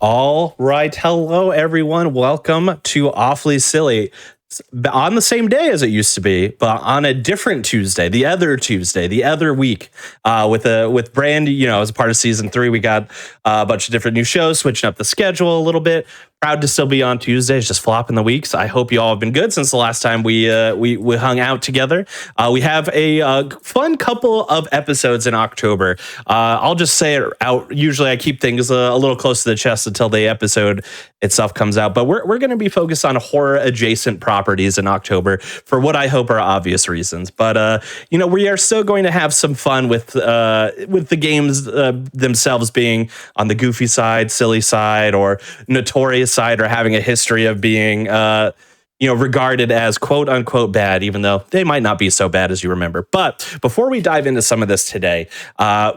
All right. Hello, everyone. Welcome to Awfully Silly. On the same day as it used to be, but on a different Tuesday, the other week, with brand, as a part of season 3, we got a bunch of different new shows, switching up the schedule a little bit. Proud to still be on Tuesdays, just flopping the weeks. I hope you all have been good since the last time we hung out together. We have a fun couple of episodes in October. I'll just say it out. Usually I keep things a little close to the chest until the episode itself comes out. But we're going to be focused on horror adjacent properties in October for what I hope are obvious reasons. But we are still going to have some fun with the games themselves being on the goofy side, silly side, or notorious side, or having a history of being regarded as quote unquote bad, even though they might not be so bad as you remember. But before we dive into some of this today,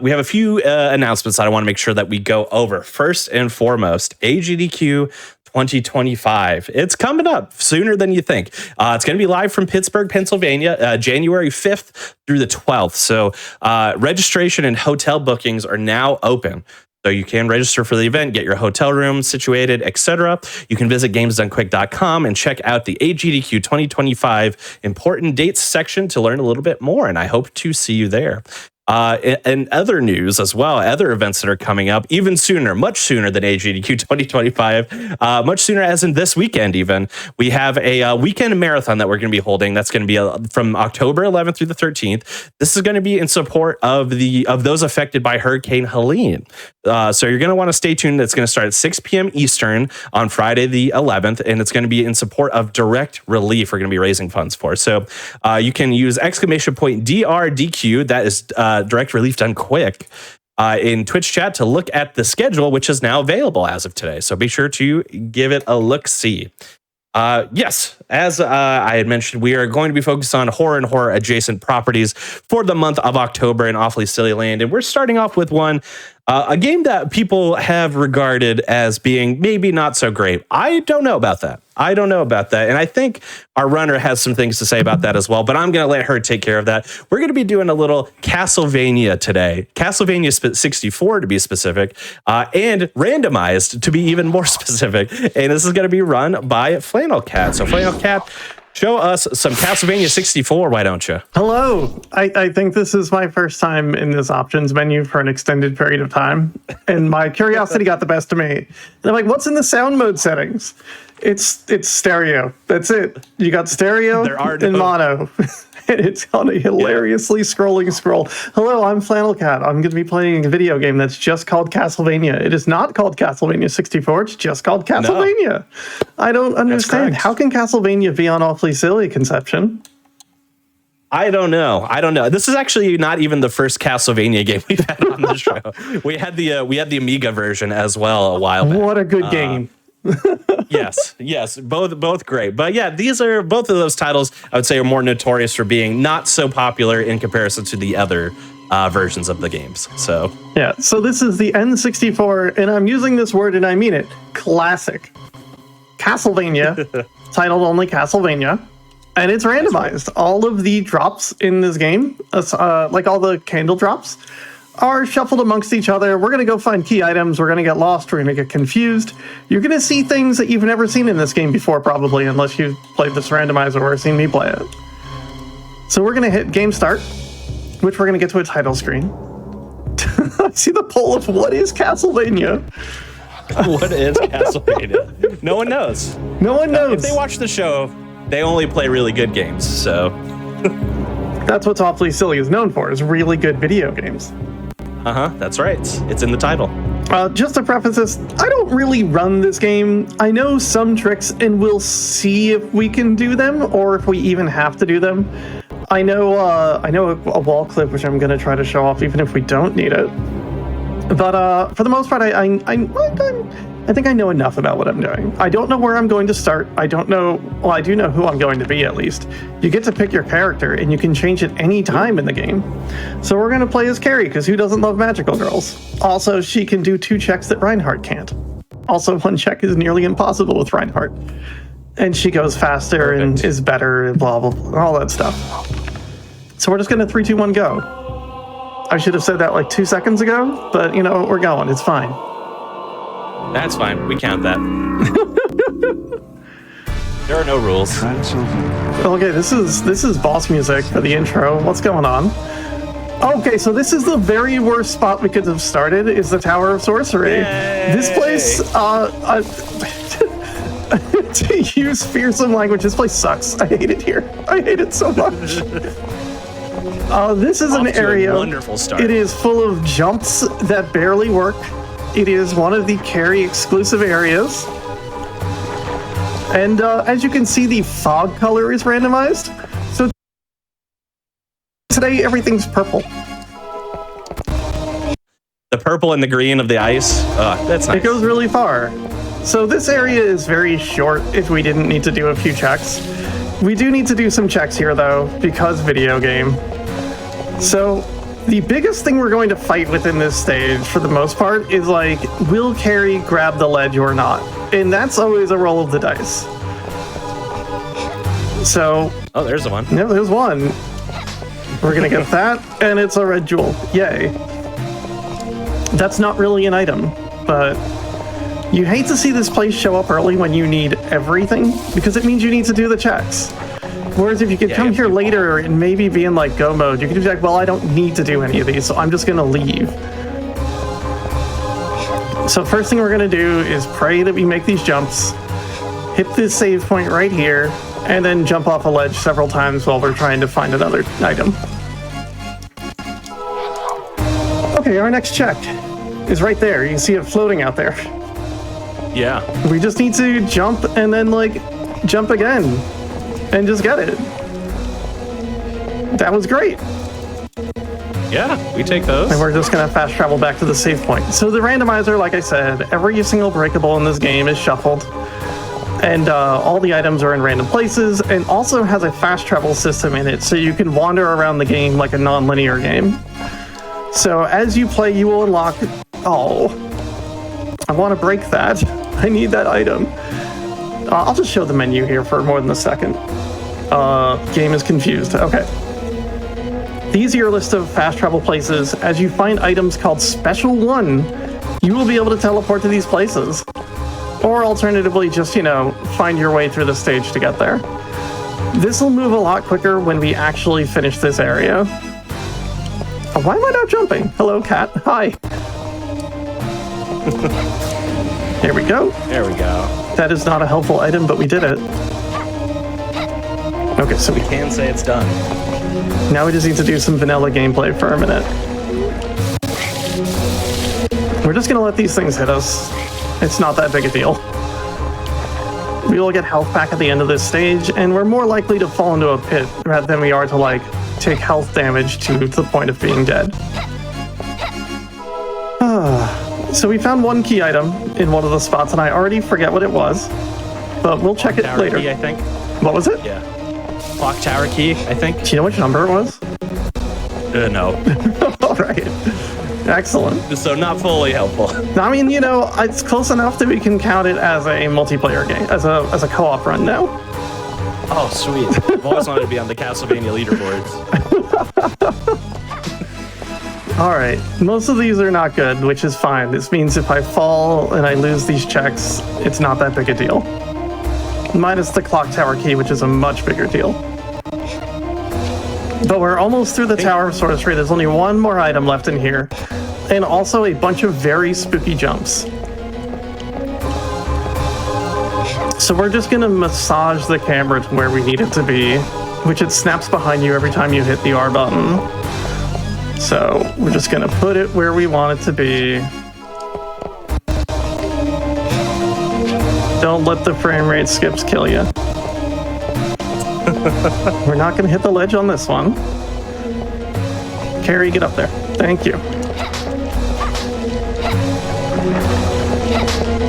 we have a few announcements that I want to make sure that we go over. First and foremost, GDQ 2025. It's coming up sooner than you think. It's going to be live from Pittsburgh, Pennsylvania, January 5th through the 12th. So registration and hotel bookings are now open. So you can register for the event, get your hotel room situated, etc. You can visit gamesdonequick.com and check out the GDQ 2025 important dates section to learn a little bit more. And I hope to see you there. And other news as well, other events that are coming up even sooner, much sooner than GDQ 2025, much sooner as in this weekend even. We have a weekend marathon that we're going to be holding. That's going to be from October 11th through the 13th. This is going to be in support of those affected by Hurricane Helene. So you're going to want to stay tuned. It's going to start at 6 p.m. Eastern on Friday the 11th, and it's going to be in support of direct relief we're going to be raising funds for. So you can use !DRDQ, that is direct relief done quick, in Twitch chat to look at the schedule, which is now available as of today. So be sure to give it a look-see. Yes, as I had mentioned, we are going to be focused on horror and horror adjacent properties for the month of October in Awfully Silly Land. And we're starting off with one, a game that people have regarded as being maybe not so great. I don't know about that. And I think our runner has some things to say about that as well, but I'm going to let her take care of that. We're going to be doing a little Castlevania today. Castlevania 64 to be specific, and randomized to be even more specific. And this is going to be run by Flannel Cat. So Flannel Cat, show us some Castlevania 64, why don't you? Hello. I think this is my first time in this options menu for an extended period of time, and my curiosity got the best of me. And I'm like, what's in the sound mode settings? It's stereo. That's it. You got stereo and mono. And it's on a hilariously scrolling scroll. Hello, I'm Flannel Cat. I'm going to be playing a video game that's just called Castlevania. It is not called Castlevania 64. It's just called Castlevania. No. I don't understand. How can Castlevania be on Awfully Silly Conception? I don't know. This is actually not even the first Castlevania game we've had on the show. We had the Amiga version as well a while back. What a good game. Yes, both great. But yeah, these are both of those titles I would say are more notorious for being not so popular in comparison to the other versions of the games. So this is the N64, and I'm using this word and I mean it. Classic Castlevania, titled only Castlevania, and it's randomized. All of the drops in this game, like all the candle drops, are shuffled amongst each other. We're going to go find key items. We're going to get lost. We're going to get confused. You're going to see things that you've never seen in this game before, probably, unless you've played this randomizer or seen me play it. So we're going to hit game start, which we're going to get to a title screen. I see the poll of what is Castlevania? What is Castlevania? No one knows. No one knows. If they watch the show, they only play really good games, so... That's what Awfully Silly is known for, is really good video games. That's right. It's in the title. Just to preface this, I don't really run this game. I know some tricks, and we'll see if we can do them, or if we even have to do them. I know a wall clip, which I'm going to try to show off, even if we don't need it. But for the most part, I think I know enough about what I'm doing. I don't know where I'm going to start. I do know who I'm going to be, at least. You get to pick your character, and you can change it any time in the game. So we're going to play as Carrie, because who doesn't love magical girls? Also, she can do 2 checks that Reinhardt can't. Also, 1 check is nearly impossible with Reinhardt. And she goes faster and is better, and blah, blah, blah, all that stuff. So we're just going to 3, 2, 1, go. I should have said that like 2 seconds ago, but you know, we're going. It's fine. That's fine. We count that. There are no rules. Okay, this is boss music for the intro. What's going on? Okay, so this is the very worst spot we could have started, is the Tower of Sorcery. Yay. This place, to use fearsome language, this place sucks. I hate it here. I hate it so much. This is an area. Wonderful start. It is full of jumps that barely work. It is one of the carry exclusive areas. And as you can see, the fog color is randomized. So today, everything's purple. The purple and the green of the ice. That's nice. It goes really far. So this area is very short if we didn't need to do a few checks. We do need to do some checks here, though, because video game. So the biggest thing we're going to fight within this stage, for the most part, is like, will Carrie grab the ledge or not? And that's always a roll of the dice. So... Oh, there's the one. No, there's one. We're gonna get that, and it's a red jewel. Yay. That's not really an item, but you hate to see this place show up early when you need everything, because it means you need to do the checks. Whereas if you could come here later and maybe be in like go mode, you could be like, well, I don't need to do any of these, so I'm just gonna leave. So first thing we're gonna do is pray that we make these jumps, hit this save point right here, and then jump off a ledge several times while we're trying to find another item. Okay, our next check is right there. You can see it floating out there. Yeah. We just need to jump and then like jump again and just get it. That was great. Yeah, we take those. And we're just gonna fast travel back to the save point. So the randomizer, like I said, every single breakable in this game is shuffled. And all the items are in random places, and also has a fast travel system in it, so you can wander around the game like a non-linear game. So as you play, you will unlock... Oh, I want to break that. I need that item. I'll just show the menu here for more than a second. Game is confused. Okay. These are your list of fast travel places. As you find items called Special 1, you will be able to teleport to these places. Or alternatively, just, you know, find your way through the stage to get there. This will move a lot quicker when we actually finish this area. Oh, why am I not jumping? Hello, cat. Hi. Here we go. There we go. That is not a helpful item, but we did it. Okay, so We can say it's done. now we just need to do some vanilla gameplay for a minute. We're just gonna let these things hit us. It's not that big a deal. We will get health back at the end of this stage, and we're more likely to fall into a pit rather than we are to, like, take health damage to the point of being dead. So we found one key item in one of the spots, and I already forget what it was, but we'll check it later. Key, I think. What was it? Yeah. Clock tower key, I think. Do you know which number it was? No. All right. Excellent. So not fully helpful. I mean, you know, it's close enough that we can count it as a multiplayer game, as a co-op run now. Oh, sweet. I've always wanted to be on the Castlevania leaderboards. All right. Most of these are not good, which is fine. This means if I fall and I lose these checks, it's not that big a deal. Minus the clock tower key, which is a much bigger deal. But we're almost through the Tower of Sorcery. There's only one more item left in here. And also a bunch of very spooky jumps. So we're just gonna massage the camera to where we need it to be, which it snaps behind you every time you hit the R button. So we're just gonna put it where we want it to be. Don't let the frame rate skips kill you. We're not gonna hit the ledge on this one. Carrie, get up there. Thank you.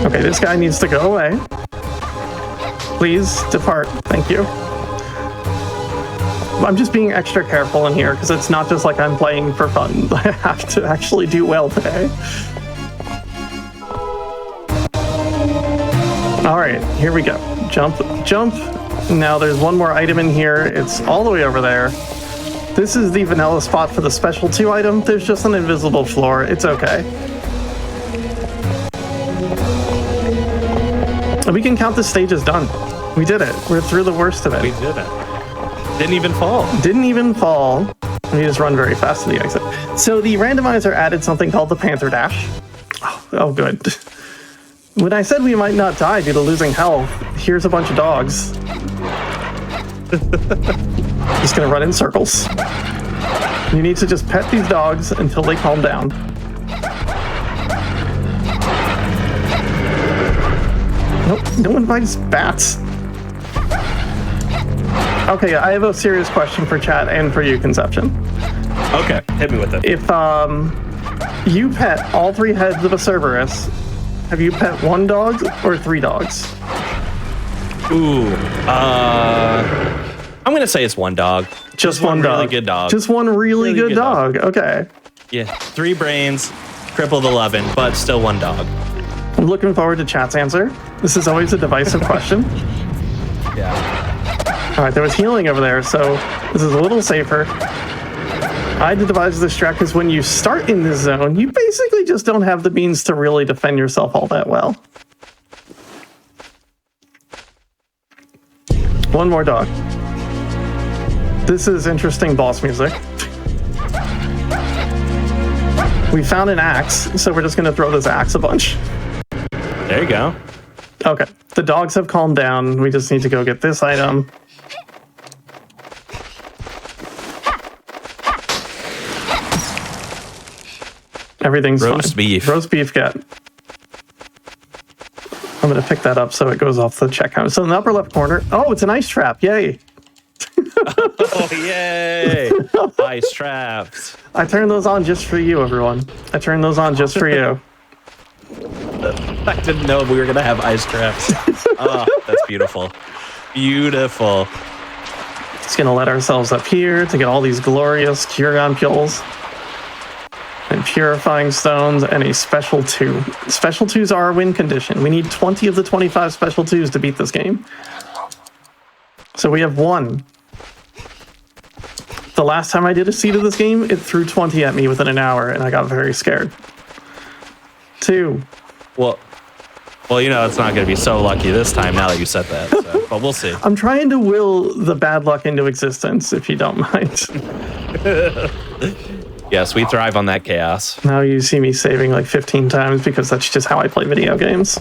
Okay, this guy needs to go away. Please depart. Thank you. I'm just being extra careful in here because it's not just like I'm playing for fun. I have to actually do well today. All right, here we go. Jump, jump. Now there's one more item in here. It's all the way over there. This is the vanilla spot for the special 2 item. There's just an invisible floor. It's okay. And we can count this stage as done. We did it. We're through the worst of it. We did it. Didn't even fall. Didn't even fall. We just run very fast to the exit. So the randomizer added something called the Panther Dash. Oh, good. When I said we might not die due to losing health, here's a bunch of dogs. Just gonna run in circles. You need to just pet these dogs until they calm down. Nope, no one bites bats. Okay, I have a serious question for chat and for you, Conception. Okay, hit me with it. If you pet all 3 heads of a Cerberus, have you pet 1 dog or 3 dogs? Ooh, I'm gonna say it's 1 dog. Just one dog. Really good dog. Just one really good dog. Okay. Yeah, 3 brains, crippled 11, but still 1 dog. I'm looking forward to chat's answer. This is always a divisive question. Yeah. All right, there was healing over there, so this is a little safer. I had to devise this strat because when you start in this zone, you basically just don't have the means to really defend yourself all that well. 1 more dog. This is interesting boss music. We found an axe, so we're just going to throw this axe a bunch. There you go. Okay, the dogs have calmed down. We just need to go get this item. Everything's roast fine. Beef. Roast beef get. I'm going to pick that up so it goes off the checkout. So in the upper left corner, oh, it's an ice trap. Yay. Oh, yay. Ice traps. I turned those on just for you, everyone. I turned those on just for you. I didn't know we were going to have ice traps. Oh, that's beautiful. Beautiful. Just going to let ourselves up here to get all these glorious Curion Pules. And purifying stones and a special 2. Special 2s are our win condition. We need 20 of the 25 special 2s to beat this game. So we have 1. The last time I did a seed of this game, it threw 20 at me within an hour, and I got very scared. 2. Well, you know, it's not going to be so lucky this time now that you said that. So, but we'll see. I'm trying to will the bad luck into existence, if you don't mind. Yes, we thrive on that chaos. Now you see me saving like 15 times because that's just how I play video games.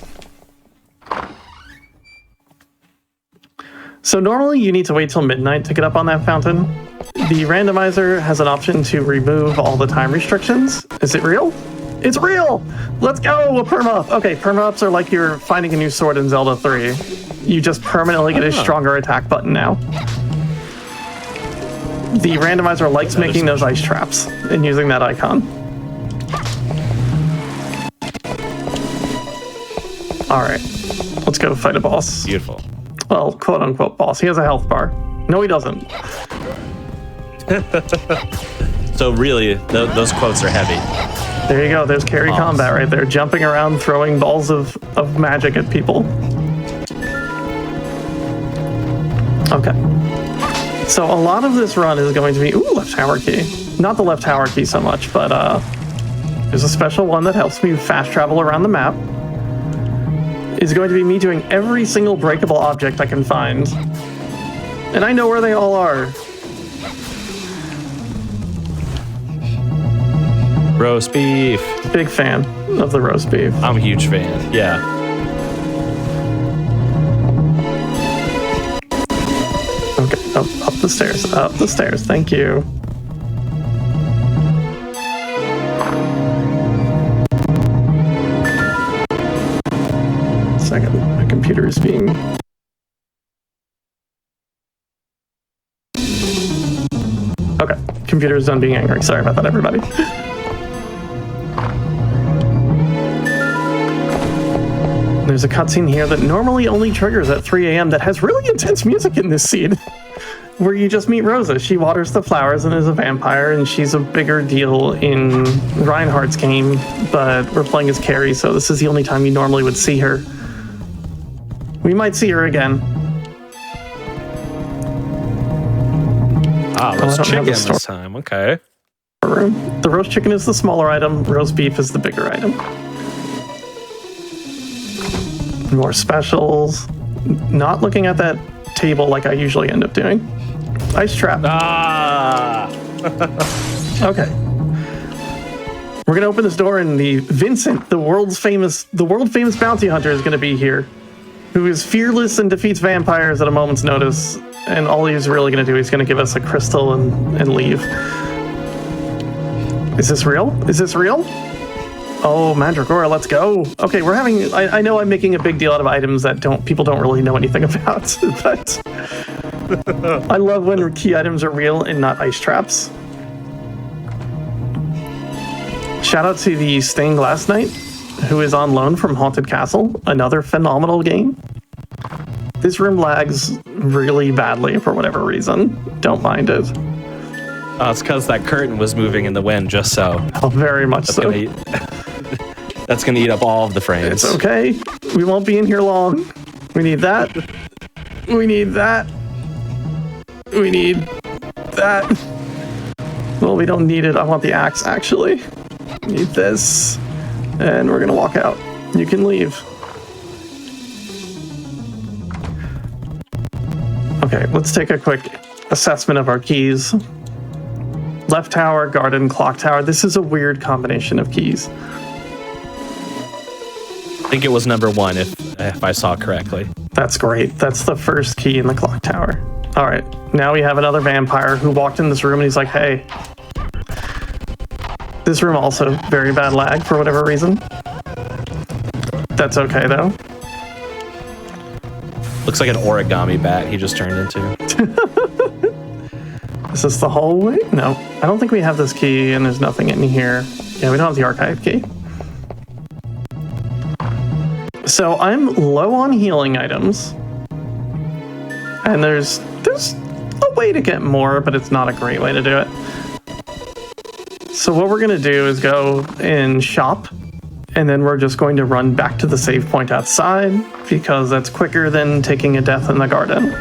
So normally you need to wait till midnight to get up on that fountain. The randomizer has an option to remove all the time restrictions. Is it real? It's real! Let's go! A perma-up! Okay, perma-ups are like you're finding a new sword in Zelda 3. You just permanently get a stronger attack button now. The randomizer likes making those ice traps and using that icon. Alright, let's go fight a boss. Beautiful. Well, quote-unquote boss. He has a health bar. No, he doesn't. So really, those quotes are heavy. There you go. There's carry combat right there. Jumping around, throwing balls of magic at people. Okay. So a lot of this run is going to be... Ooh, left tower key. Not the left tower key so much, but there's a special one that helps me fast travel around the map. It's going to be me doing every single breakable object I can find. And I know where they all are. Roast beef. Big fan of the roast beef. I'm a huge fan. Yeah. Okay, up the stairs, up the stairs. Thank you. Second, my computer is being... Okay, computer is done being angry. Sorry about that, everybody. There's a cutscene here that normally only triggers at 3 a.m. that has really intense music in this scene. Where you just meet Rosa. She waters the flowers and is a vampire, and she's a bigger deal in Reinhardt's game, but we're playing as Carrie, so this is the only time you normally would see her. We might see her again. Ah, roast chicken this time. Okay. The roast chicken is the smaller item. Roast beef is the bigger item. More specials. Not looking at that table like I usually end up doing. Ice trap. Ah. Okay. We're gonna open this door, and the Vincent, the world famous bounty hunter, is gonna be here, who is fearless and defeats vampires at a moment's notice. And all he's really gonna do is gonna give us a crystal and leave. Is this real? Is this real? Oh, Mandragora, let's go. Okay, we're having. I know I'm making a big deal out of items that people don't really know anything about, but I love when key items are real and not ice traps. Shout out to the Stained Glass Knight, who is on loan from Haunted Castle, another phenomenal game. This room lags really badly for whatever reason. Don't mind it. It's because that curtain was moving in the wind, just so. Oh, very much so. That's going to eat up all of the frames. It's okay. We won't be in here long. We need that. We need that. We need that. Well, we don't need it. I want the axe, actually. Need this. And we're going to walk out. You can leave. Okay, let's take a quick assessment of our keys. Left tower, garden, clock tower. This is a weird combination of keys. I think it was number 1, if I saw correctly. That's great. That's the first key in the clock tower. All right, now we have another vampire who walked in this room and he's like, hey. This room also very bad lag for whatever reason. That's okay though. Looks like an origami bat he just turned into. Is this the hallway? No, I don't think we have this key, and there's nothing in here. Yeah, we don't have the archive key. So I'm low on healing items, and there's a way to get more, but it's not a great way to do it. So what we're gonna do is go and shop, and then we're just going to run back to the save point outside, because that's quicker than taking a death in the garden.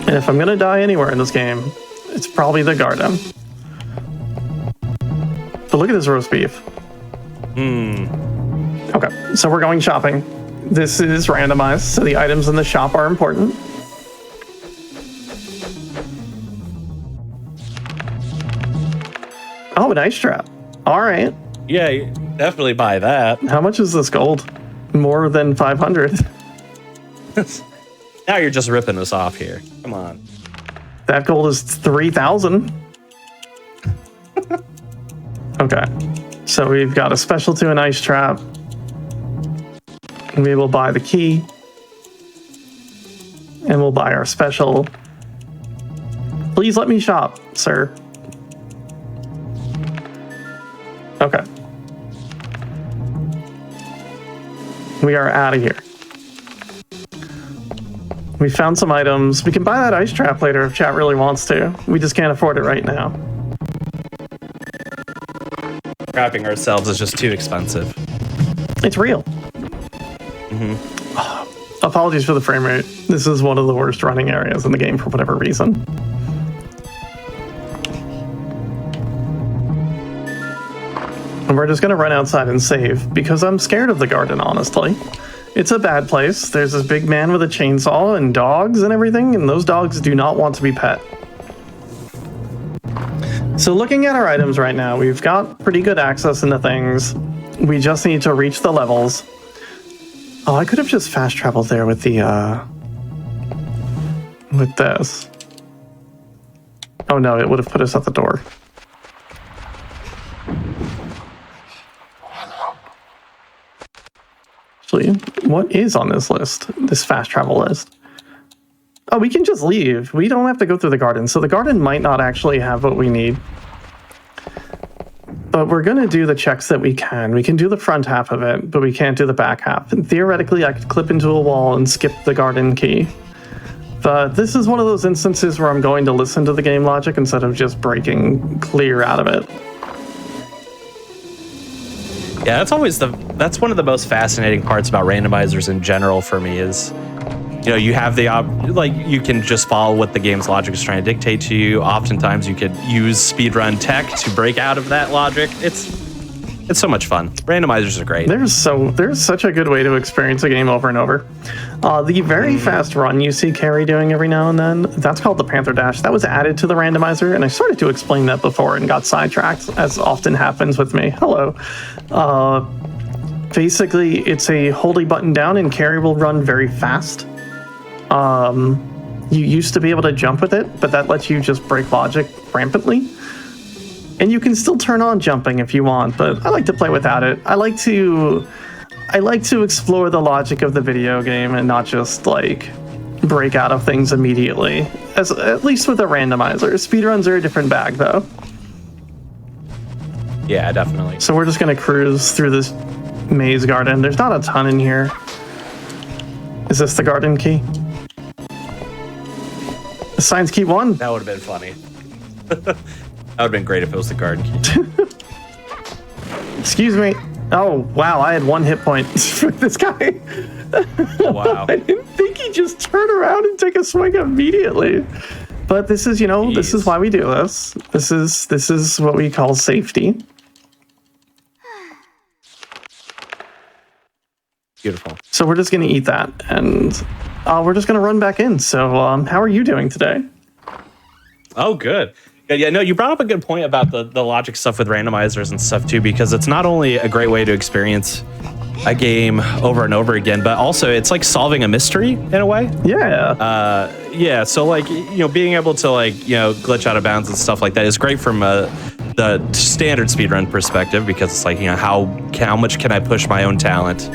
And if I'm gonna die anywhere in this game, it's probably the garden. But look at this roast beef. Okay, so we're going shopping. This is randomized, so the items in the shop are important. Oh, an ice trap. All right. Yeah, you definitely buy that. How much is this gold? More than 500. Now you're just ripping us off here. Come on. That gold is 3,000. Okay. So we've got a special to an ice trap. We will buy the key. And we'll buy our special. Please let me shop, sir. Okay. We are out of here. We found some items. We can buy that ice trap later if chat really wants to. We just can't afford it right now. Trapping ourselves is just too expensive. It's real. Apologies for the frame rate. This is one of the worst running areas in the game for whatever reason. And we're just gonna run outside and save because I'm scared of the garden, honestly. It's a bad place. There's this big man with a chainsaw and dogs and everything, and those dogs do not want to be pet. So looking at our items right now, we've got pretty good access into things. We just need to reach the levels. Oh, I could have just fast traveled there with the, with this. Oh no, it would have put us at the door. Actually, what is on this list? This fast travel list? Oh, we can just leave. We don't have to go through the garden. So the garden might not actually have what we need. But we're going to do the checks that we can. We can do the front half of it, but we can't do the back half. And theoretically, I could clip into a wall and skip the garden key. But this is one of those instances where I'm going to listen to the game logic instead of just breaking clear out of it. Yeah, that's one of the most fascinating parts about randomizers in general for me is, you know, you have the you can just follow what the game's logic is trying to dictate to you. Oftentimes you could use speedrun tech to break out of that logic. It's It's so much fun. Randomizers are great. There's such a good way to experience a game over and over. The very fast run you see Carrie doing every now and then, that's called the Panther Dash. That was added to the randomizer, and I started to explain that before and got sidetracked, as often happens with me. Hello. Basically, it's a hold a button down and Carrie will run very fast. You used to be able to jump with it, but that lets you just break logic rampantly. And you can still turn on jumping if you want, but I like to play without it. I like to explore the logic of the video game and not just like break out of things immediately. At least with a randomizer. Speedruns are a different bag though. Yeah, definitely. So we're just gonna cruise through this maze garden. There's not a ton in here. Is this the garden key? The science key 1. That would have been funny. That would have been great if it was the garden key. Excuse me. Oh, wow. I had 1 hit point for this guy. Wow. I didn't think he'd just turn around and take a swing immediately. But this is, this is why we do this. This is what we call safety. Beautiful. So we're just going to eat that, and we're just going to run back in. So how are you doing today? Oh, good. Yeah, no, you brought up a good point about the logic stuff with randomizers and stuff too, because it's not only a great way to experience a game over and over again, but also it's like solving a mystery in a way. Yeah. Yeah. So like, being able to like, glitch out of bounds and stuff like that is great from the standard speedrun perspective, because it's like, how much can I push my own talent?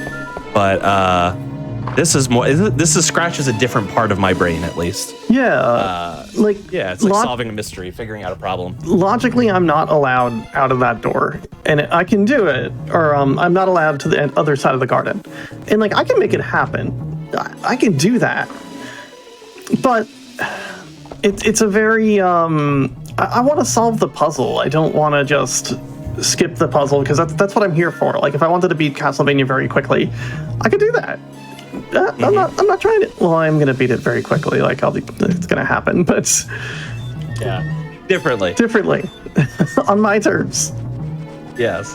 But this scratches a different part of my brain, at least. Yeah. It's like solving a mystery, figuring out a problem. Logically, I'm not allowed out of that door, and I can do it, or I'm not allowed to the other side of the garden, and like I can make it happen. I can do that, but it's a very I want to solve the puzzle. I don't want to just skip the puzzle, because that's what I'm here for. Like if I wanted to beat Castlevania very quickly, I could do that. I'm not trying to. Well, I'm gonna beat it very quickly. Like it's gonna happen, but yeah, differently on my terms. Yes.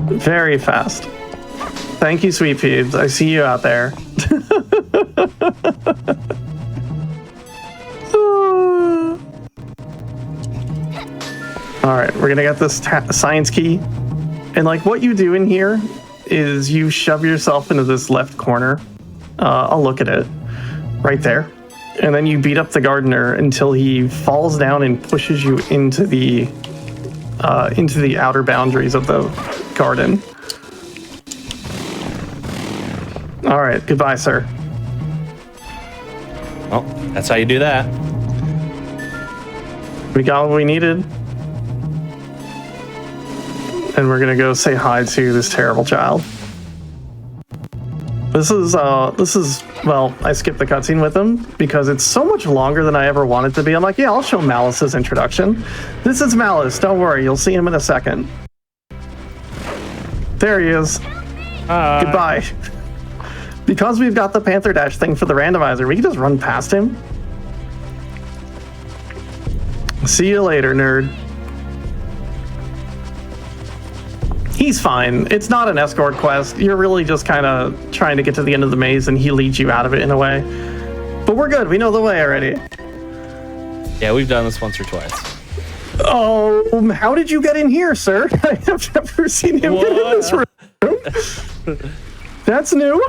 Very fast. Thank you, sweet peeps. I see you out there. All right, we're gonna get this science key, and like what you do in here is you shove yourself into this left corner. I'll look at it right there, and then you beat up the gardener until he falls down and pushes you into the outer boundaries of the garden. All right, goodbye, sir. Well, that's how you do that. We got what we needed. And we're gonna go say hi to this terrible child. This is well, I skipped the cutscene with him because it's so much longer than I ever wanted to be. I'm like, yeah, I'll show Malice's introduction. This is Malice, don't worry, you'll see him in a second. There he is. Goodbye. Because we've got the Panther Dash thing for the randomizer, we can just run past him. See you later, nerd. He's fine. It's not an escort quest. You're really just kind of trying to get to the end of the maze, and he leads you out of it in a way. But we're good. We know the way already. Yeah, we've done this once or twice. Oh, how did you get in here, sir? I have never seen him get in this room. That's new.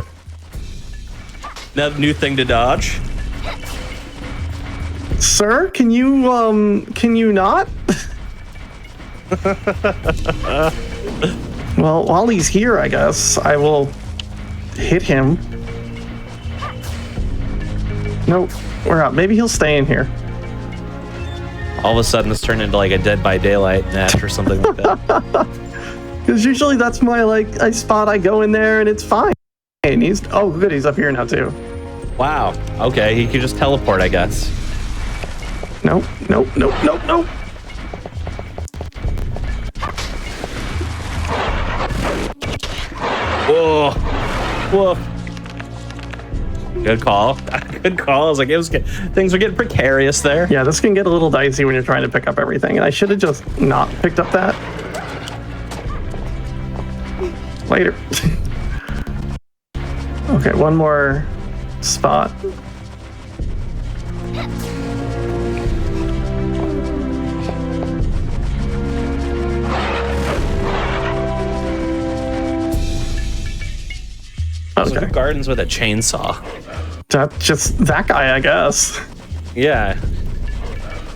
New thing to dodge. Sir, can you not? Well, while he's here, I guess I will hit him. Nope, we're out. Maybe he'll stay in here. All of a sudden, this turned into like a Dead by Daylight match or something like that. Because usually that's my I go in there and it's fine. And he's good. He's up here now too. Wow. Okay, he could just teleport, I guess. Nope. Whoa. Good call. Good call. I was like, things were getting precarious there. Yeah, this can get a little dicey when you're trying to pick up everything. And I should have just not picked up that. Later. Okay, one more spot. Okay. Who gardens with a chainsaw? Just that guy, I guess. Yeah.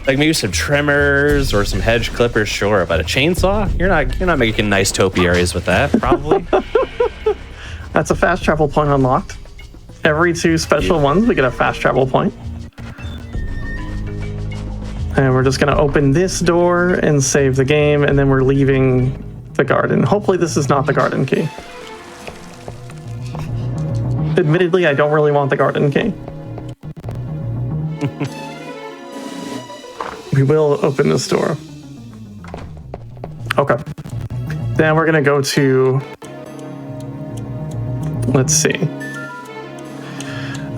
Like maybe some trimmers or some hedge clippers, sure, but a chainsaw? You're not making nice topiaries with that, probably. That's a fast travel point unlocked. Every 2 special ones, we get a fast travel point. And we're just gonna open this door and save the game, and then we're leaving the garden. Hopefully this is not the garden key. Admittedly, I don't really want the garden key. We will open this door. Okay. Then we're gonna go to, let's see.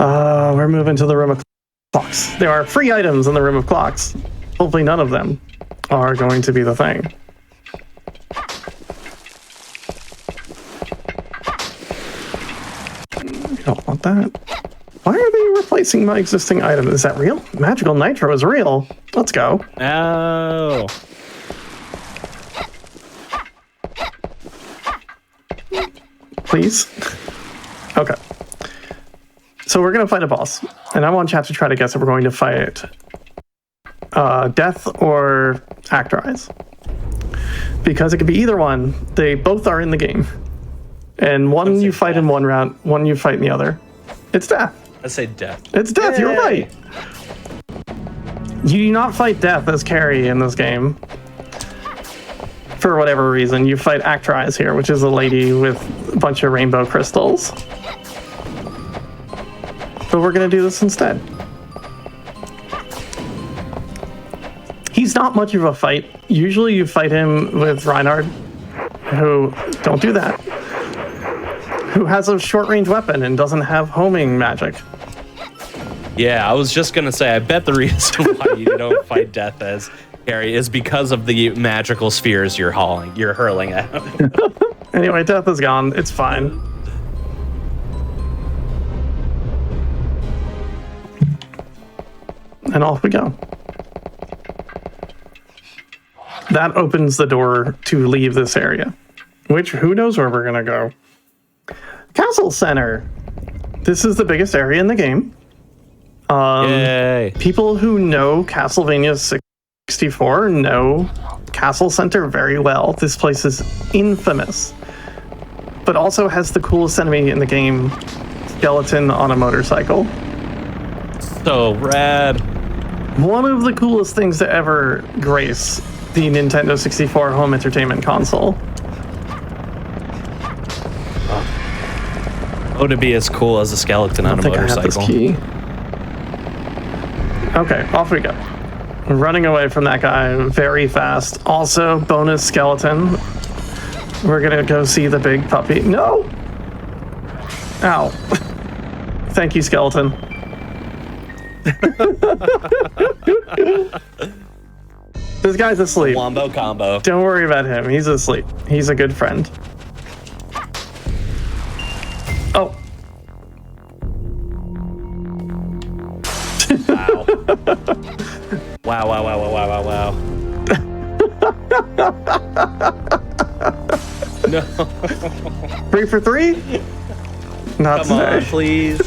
We're moving to the room of clocks. There are free items in the room of clocks. Hopefully none of them are going to be the thing. I don't want that. Why are they replacing my existing item? Is that real? Magical Nitro is real. Let's go. Oh. Please. Okay. So we're going to fight a boss. And I want chat to try to guess if we're going to fight Death or Actorize. Because it could be either one. They both are in the game. And one you fight in one round, one you fight in the other. It's Death. I say Death. It's Death, you're right. You do not fight Death as Carrie in this game. For whatever reason, you fight Actorize here, which is a lady with a bunch of rainbow crystals. But we're gonna do this instead. He's not much of a fight. Usually you fight him with Reinhard, who, don't do that, who has a short-range weapon and doesn't have homing magic. Yeah, I was just gonna say, I bet the reason why you don't fight Death as Carrie is because of the magical spheres you're hurling at him. Anyway, Death is gone. It's fine. And off we go. That opens the door to leave this area, which who knows where we're gonna go. Castle Center. This is the biggest area in the game. Yay. People who know Castlevania 64 know Castle Center very well. This place is infamous, but also has the coolest enemy in the game, skeleton on a motorcycle. So rad. One of the coolest things to ever grace the Nintendo 64 home entertainment console. Oh, to be as cool as a skeleton on a motorcycle. I have this key. Okay, off we go. Running away from that guy very fast. Also, bonus skeleton. We're gonna go see the big puppy. No! Ow. Thank you, skeleton. This guy's asleep. Wombo combo. Don't worry about him. He's asleep. He's a good friend. Oh. Wow. Wow. No. 3 for 3? Not Come today. on, please.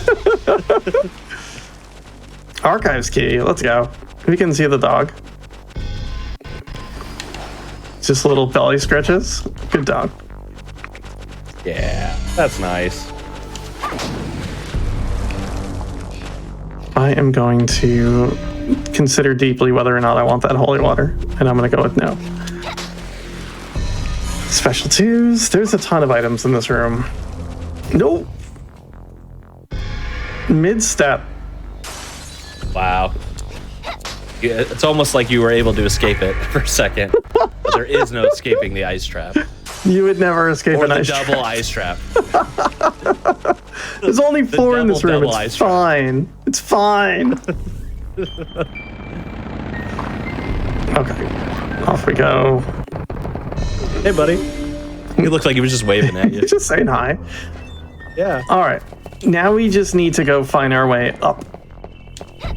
Archives key. Let's go. We can see the dog. Just little belly scratches. Good dog. Yeah, that's nice. I am going to consider deeply whether or not I want that holy water, and I'm going to go with no. Special 2s. There's a ton of items in this room. Nope. Mid-step. Wow. Yeah, it's almost like you were able to escape it for a second. But there is no escaping the ice trap. You would never escape an ice trap. Or the double ice trap. There's only 4 in this room. Double It's fine. It's fine. Okay. Off we go. Hey, buddy. He looked like he was just waving at you. Just saying hi. Yeah. All right. Now we just need to go find our way up.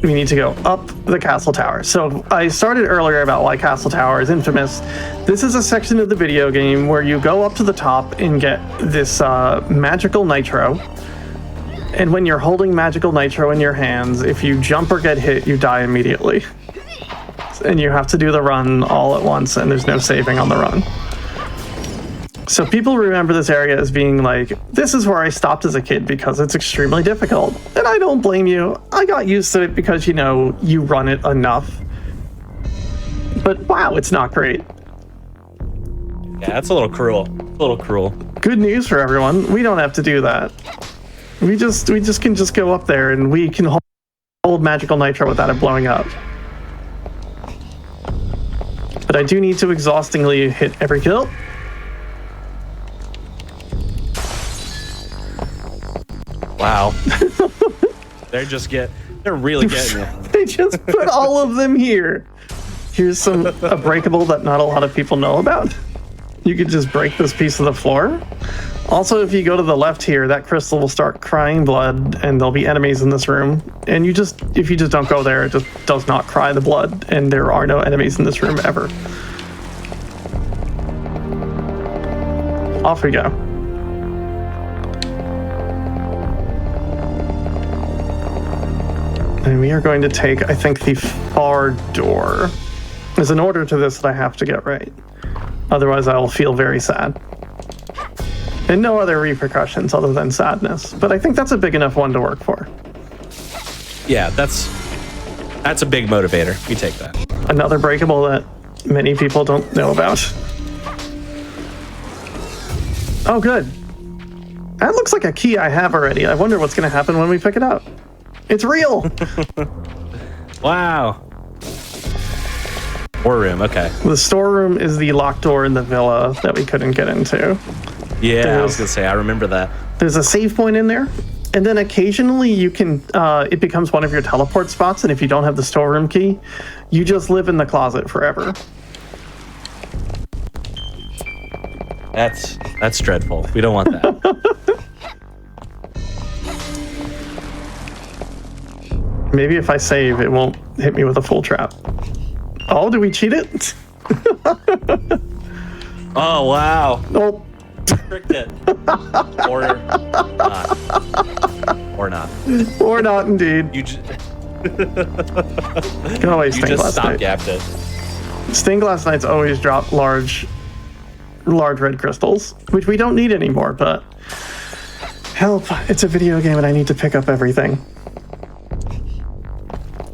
We need to go up the castle tower. So I started earlier about why Castle Tower is infamous. This is a section of the video game where you go up to the top and get this magical nitro. And when you're holding magical nitro in your hands, if you jump or get hit, you die immediately. And you have to do the run all at once, and there's no saving on the run. So people remember this area as being like, this is where I stopped as a kid because it's extremely difficult. And I don't blame you. I got used to it because, you know, you run it enough. But wow, it's not great. Yeah, that's a little cruel. A little cruel. Good news for everyone. We don't have to do that. We can just go up there and we can hold magical nitro without it blowing up. But I do need to exhaustingly hit every kill. Wow. They're really getting you. They just put all of them here. Here's a breakable that not a lot of people know about. You could just break this piece of the floor. Also, if you go to the left here, that crystal will start crying blood and there'll be enemies in this room. And if you just don't go there, it just does not cry the blood and there are no enemies in this room ever. Off we go. And we are going to take, I think, the far door. There's an order to this that I have to get right. Otherwise, I will feel very sad. And no other repercussions other than sadness. But I think that's a big enough one to work for. Yeah, that's a big motivator. You take that. Another breakable that many people don't know about. Oh, good. That looks like a key I have already. I wonder what's going to happen when we pick it up. It's real! Wow. War room, okay. The storeroom is the locked door in the villa that we couldn't get into. Yeah, I was going to say, I remember that. There's a save point in there, and then occasionally you can, it becomes one of your teleport spots, and if you don't have the storeroom key, you just live in the closet forever. That's dreadful. We don't want that. Maybe if I save, it won't hit me with a full trap. Oh, did we cheat it? Oh, wow. Oh. Tricked it. Or not. Or not. Or not, indeed. You just... Go away, You Stained just Glass Knight. stop-gapped it. Stained Glass Knights always drop large red crystals, which we don't need anymore, but help, it's a video game and I need to pick up everything.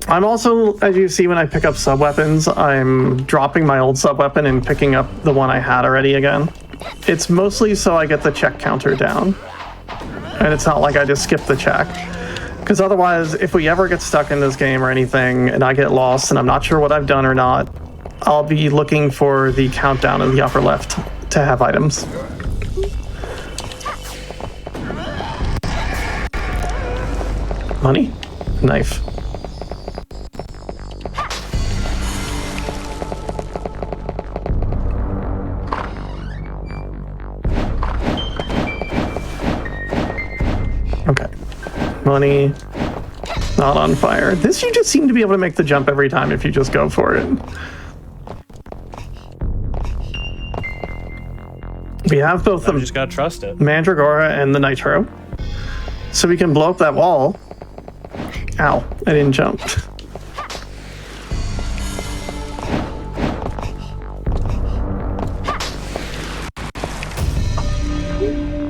I'm also, as you see when I pick up sub-weapons, I'm dropping my old sub-weapon and picking up the one I had already again. It's mostly so I get the check counter down. And it's not like I just skip the check. Because otherwise, if we ever get stuck in this game or anything, and I get lost and I'm not sure what I've done or not, I'll be looking for the countdown in the upper left to have items. Money? Knife. Okay. Money. Not on fire. This you just seem to be able to make the jump every time if you just go for it. We have both the just gotta trust it. Mandragora and the Nitro. So we can blow up that wall. Ow, I didn't jump.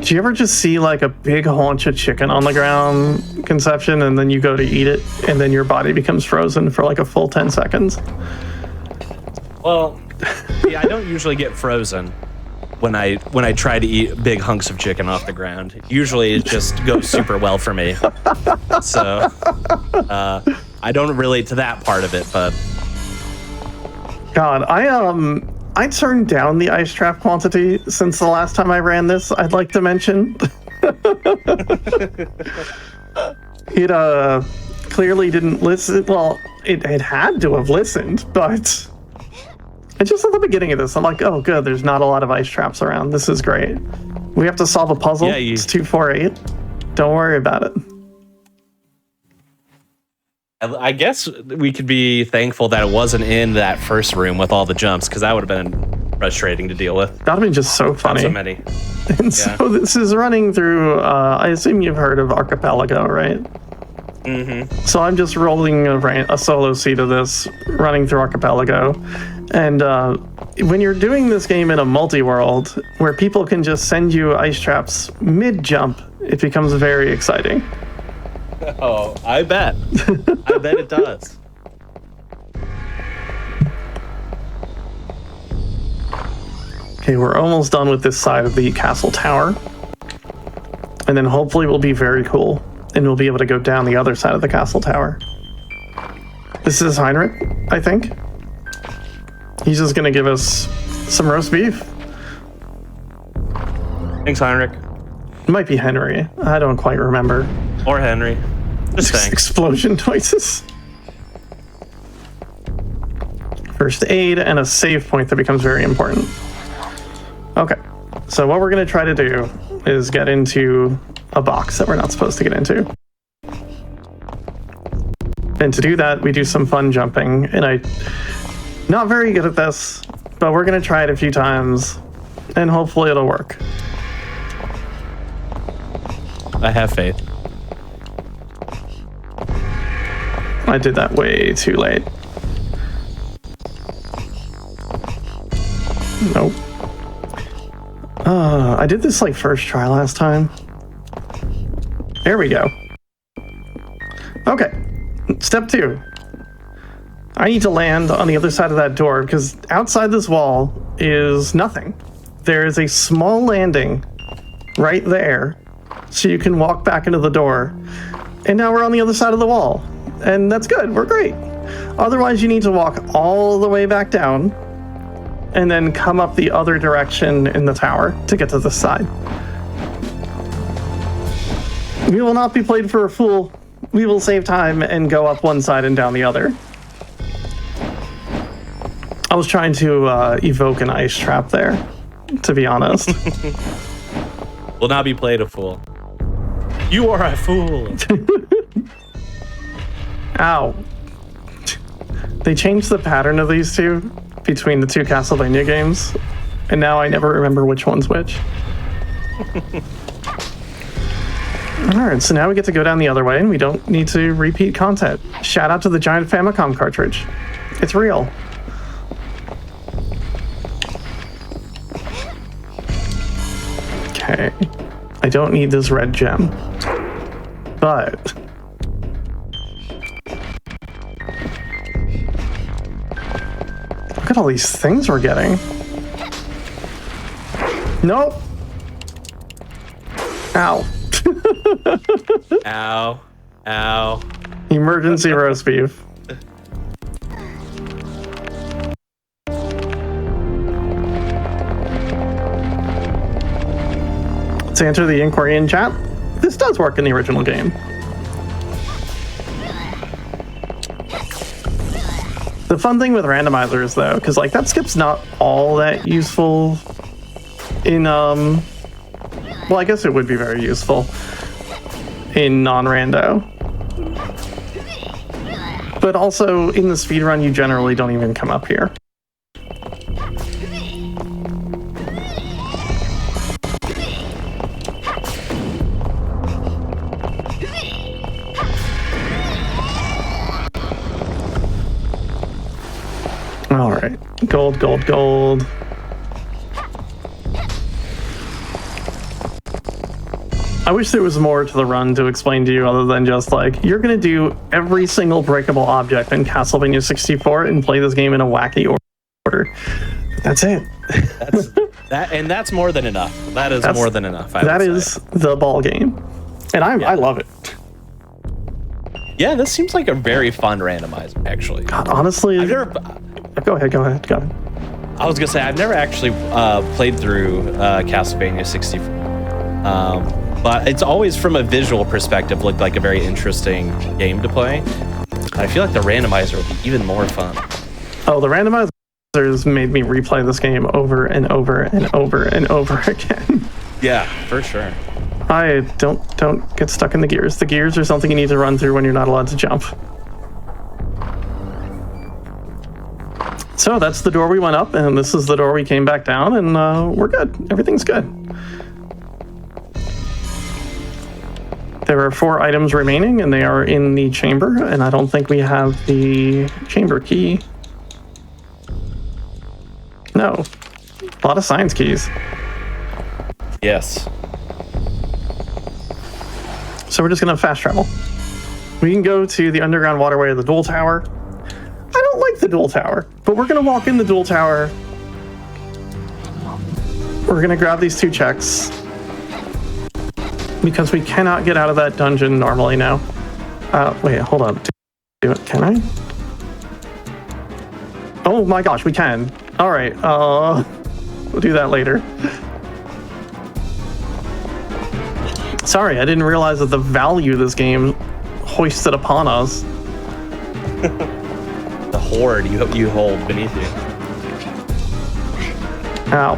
Do you ever just see like a big haunch of chicken on the ground, Conception, and then you go to eat it, and then your body becomes frozen for like a full 10 seconds? Well, yeah, I don't usually get frozen when I try to eat big hunks of chicken off the ground. Usually it just goes super well for me. So I don't relate to that part of it, but God, I turned down the ice trap quantity since the last time I ran this, I'd like to mention. It clearly didn't listen. Well, it had to have listened, but And just at the beginning of this, I'm like, oh, good, there's not a lot of ice traps around. This is great. We have to solve a puzzle. Yeah, It's 248. Don't worry about it. I guess we could be thankful that it wasn't in that first room with all the jumps, because that would have been frustrating to deal with. That would have been just so funny. Not so many. And so this is running through, I assume you've heard of Archipelago, right? Mm-hmm. So I'm just rolling a solo seed of this, running through Archipelago. And when you're doing this game in a multi-world, where people can just send you ice traps mid-jump, it becomes very exciting. Oh, I bet. I bet it does. Okay, we're almost done with this side of the castle tower. And then hopefully we'll be very cool, and we'll be able to go down the other side of the castle tower. This is Heinrich, I think. He's just gonna give us some roast beef. Thanks, Heinrich. It might be Henry. I don't quite remember. Or Henry. Just thanks. Explosion noises. First aid and a save point that becomes very important. Okay, so what we're gonna try to do is get into a box that we're not supposed to get into. And to do that, we do some fun jumping, and I'm not very good at this, but we're gonna try it a few times, and hopefully it'll work. I have faith. I did that way too late. Nope. I did this like first try last time. There we go. Okay. Step 2. I need to land on the other side of that door because outside this wall is nothing. There is a small landing right there so you can walk back into the door. And now we're on the other side of the wall. And that's good. We're great. Otherwise, you need to walk all the way back down and then come up the other direction in the tower to get to the side. We will not be played for a fool. We will save time and go up one side and down the other. I was trying to evoke an ice trap there, to be honest. Will not be played a fool. You are a fool. Ow. They changed the pattern of these two between the two Castlevania games, and now I never remember which one's which. Alright, so now we get to go down the other way, and we don't need to repeat content. Shout out to the giant Famicom cartridge. It's real. Okay. I don't need this red gem. But look at all these things we're getting. Nope. Ow. Ow. Ow. Emergency roast beef. Let's answer the inquiry in chat. This does work in the original game. The fun thing with randomizers, though, because like that skip's not all that useful in well, I guess it would be very useful in non-rando. But also in the speedrun, you generally don't even come up here. All right, gold, gold, gold. I wish there was more to the run to explain to you other than just like, you're gonna do every single breakable object in Castlevania 64 and play this game in a wacky order. That's it. That's more than enough. That's more than enough. That is the ball game. And I love it. Yeah, this seems like a very fun randomizer, actually. God, honestly, I've never... Go ahead. I was gonna say, I've never actually played through Castlevania 64. But it's always from a visual perspective looked like a very interesting game to play. I feel like the randomizer would be even more fun. Oh, the randomizer lizards made me replay this game over and over and over and over again. Yeah, for sure. I don't get stuck in the gears. The gears are something you need to run through when you're not allowed to jump. So that's the door we went up, and this is the door we came back down, and we're good. Everything's good. There are 4 items remaining, and they are in the chamber, and I don't think we have the chamber key. No. A lot of science keys. Yes. So we're just going to fast travel. We can go to the underground waterway of the dual tower. I don't like the dual tower, but we're going to walk in the dual tower. We're going to grab these 2 checks because we cannot get out of that dungeon normally now. Wait, hold up. Can I? Oh my gosh, we can. All right, we'll do that later. Sorry, I didn't realize that the value this game hoisted upon us. The hoard you hold beneath you. Ow.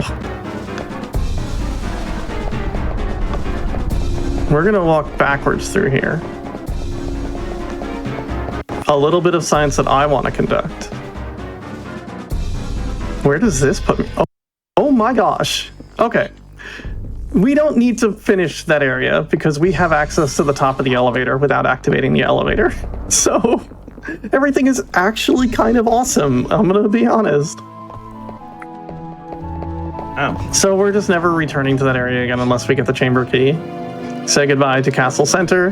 We're gonna walk backwards through here. A little bit of science that I want to conduct. Where does this put me? Oh my gosh. Okay. We don't need to finish that area because we have access to the top of the elevator without activating the elevator. So everything is actually kind of awesome. I'm gonna be honest. Oh. So we're just never returning to that area again unless we get the chamber key. Say goodbye to Castle Center.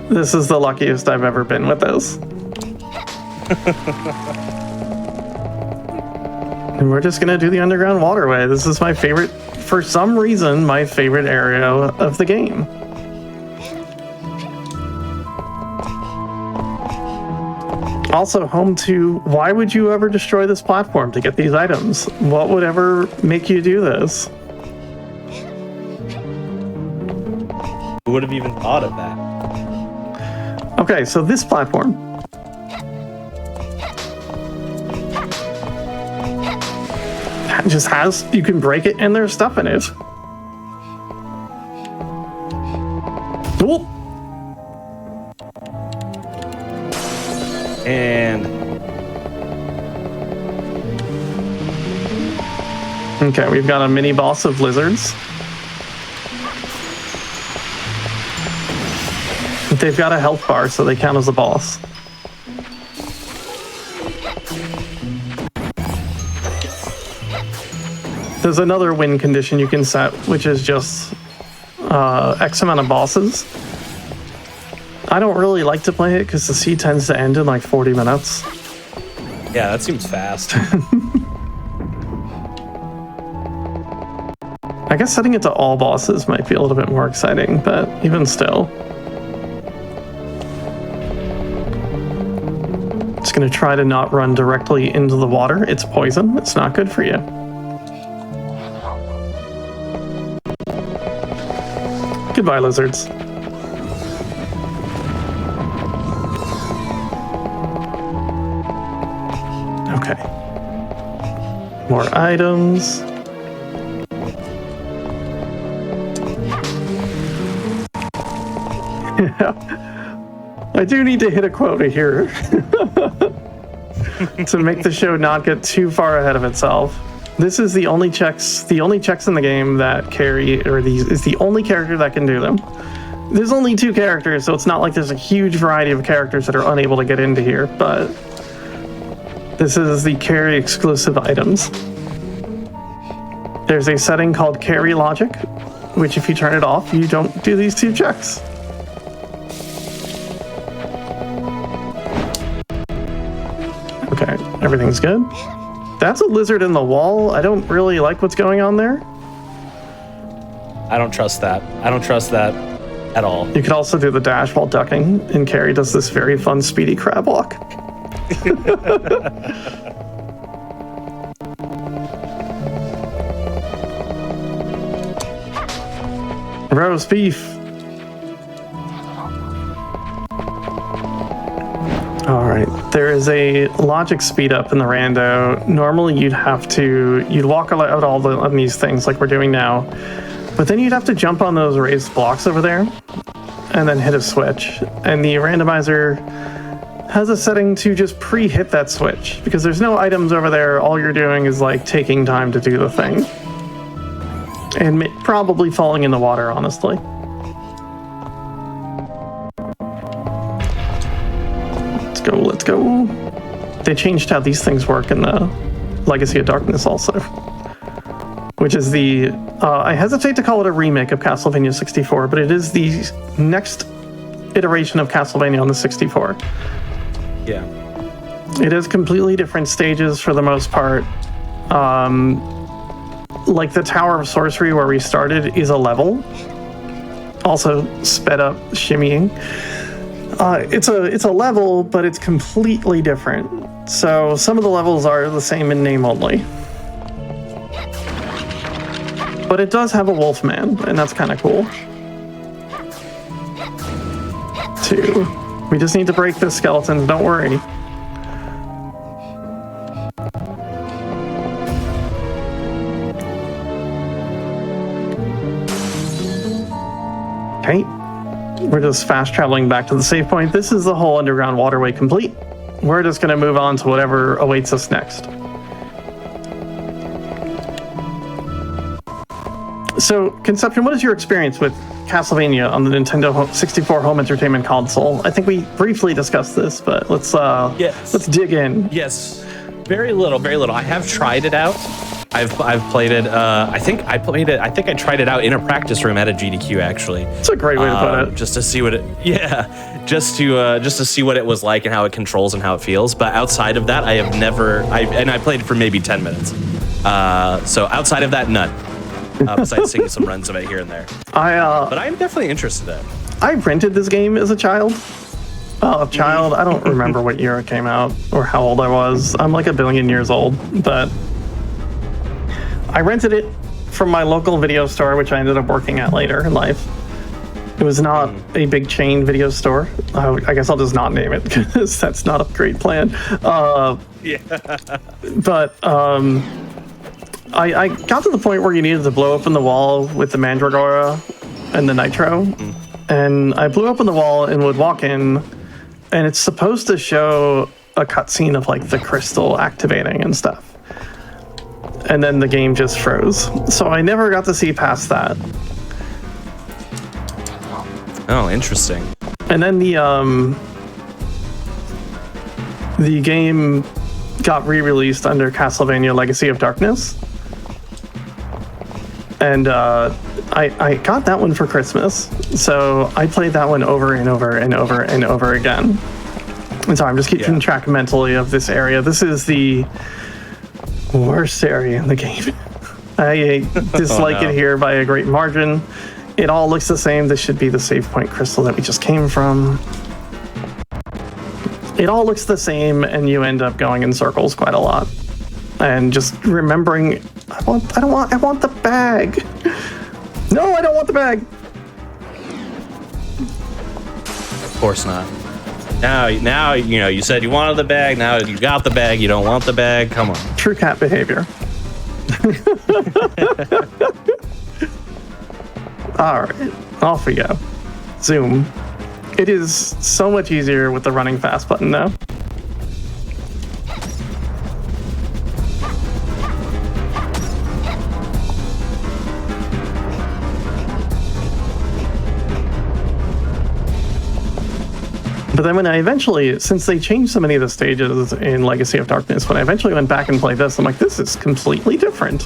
This is the luckiest I've ever been with this. And we're just gonna do the underground waterway. This is my favorite, for some reason, my favorite area of the game. Also home to, why would you ever destroy this platform to get these items? What would ever make you do this? Who would have even thought of that? Okay, so this platform. Just has, you can break it and there's stuff in it. Whoop. And okay, we've got a mini boss of lizards. They've got a health bar, so they count as a boss. There's another win condition you can set, which is just X amount of bosses. I don't really like to play it because the sea tends to end in like 40 minutes. yeah, that seems fast. I guess setting it to all bosses might be a little bit more exciting, but even still. Just gonna try to not run directly into the water. It's poison. It's not good for you. Goodbye, lizards. Okay. More items. Yeah. I do need to hit a quota here to make the show not get too far ahead of itself. This is the only checks in the game that carry, or these is the only character that can do them. There's only 2 characters, so it's not like there's a huge variety of characters that are unable to get into here, but this is the carry exclusive items. There's a setting called carry logic, which if you turn it off, you don't do these 2 checks. Okay, everything's good. That's a lizard in the wall. I don't really like what's going on there. I don't trust that. I don't trust that at all. You could also do the dash while ducking, and Carrie does this very fun speedy crab walk. Roast beef. All right. there is a logic speed up in the rando. Normally you'd walk out on these things like we're doing now, but then you'd have to jump on those raised blocks over there and then hit a switch. And the randomizer has a setting to just pre-hit that switch because there's no items over there. All you're doing is like taking time to do the thing. And probably falling in the water, honestly. Let's go. They changed how these things work in the Legacy of Darkness also. Which is the, I hesitate to call it a remake of Castlevania 64, but it is the next iteration of Castlevania on the 64. Yeah. It has completely different stages for the most part. Like the Tower of Sorcery where we started is a level. Also sped up shimmying. It's a level, but it's completely different. So some of the levels are the same in name only. But it does have a Wolfman, and that's kind of cool. 2. We just need to break the skeletons, don't worry. Okay. We're just fast traveling back to the save point. This is the whole underground waterway complete. We're just going to move on to whatever awaits us next. So, Conception, what is your experience with Castlevania on the Nintendo 64 home entertainment console? I think we briefly discussed this, but let's dig in. Yes, very little. I have tried it out. I've played it. I think I tried it out in a practice room at a GDQ actually. It's a great way to put it. Just to see what it. Yeah, just to see what it was like and how it controls and how it feels. But outside of that, I have never. I played it for maybe 10 minutes. So outside of that, none. Besides seeing some runs of it here and there. But I'm definitely interested in it. I rented this game as a child. I don't remember what year it came out or how old I was. I'm like a billion years old, but I rented it from my local video store, which I ended up working at later in life. It was not a big chain video store. I guess I'll just not name it because that's not a great plan. But I got to the point where you needed to blow open the wall with the Mandragora and the Nitro. And I blew open the wall and would walk in, and it's supposed to show a cutscene of like the crystal activating and stuff. And then the game just froze. So I never got to see past that. Oh, interesting. And then the game got re-released under Castlevania Legacy of Darkness. And I got that one for Christmas. So I played that one over and over and over and over again. And so I'm just keeping track mentally of this area. This is the worst area in the game. I dislike it here by a great margin. It all looks the same. This should be the save point crystal that we just came from. It all looks the same, and you end up going in circles quite a lot. And just remembering, I want the bag. No, I don't want the bag. Of course not. Now, you said you wanted the bag. Now you got the bag. You don't want the bag. Come on. True cat behavior. All right, off we go. Zoom. It is so much easier with the running fast button now. But then when I eventually, since they changed so many of the stages in Legacy of Darkness, when I eventually went back and played this, I'm like, this is completely different.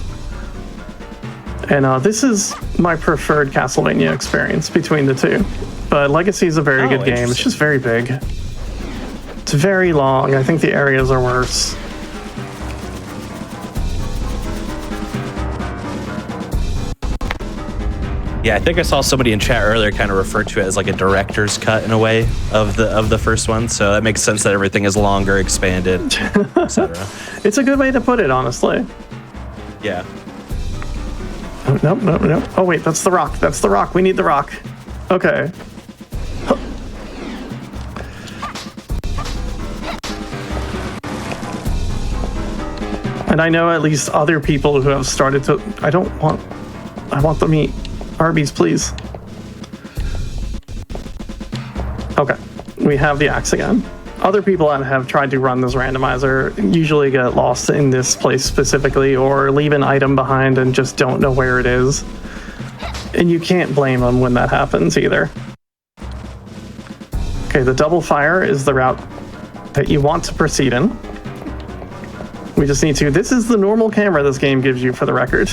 And this is my preferred Castlevania experience between the two. But Legacy is a very good game. It's just very big. It's very long. I think the areas are worse. Yeah, I think I saw somebody in chat earlier kind of refer to it as like a director's cut in a way of the first one. So that makes sense that everything is longer, expanded, etc. It's a good way to put it, honestly. Yeah. Oh, no. Oh, wait, that's the rock. That's the rock. We need the rock. Okay. And I know at least other people who have started to... I want the meat. Arby's, please. Okay, we have the axe again. Other people that have tried to run this randomizer usually get lost in this place specifically, or leave an item behind and just don't know where it is. And you can't blame them when that happens either. Okay, the double fire is the route that you want to proceed in. We just need to... This is the normal camera this game gives you, for the record.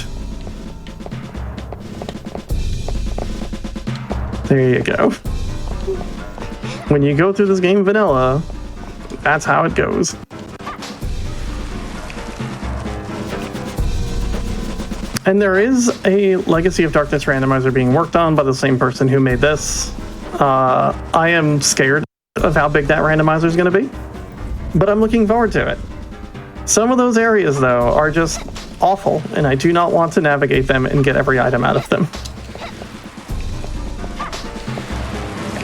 There you go. When you go through this game vanilla, that's how it goes. And there is a Legacy of Darkness randomizer being worked on by the same person who made this. I am scared of how big that randomizer is going to be, but I'm looking forward to it. Some of those areas, though, are just awful, and I do not want to navigate them and get every item out of them.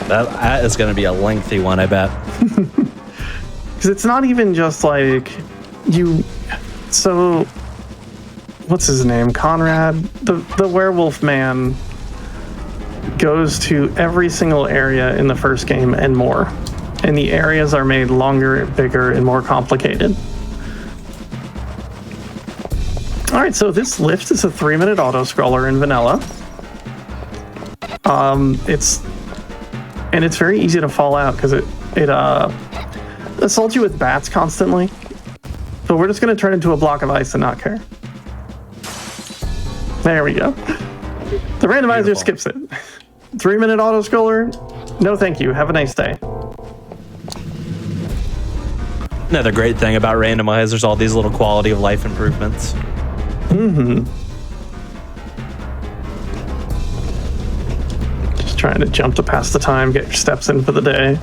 That is going to be a lengthy one, I bet. Because it's not even just like you... So, what's his name? Conrad? The werewolf man goes to every single area in the first game and more. And the areas are made longer, bigger, and more complicated. Alright, so this lift is a 3-minute auto-scroller in vanilla. It's very easy to fall out because it assaults you with bats constantly. But we're just going to turn into a block of ice and not care. There we go. The randomizer Beautiful. Skips it. 3-minute auto-scroller, no thank you. Have a nice day. Another great thing about randomizers, all these little quality of life improvements. Mm-hmm. Just trying to jump to pass the time, get your steps in for the day.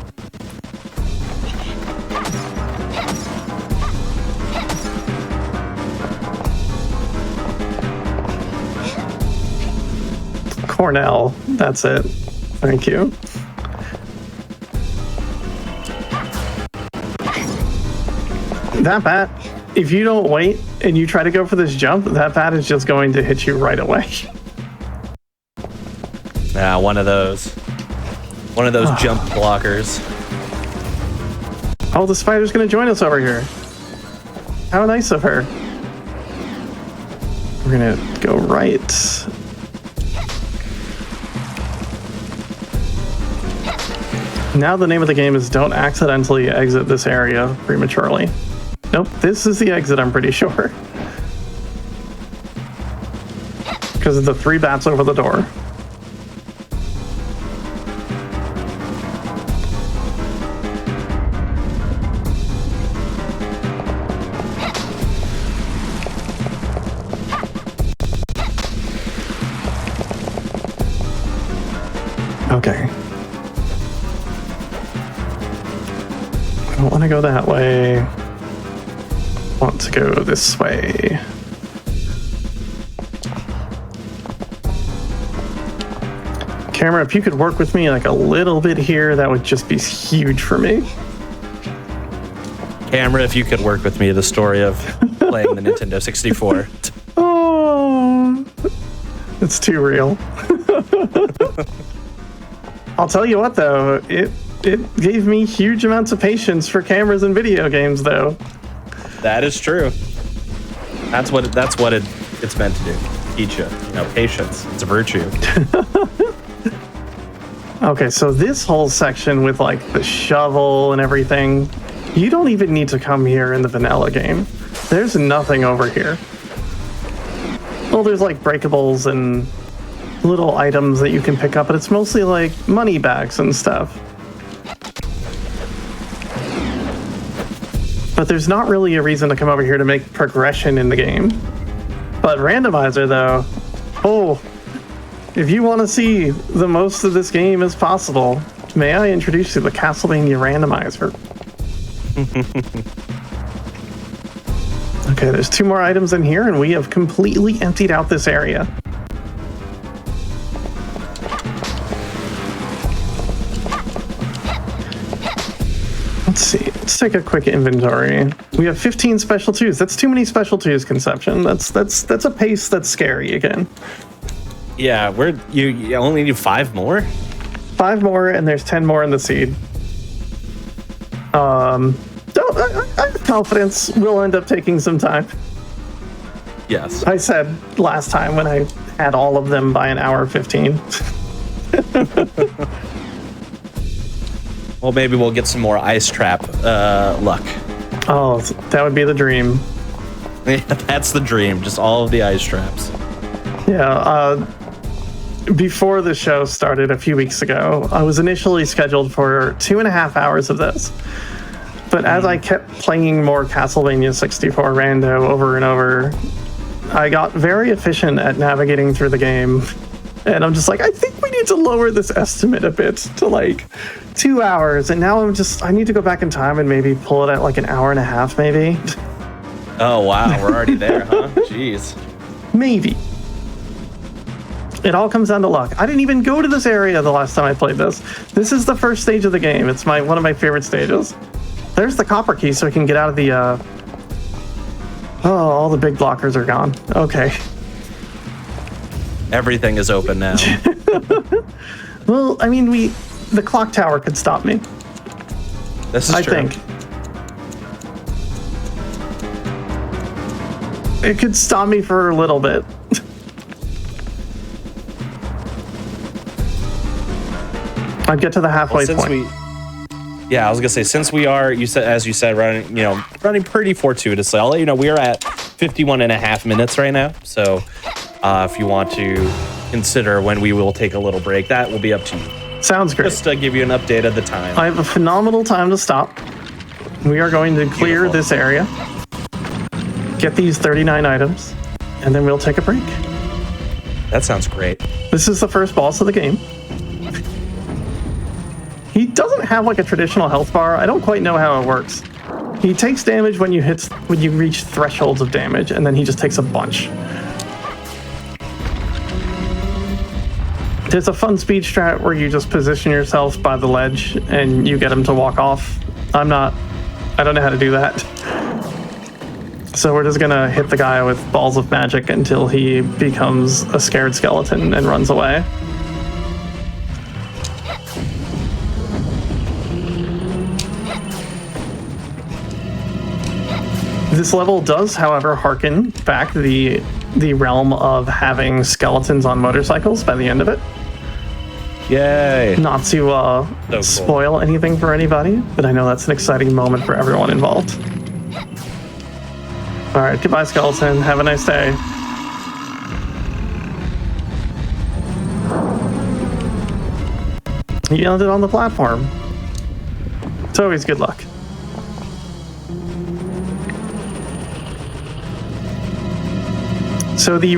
Cornell, that's it. Thank you. That bat, if you don't wait and you try to go for this jump, that bat is just going to hit you right away. Yeah, one of those jump blockers. Oh, the spider's going to join us over here. How nice of her. We're going to go right. Now the name of the game is don't accidentally exit this area prematurely. Nope, this is the exit, I'm pretty sure. Because of the 3 bats over the door. Okay. I don't want to go that way. I want to go this way. Camera, if you could work with me like a little bit here, that would just be huge for me. Camera, if you could work with me, the story of playing the Nintendo 64. Oh, it's too real. I'll tell you what, though, it gave me huge amounts of patience for cameras and video games, though. That is true. That's what it's meant to do. Teach you, patience. It's a virtue. Okay, so this whole section with like the shovel and everything, you don't even need to come here in the vanilla game. There's nothing over here. Well, there's like breakables and little items that you can pick up, but it's mostly like money bags and stuff. But there's not really a reason to come over here to make progression in the game. But randomizer, though, oh, if you want to see the most of this game as possible, may I introduce you to the Castlevania randomizer? Okay, there's 2 more items in here, and we have completely emptied out this area. Let's see. Let's take a quick inventory. We have 15 special twos. That's too many special twos, Conception. That's a pace that's scary again. Yeah, you only need 5 more? 5 more, and there's 10 more in the seed. I have confidence we'll end up taking some time. Yes. I said last time when I had all of them by an hour 15. Well, maybe we'll get some more ice trap luck. Oh, that would be the dream. Yeah, that's the dream. Just all of the ice traps. Yeah, before the show started a few weeks ago, I was initially scheduled for 2.5 hours of this. But as I kept playing more Castlevania 64 rando over and over, I got very efficient at navigating through the game. And I'm just like, I think we need to lower this estimate a bit to like 2 hours. And now I need to go back in time and maybe pull it at like an hour and a half, maybe. Oh, wow. We're already there, huh? Jeez. Maybe. It all comes down to luck. I didn't even go to this area the last time I played this. This is the first stage of the game. It's one of my favorite stages. There's the copper key so we can get out of the... Oh, all the big blockers are gone. Okay. Everything is open now. Well, I mean, the clock tower could stop me. This is true. I think. It could stop me for a little bit. I'd get to the halfway point. Yeah, I was gonna say, since we are, as you said, running pretty fortuitously. I'll let you know we are at 51.5 minutes right now. So, if you want to consider when we will take a little break, that will be up to you. Sounds great. Just to give you an update of the time. I have a phenomenal time to stop. We are going to clear this area, get these 39 items, and then we'll take a break. That sounds great. This is the first boss of the game. He doesn't have like a traditional health bar. I don't quite know how it works. He takes damage when you reach thresholds of damage, and then he just takes a bunch. There's a fun speed strat where you just position yourself by the ledge and you get him to walk off. I don't know how to do that. So we're just gonna hit the guy with balls of magic until he becomes a scared skeleton and runs away. This level does, however, harken back the realm of having skeletons on motorcycles by the end of it. Yay! Not to spoil anything for anybody, but I know that's an exciting moment for everyone involved. All right, goodbye, skeleton. Have a nice day. He landed on the platform. It's always good luck. So the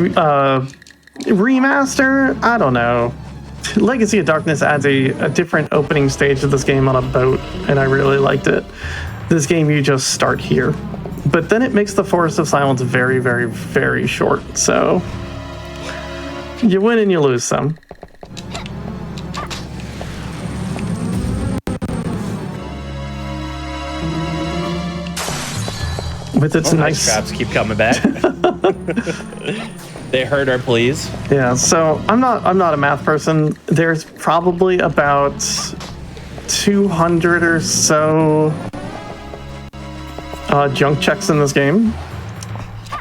remaster, I don't know. Legacy of Darkness adds a different opening stage of this game on a boat, and I really liked it. This game, you just start here. But then it makes the Forest of Silence very, very, very short, so you win and you lose some. With its nice traps keep coming back. They heard our pleas. Yeah, so I'm not a math person. There's probably about 200 or so junk checks in this game,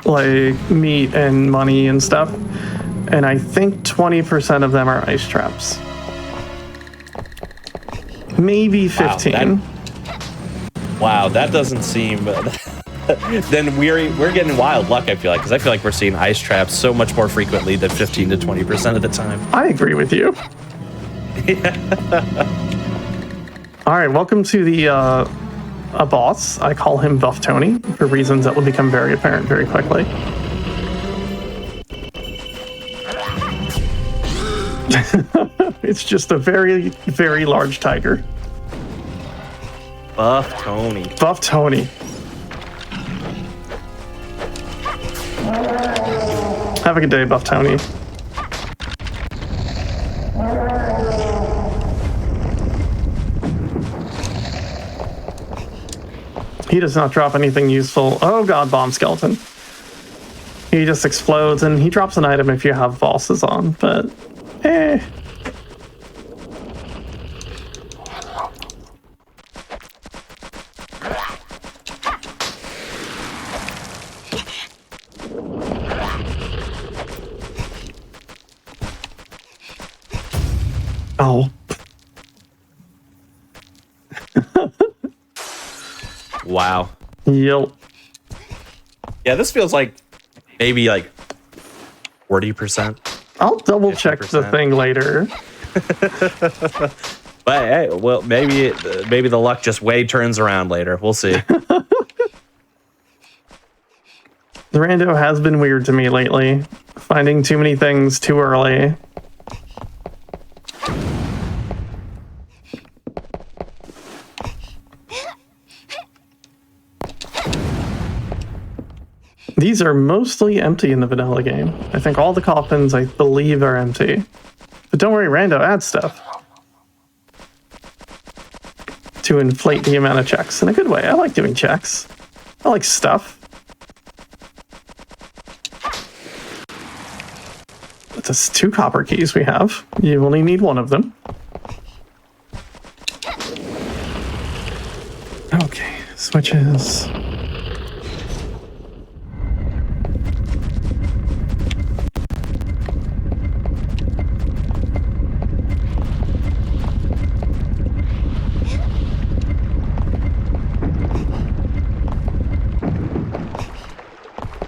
like meat and money and stuff, and I think 20% of them are ice traps. Maybe 15. Wow, that doesn't seem... Then we're getting wild luck, I feel like, because I feel like we're seeing ice traps so much more frequently than 15 to 20% of the time. I agree with you. All right, welcome to the a boss. I call him Buff Tony for reasons that will become very apparent very quickly. It's just a very, very large tiger. Buff Tony. Buff Tony. Have a good day, Buff Tony. He does not drop anything useful. Oh god, bomb skeleton. He just explodes, and he drops an item if you have vaults on, but eh. Oh. Wow. Yep. Yeah, this feels like maybe like 40%. I'll double check the 50%. thing later. But hey, well, maybe the luck just way turns around later. We'll see. The rando has been weird to me lately. Finding too many things too early. These are mostly empty in the vanilla game. I think all the coffins, I believe, are empty. But don't worry, rando adds stuff to inflate the amount of checks in a good way. I like doing checks. I like stuff. That's 2 copper keys we have. You only need 1 of them. Okay, switches.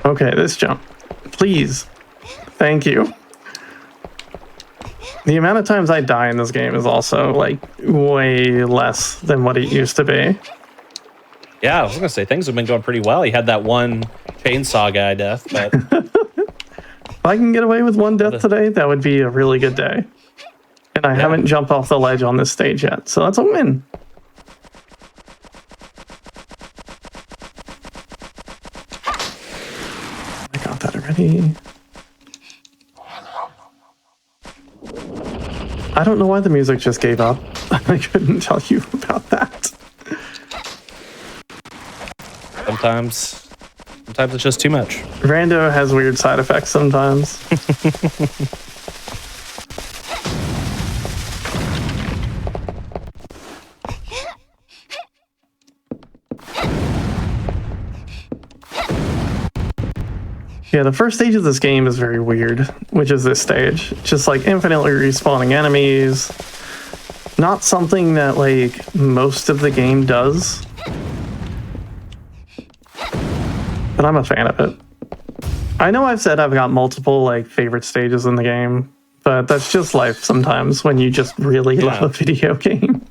Okay, this jump. Please. Thank you. The amount of times I die in this game is also, like, way less than what it used to be. Yeah, I was gonna say things have been going pretty well. You had that one chainsaw guy death, but If I can get away with 1 death today, that would be a really good day. And I haven't jumped off the ledge on this stage yet, so that's a win. I got that already. I don't know why the music just gave up. I couldn't tell you about that. sometimes it's just too much. Rando has weird side effects sometimes. Yeah, the first stage of this game is very weird, which is this stage. Just like infinitely respawning enemies. Not something that like most of the game does. But I'm a fan of it. I know I've said I've got multiple like favorite stages in the game, but that's just life sometimes when you just really love a video game.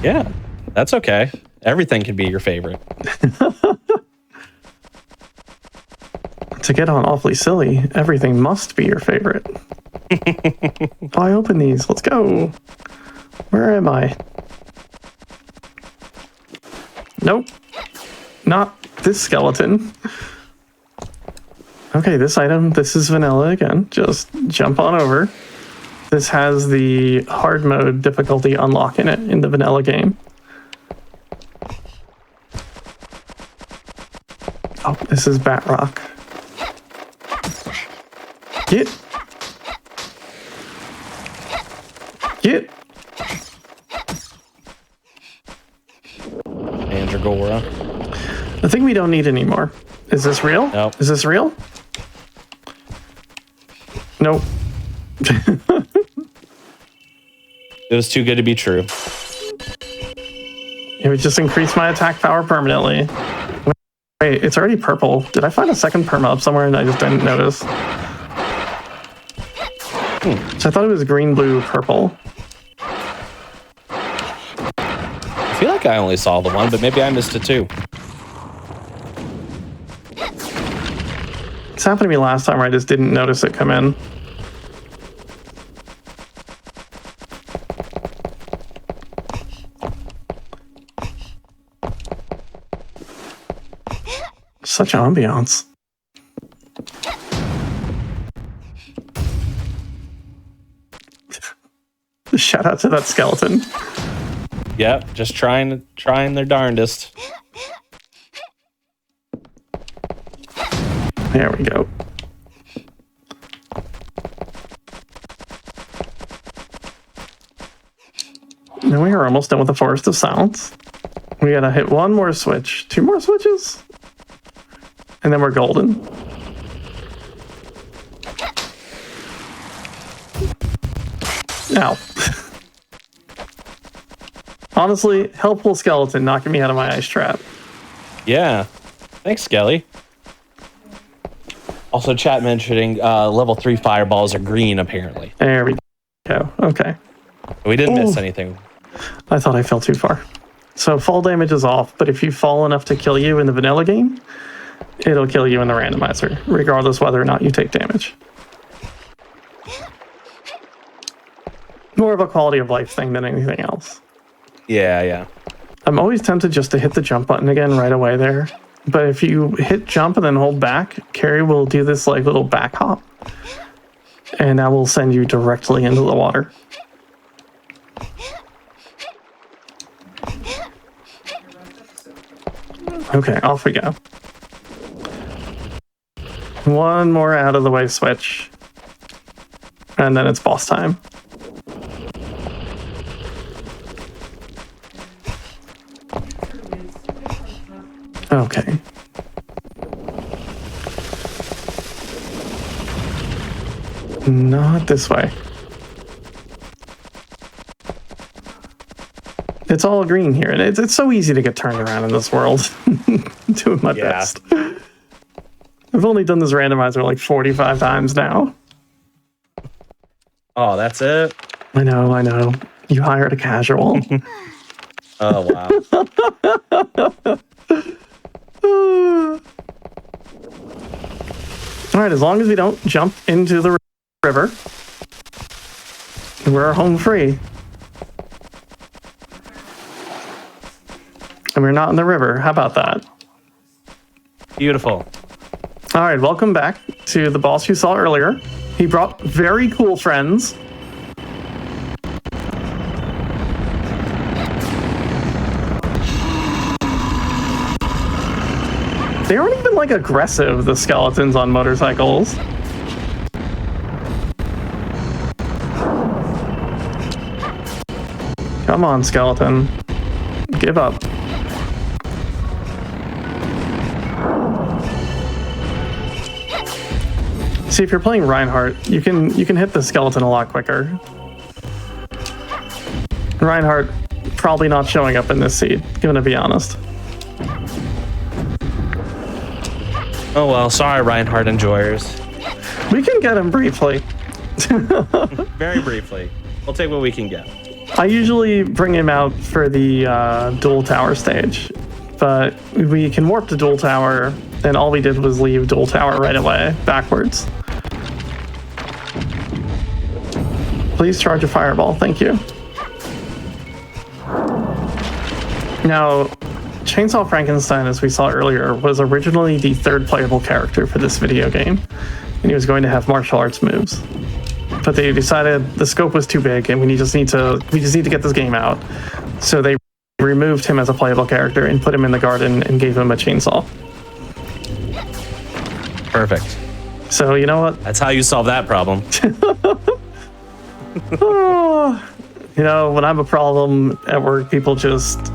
Yeah, that's okay. Everything can be your favorite. To get on Awfully Silly, everything must be your favorite. Oh, I open these. Let's go. Where am I? Nope. Not this skeleton. Okay, this item, this is vanilla again. Just jump on over. This has the hard mode difficulty unlock in it in the vanilla game. Oh, this is Bat Rock. Get. Mandragora. I think we don't need any more. Is this real? Nope. Is this real? Nope. It was too good to be true. It would just increase my attack power permanently. Wait, it's already purple. Did I find a second perma up somewhere and I just didn't notice? So I thought it was green, blue, purple. I feel like I only saw the one, but maybe I missed it too. This happened to me last time where I just didn't notice it come in. Such ambiance. Shout out to that skeleton. Yep, just trying their darndest. There we go. Now we are almost done with the Forest of Silence. We gotta hit one more switch. 2 more switches? And then we're golden. Ow. Honestly, helpful skeleton knocking me out of my ice trap. Yeah. Thanks, Skelly. Also, chat mentioning level 3 fireballs are green, apparently. There we go. Okay. We didn't miss anything. I thought I fell too far. So fall damage is off, but if you fall enough to kill you in the vanilla game, it'll kill you in the randomizer, regardless whether or not you take damage. More of a quality of life thing than anything else. Yeah, yeah. I'm always tempted just to hit the jump button again right away there. But if you hit jump and then hold back, Carrie will do this like little back hop. And that will send you directly into the water. Okay, off we go. One more out of the way switch. And then it's boss time. Okay. Not this way. It's all green here, and it's so easy to get turned around in this world. Doing my best. I've only done this randomizer like 45 times now. Oh, that's it? I know. You hired a casual. Oh, wow. All right, as long as we don't jump into the river, we're home free. And we're not in the river. How about that? Beautiful. All right, welcome back to the boss you saw earlier. He brought very cool friends. They aren't even like aggressive, the skeletons on motorcycles. Come on, skeleton. Give up. See, if you're playing Reinhardt, you can hit the skeleton a lot quicker. Reinhardt probably not showing up in this seed, gonna be honest. Oh, well, sorry, Reinhardt enjoyers. We can get him briefly. Very briefly. We'll take what we can get. I usually bring him out for the dual tower stage, but we can warp to dual tower, and all we did was leave dual tower right away, backwards. Please charge a fireball, thank you. Now, Chainsaw Frankenstein, as we saw earlier, was originally the 3rd playable character for this video game, and he was going to have martial arts moves. But they decided the scope was too big, and we just need to get this game out. So they removed him as a playable character and put him in the garden and gave him a chainsaw. Perfect. So you know what? That's how you solve that problem. Oh, you know, when I'm a problem at work, people just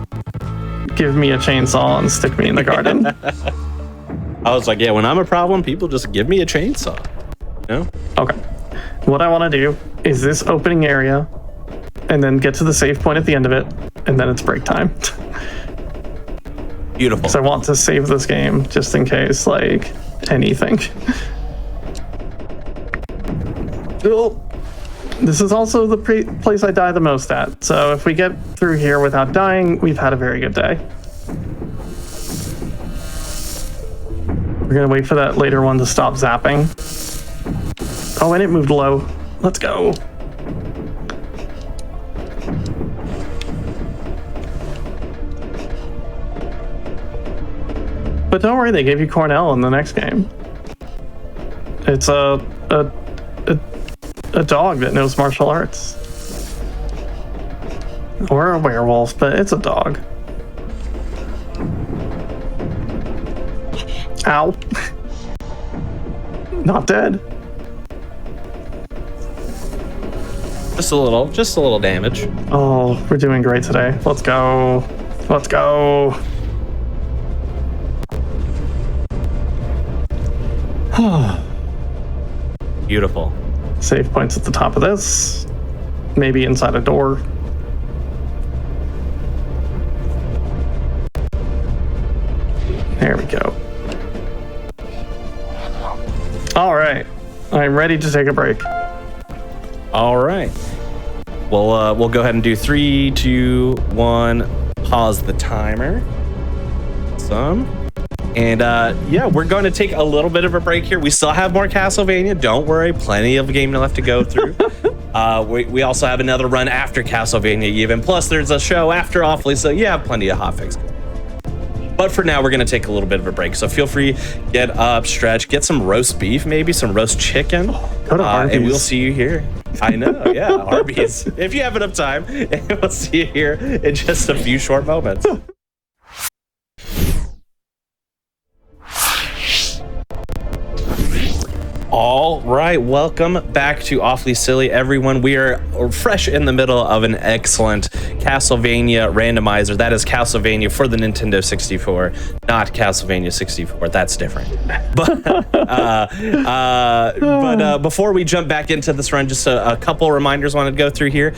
give me a chainsaw and stick me in the garden. I was like, yeah, when I'm a problem, people just give me a chainsaw. You know? Okay. What I want to do is this opening area and then get to the save point at the end of it, and then it's break time. Beautiful. So I want to save this game just in case, like, anything. This is also the place I die the most at, so if we get through here without dying, we've had a very good day. We're gonna wait for that later one to stop zapping. Oh, and it moved low. Let's go. But don't worry, they gave you Cornell in the next game. It's a dog that knows martial arts. Or a werewolf, but it's a dog. Ow. Not dead. Just a little damage. Oh, we're doing great today. Let's go. Let's go. Beautiful. Save points at the top of this. Maybe inside a door. There we go. All right. I'm ready to take a break. All right. We'll go ahead and do 3, 2, 1. Pause the timer. And yeah, we're going to take a little bit of a break here. We still have more Castlevania. Don't worry, plenty of game left to go through. We also have another run after Castlevania even. Plus, there's a show after Awfully, so you have plenty of hotfix. But for now, we're going to take a little bit of a break. So feel free, get up, stretch, get some roast beef, maybe some roast chicken. Go to Arby's. And we'll see you here. I know, yeah, Arby's. If you have enough time, and we'll see you here in just a few short moments. All right, welcome back to Awfully Silly, everyone. We are fresh in the middle of an excellent Castlevania randomizer. That is Castlevania for the Nintendo 64, not Castlevania 64. That's different. But before we jump back into this run, just a couple reminders I wanted to go through here.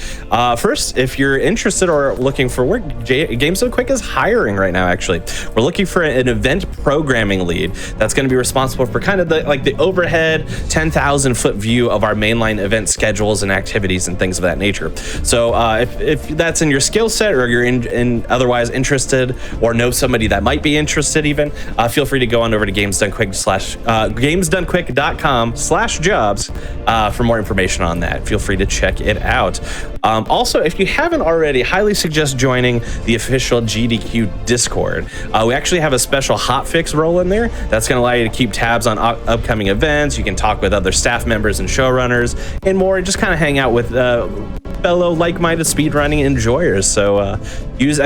First, if you're interested or looking for work, Games Done Quick is hiring right now, actually. We're looking for an event programming lead that's going to be responsible for kind of the overhead 10,000 foot view of our mainline event schedules and activities and things of that nature. So if that's in your skill set, or you're in otherwise interested, or know somebody that might be interested even, feel free to go on over to gamesdonequick.com/jobs for more information on that. Feel free to check it out. Also, if you haven't already, highly suggest joining the official GDQ Discord. We actually have a special hotfix role in there that's going to allow you to keep tabs on upcoming events. You can talk with other staff members and showrunners and more, and just kind of hang out with fellow like-minded speedrunning enjoyers. So use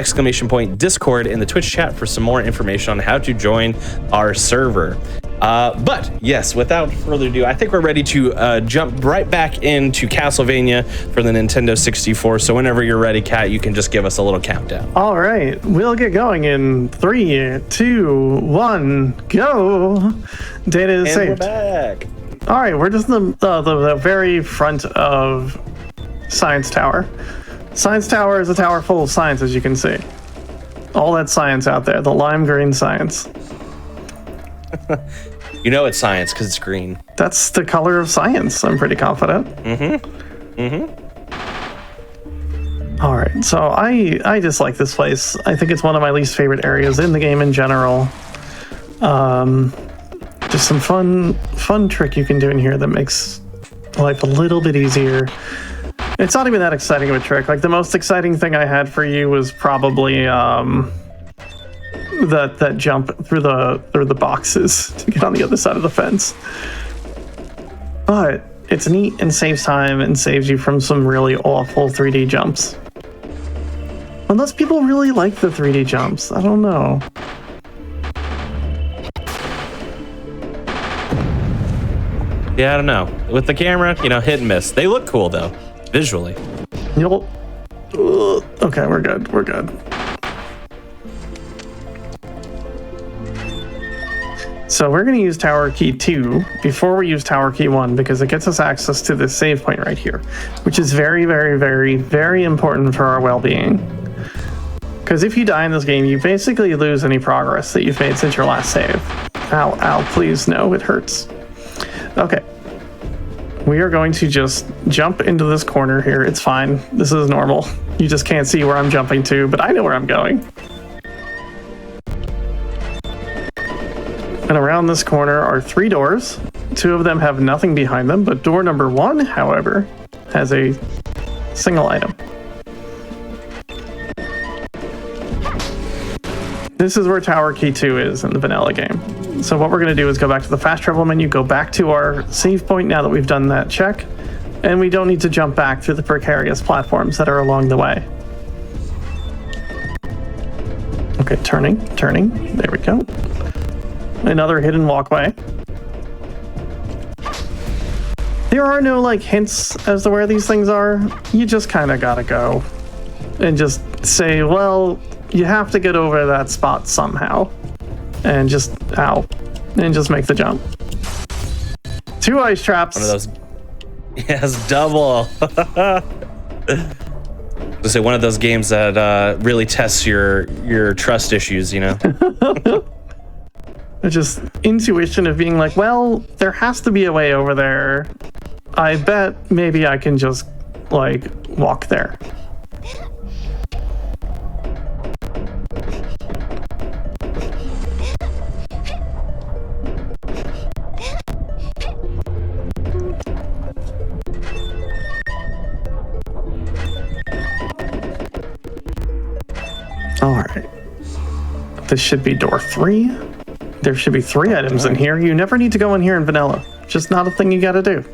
!Discord in the Twitch chat for some more information on how to join our server. But yes, without further ado, I think we're ready to jump right back into Castlevania for the Nintendo 64. So whenever you're ready, Kat, you can just give us a little countdown. All right, we'll get going in 3, 2, 1, go. Data is saved. We're back. All right, we're just in the very front of Science Tower. Science Tower is a tower full of science, as you can see. All that science out there, the lime green science. You know it's science because it's green. That's the color of science, I'm pretty confident. All right, so I dislike this place. I think it's one of my least favorite areas in the game in general. Just some fun trick you can do in here that makes life a little bit easier. It's not even that exciting of a trick. Like, the most exciting thing I had for you was probably that jump through the boxes to get on the other side of the fence. But it's neat and saves time and saves you from some really awful 3D jumps. Unless people really like the 3D jumps, I don't know. Yeah, I don't know. With the camera, hit and miss. They look cool though, visually. Okay, we're good. We're good. So we're going to use Tower Key 2 before we use Tower Key 1 because it gets us access to this save point right here, which is very, very, very, very important for our well-being. Because if you die in this game, you basically lose any progress that you've made since your last save. Ow, please, no, it hurts. Okay. We are going to just jump into this corner here. It's fine. This is normal. You just can't see where I'm jumping to, but I know where I'm going. And around this corner are 3 doors. 2 of them have nothing behind them, but door number 1, however, has a single item. This is where Tower Key 2 is in the vanilla game. So what we're going to do is go back to the fast travel menu, go back to our save point now that we've done that check, and we don't need to jump back through the precarious platforms that are along the way. Okay, turning. There we go. Another hidden walkway. There are no like hints as to where these things are. You just kind of gotta go and just say, well, you have to get over that spot somehow, and just and just make the jump. 2 ice traps. One of those. Yes, double. To say one of those games that really tests your trust issues, you know. Just intuition of being like, well, there has to be a way over there. I bet maybe I can just like walk there. All right. This should be door 3. There should be 3 items in here. You never need to go in here in vanilla. Just not a thing you gotta do.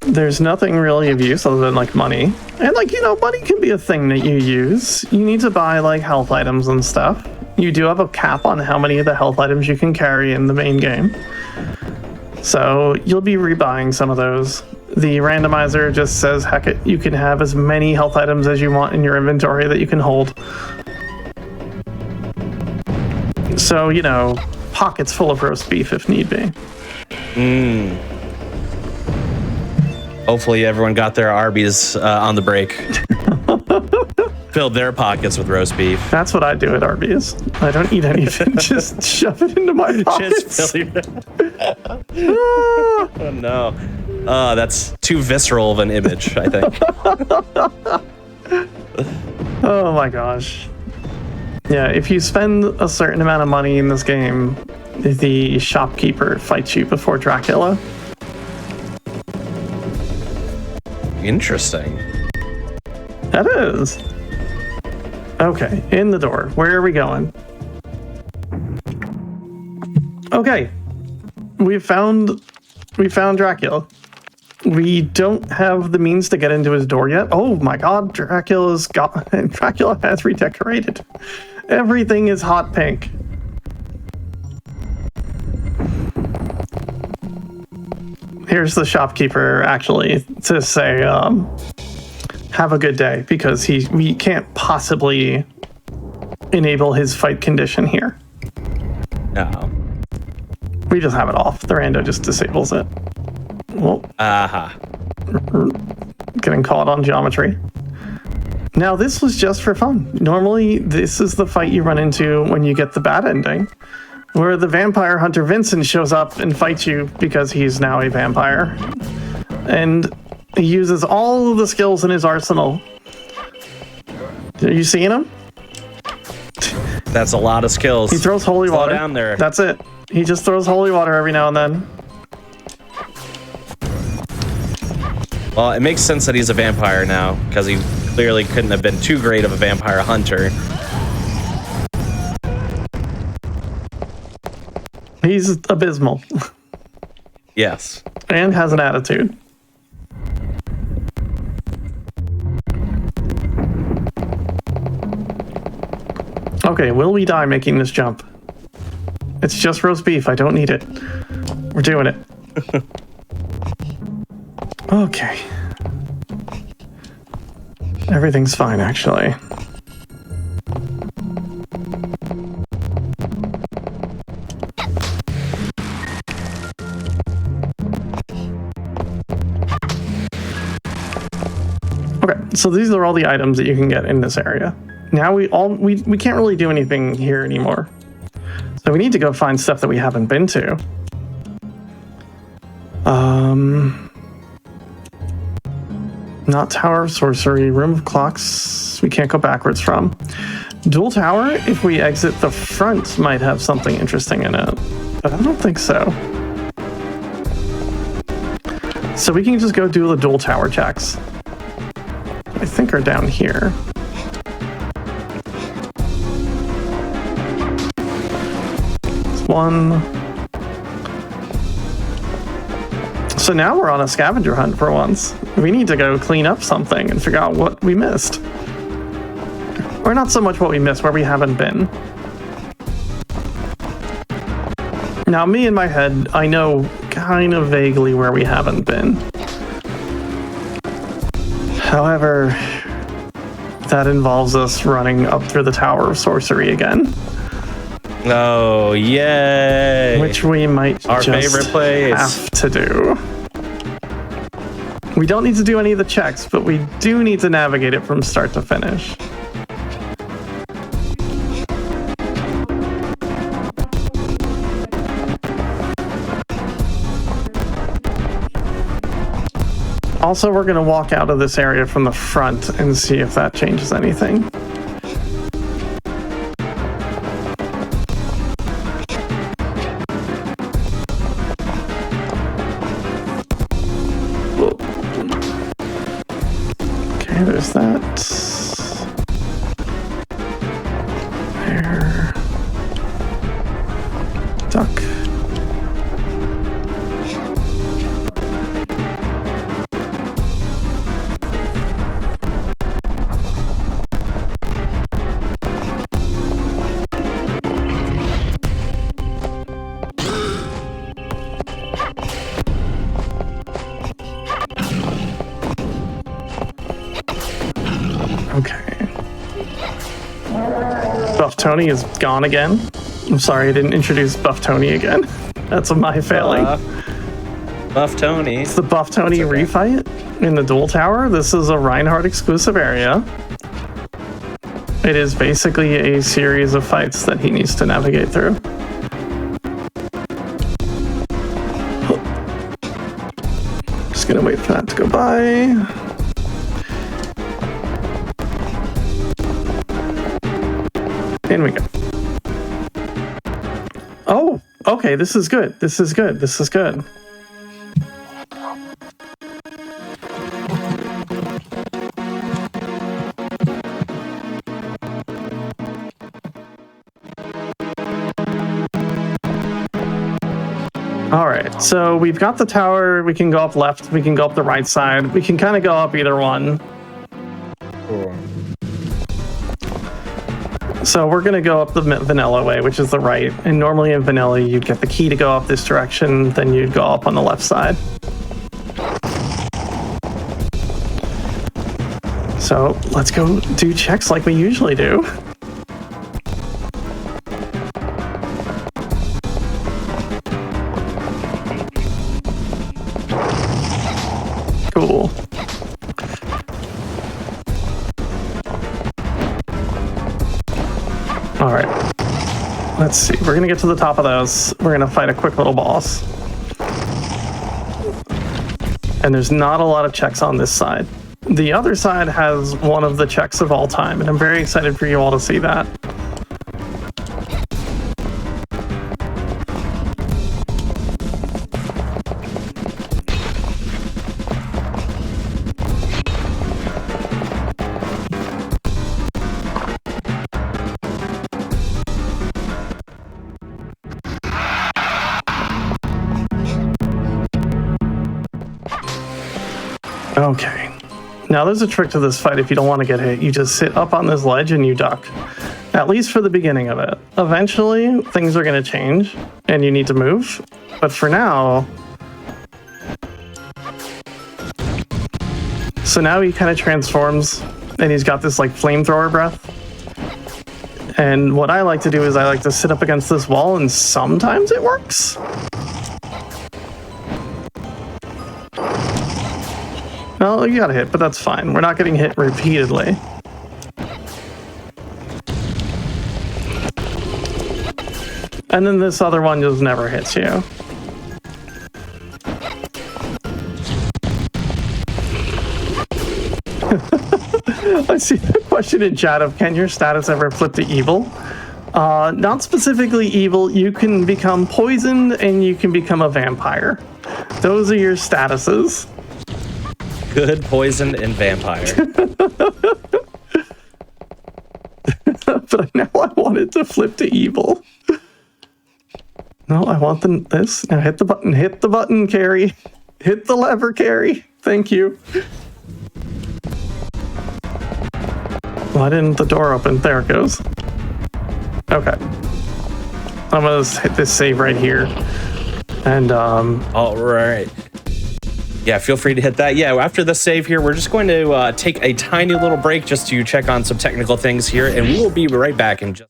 There's nothing really of use other than like money. And like, you know, money can be a thing that you use. You need to buy like health items and stuff. You do have a cap on how many of the health items you can carry in the main game. So you'll be rebuying some of those. The randomizer just says, heck it, you can have as many health items as you want in your inventory that you can hold. So, you know, pockets full of roast beef if need be. Hopefully everyone got their Arby's on the break. Filled their pockets with roast beef. That's what I do at Arby's. I don't eat anything, just shove it into my pockets. Just fill your... Oh no. That's too visceral of an image, I think. Oh my gosh. Yeah, if you spend a certain amount of money in this game, the shopkeeper fights you before Dracula. Interesting. That is. Okay, in the door. Where are we going? Okay. We found Dracula. We don't have the means to get into his door yet. Oh my god, Dracula has redecorated. Everything is hot pink. Here's the shopkeeper actually to say, have a good day, because we can't possibly enable his fight condition here. No. We just have it off. The rando just disables it. Well, getting caught on geometry. Now, this was just for fun. Normally, this is the fight you run into when you get the bad ending, where the vampire hunter Vincent shows up and fights you because he's now a vampire. And he uses all of the skills in his arsenal. Are you seeing him? That's a lot of skills. He throws holy water. Down there. That's it. He just throws holy water every now and then. Well, it makes sense that he's a vampire now, because he clearly couldn't have been too great of a vampire hunter. He's abysmal. Yes. And has an attitude. Okay, will we die making this jump? It's just roast beef. I don't need it. We're doing it. Okay. Everything's fine, actually. Okay, so these are all the items that you can get in this area. Now we can't really do anything here anymore. So we need to go find stuff that we haven't been to. Not Tower of Sorcery, Room of Clocks, we can't go backwards from. Dual Tower, if we exit the front, might have something interesting in it, but I don't think so. So we can just go do the Dual Tower checks. I think are down here. There's one. So now we're on a scavenger hunt for once. We need to go clean up something and figure out what we missed. Or not so much what we missed, where we haven't been. Now, me in my head, I know kind of vaguely where we haven't been. However, that involves us running up through the Tower of Sorcery again. Oh, yay! Which we might Our just favorite place. have to do. We don't need to do any of the checks, but we do need to navigate it from start to finish. Also, we're going to walk out of this area from the front and see if that changes anything. Okay, there's that. There. Duck. Okay. Buff Tony is gone again. I'm sorry I didn't introduce Buff Tony again. That's my failing. Buff Tony. It's the Buff Tony refight in the Duel Tower. This is a Reinhardt exclusive area. It is basically a series of fights that he needs to navigate through. Just gonna wait for that to go by. In we go. Oh, okay, this is good. This is good. This is good. All right, so we've got the tower. We can go up left. We can go up the right side. We can kind of go up either one. Cool. So we're going to go up the vanilla way, which is the right. And normally in vanilla, you'd get the key to go up this direction, then you'd go up on the left side. So let's go do checks like we usually do. Cool. All right, let's see. We're gonna get to the top of those. We're gonna fight a quick little boss. And there's not a lot of checks on this side. The other side has one of the checks of all time, and I'm very excited for you all to see that. Okay. Now there's a trick to this fight if you don't want to get hit. You just sit up on this ledge and you duck. At least for the beginning of it. Eventually, things are going to change and you need to move. But for now... So now he kind of transforms and he's got this like flamethrower breath. And what I like to do is I like to sit up against this wall and sometimes it works. Well, you got hit, but that's fine. We're not getting hit repeatedly. And then this other one just never hits you. I see the question in chat of, can your status ever flip to evil? Not specifically evil. You can become poisoned and you can become a vampire. Those are your statuses. Good, poisoned, and vampire. But now I want it to flip to evil. No, I want this. Now hit the button. Hit the button, Carrie. Hit the lever, Carrie. Thank you. Why didn't the door open? There it goes. Okay. I'm gonna hit this save right here. And all right. Yeah, feel free to hit that. Yeah, after the save here, we're just going to take a tiny little break just to check on some technical things here, and we will be right back in just...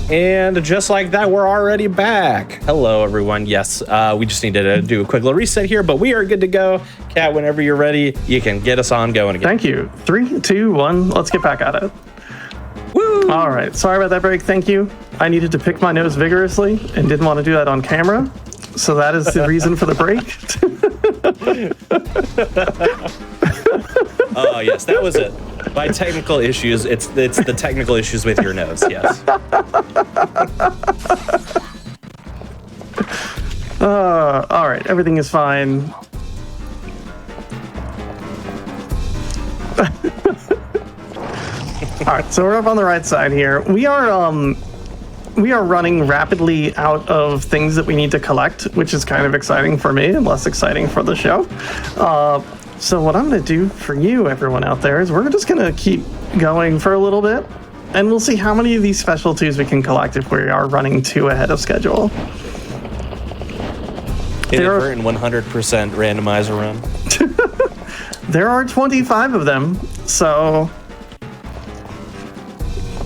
And just like that, we're already back. Hello, everyone. Yes, we just needed to do a quick little reset here, but we are good to go. Kat, whenever you're ready, you can get us on going again. Thank you. 3, 2, 1. Let's get back at it. Woo! All right. Sorry about that break. Thank you. I needed to pick my nose vigorously and didn't want to do that on camera. So that is the reason for the break. Oh, yes, that was it. By technical issues, it's the technical issues with your nose, yes. All right, everything is fine. All right, so we're up on the right side here. We are running rapidly out of things that we need to collect, which is kind of exciting for me and less exciting for the show. So what I'm going to do for you, everyone out there, is we're just going to keep going for a little bit, and we'll see how many of these specialties we can collect if we are running 2 ahead of schedule. Inadvertent 100% randomizer run. There are 25 of them, so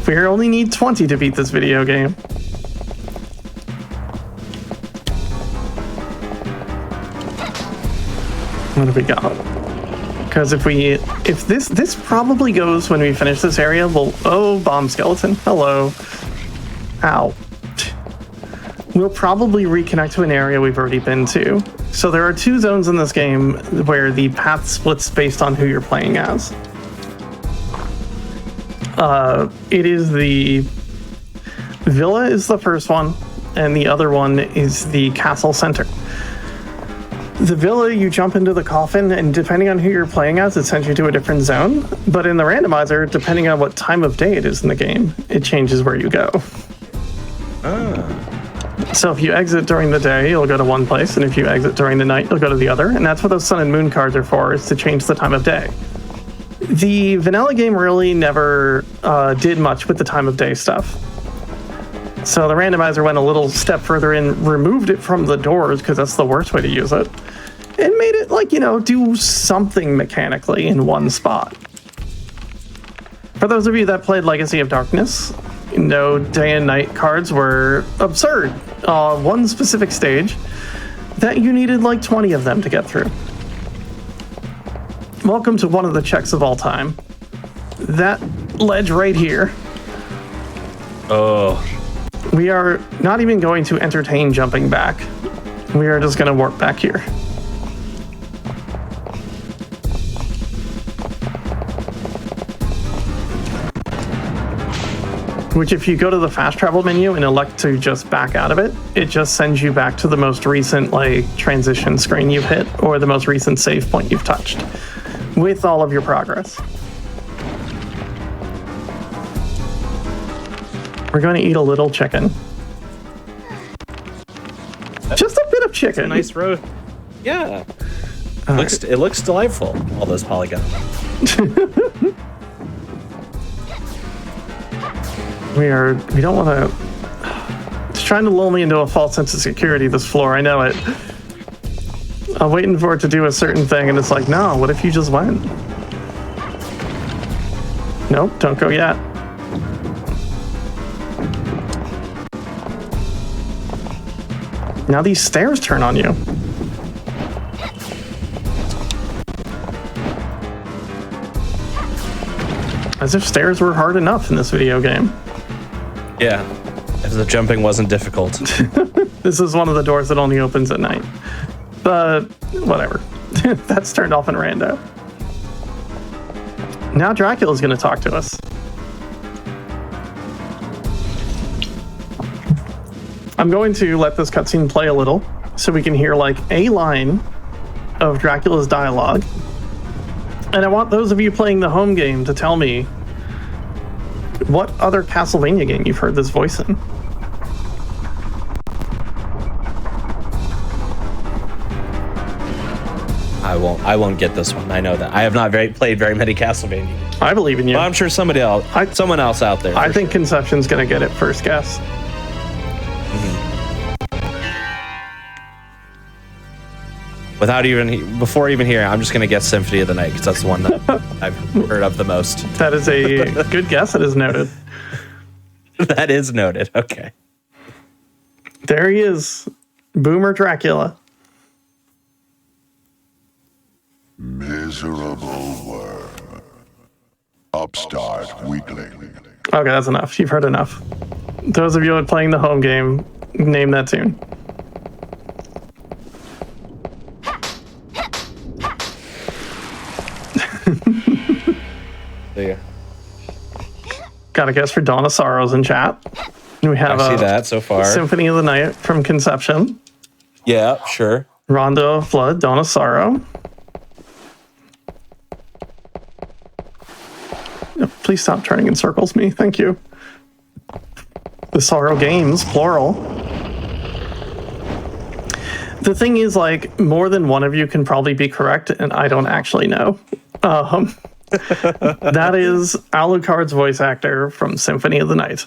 we only need 20 to beat this video game. What do we got? Because if this probably goes when we finish this area, oh, bomb skeleton, hello. Ow. We'll probably reconnect to an area we've already been to. So there are 2 zones in this game where the path splits based on who you're playing as. It is the villa is the first one, and the other one is the castle center. The villa, you jump into the coffin, and depending on who you're playing as, it sends you to a different zone. But in the randomizer, depending on what time of day it is in the game, it changes where you go. So if you exit during the day, you'll go to one place, and if you exit during the night, you'll go to the other. And that's what those sun and moon cards are for, is to change the time of day. The vanilla game really never did much with the time of day stuff. So the randomizer went a little step further and removed it from the doors, because that's the worst way to use it, and made it, like, do something mechanically in one spot. For those of you that played Legacy of Darkness, day and night cards were absurd. One specific stage that you needed like 20 of them to get through. Welcome to one of the checks of all time. That ledge right here. Oh. We are not even going to entertain jumping back. We are just going to warp back here. Which, if you go to the fast travel menu and elect to just back out of it, it just sends you back to the most recent transition screen you've hit, or the most recent save point you've touched, with all of your progress. We're going to eat a little chicken. Just a bit of chicken. A nice road. Yeah. It looks delightful, all those polygons. We don't want to... It's trying to lull me into a false sense of security, this floor, I know it. I'm waiting for it to do a certain thing, and it's like, no, what if you just went? Nope, don't go yet. Now these stairs turn on you. As if stairs were hard enough in this video game. Yeah, if the jumping wasn't difficult. This is one of the doors that only opens at night. But whatever. That's turned off in rando. Now Dracula's going to talk to us. I'm going to let this cutscene play a little so we can hear like a line of Dracula's dialogue. And I want those of you playing the home game to tell me what other Castlevania game you've heard this voice in. I won't get this one. I know that. I have not played very many Castlevania. I believe in you. Well, I'm sure someone else out there. I think Conception's going to get it first guess. Before even hearing, I'm just going to guess Symphony of the Night because that's the one that I've heard of the most. That is a good guess. It is noted. That is noted. Okay. There he is. Boomer Dracula. Miserable worm. Upstart weakling. Okay, that's enough. You've heard enough. Those of you playing the home game, name that tune. There. Got a guess for Dawn of Sorrows in chat. We have I see that so far. Symphony of the Night from Conception. Yeah, sure. Rondo of Blood, Dawn of Sorrow. Please stop turning in circles me. Thank you. The Sorrow Games, plural. The thing is, like, more than one of you can probably be correct, and I don't actually know. That is Alucard's voice actor from Symphony of the Night.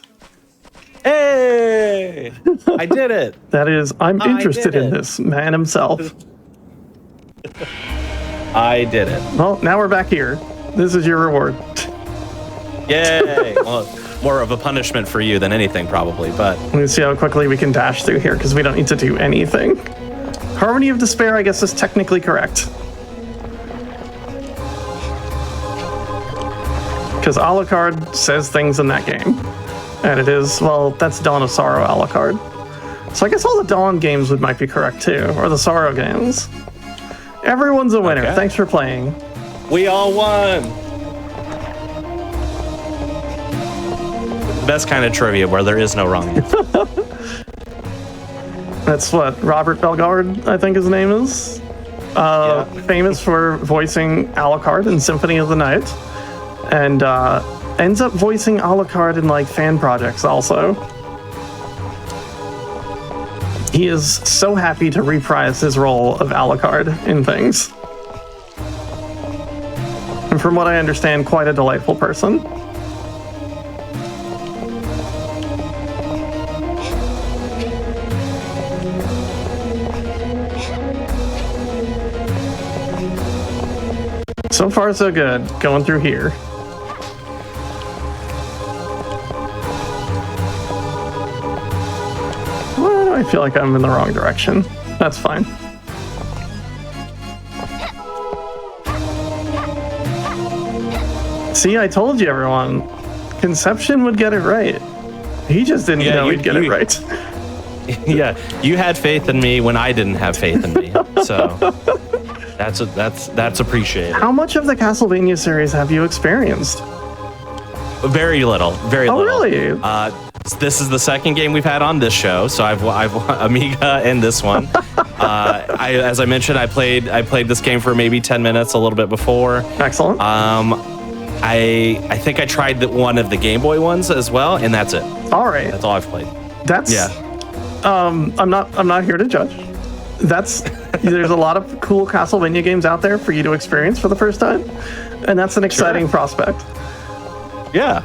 Hey! I did it! That is, I'm interested in this man himself. I did it. Well, now we're back here. This is your reward. Yay! Well, more of a punishment for you than anything, probably, but... Let's see how quickly we can dash through here, because we don't need to do anything. Harmony of Despair, I guess, is technically correct. Because Alucard says things in that game. And it is, well, that's Dawn of Sorrow Alucard. So I guess all the Dawn games might be correct, too. Or the Sorrow games. Everyone's a winner. Okay. Thanks for playing. We all won! Best kind of trivia where there is no wrong answer. That's what Robert Belgard, I think his name is. Famous for voicing Alucard in Symphony of the Night. And ends up voicing Alucard in like fan projects also. He is so happy to reprise his role of Alucard in things. And from what I understand, quite a delightful person. So far, so good. Going through here. Well, I feel like I'm in the wrong direction. That's fine. See, I told you, everyone. Conception would get it right. He just didn't know he'd get it right. Yeah, you had faith in me when I didn't have faith in me. So... That's appreciated. How much of the Castlevania series have you experienced? Very little. Very little. Oh, really? This is the second game we've had on this show, so I've Amiga in this one. As I mentioned, I played this game for maybe 10 minutes a little bit before. Excellent. I think I tried one of the Game Boy ones as well, and that's it. All right. That's all I've played. I'm not here to judge. There's a lot of cool Castlevania games out there for you to experience for the first time, and that's an exciting prospect. Yeah,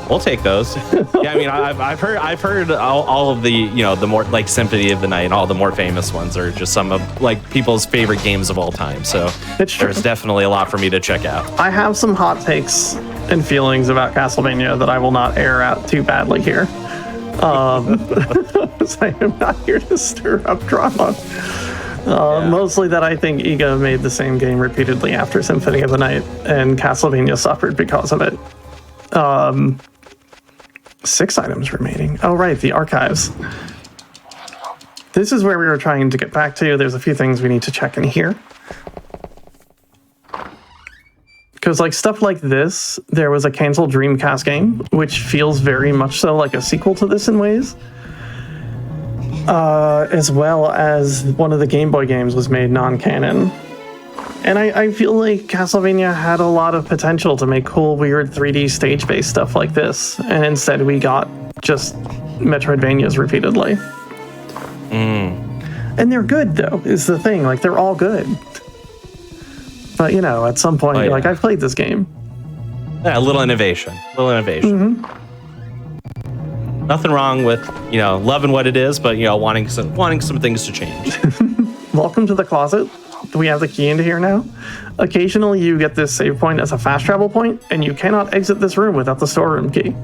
we'll take those. Yeah, I mean, I've heard all of the the more like Symphony of the Night and all the more famous ones are just some of like people's favorite games of all time. So there's definitely a lot for me to check out. I have some hot takes and feelings about Castlevania that I will not air out too badly here. I am not here to stir up drama. Mostly that I think Iga made the same game repeatedly after Symphony of the Night, and Castlevania suffered because of it. 6 items remaining. Oh, right, the archives. This is where we were trying to get back to. There's a few things we need to check in here. Because like stuff like this, there was a canceled Dreamcast game, which feels very much so like a sequel to this in ways. As well as one of the Game Boy games was made non-canon. And I feel like Castlevania had a lot of potential to make cool, weird 3D stage-based stuff like this. And instead we got just Metroidvanias repeatedly. And they're good, though, is the thing. Like, they're all good. But, you know, at some point, you're like, I've played this game. Yeah, a little innovation. Nothing wrong with, you know, loving what it is, but, you know, wanting some things to change. Welcome to the closet. We have the key into here now. Occasionally, you get this save point as a fast travel point, and you cannot exit this room without the storeroom key.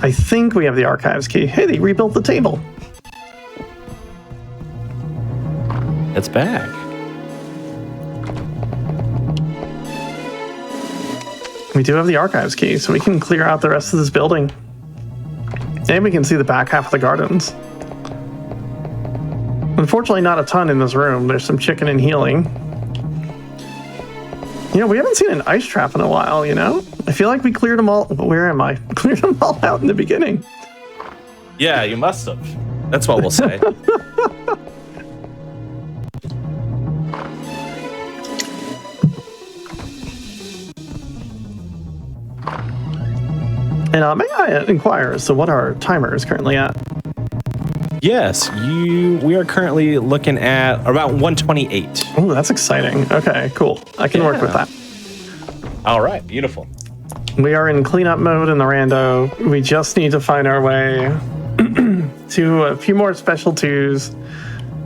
I think we have the archives key. Hey, they rebuilt the table. It's back. We do have the archives key, so we can clear out the rest of this building. And we can see the back half of the gardens. Unfortunately, not a ton in this room. There's some chicken and healing. You know, we haven't seen an ice trap in a while, you know? I feel like we cleared them all. Where am I? Cleared them all out in the beginning. Yeah, you must have. That's what we'll say. And may I inquire, so what our timer is currently at? Yes, we are currently looking at about 128. Oh, that's exciting. Okay, cool. I can work with that. All right, beautiful. We are in cleanup mode in the rando. We just need to find our way to a few more special twos.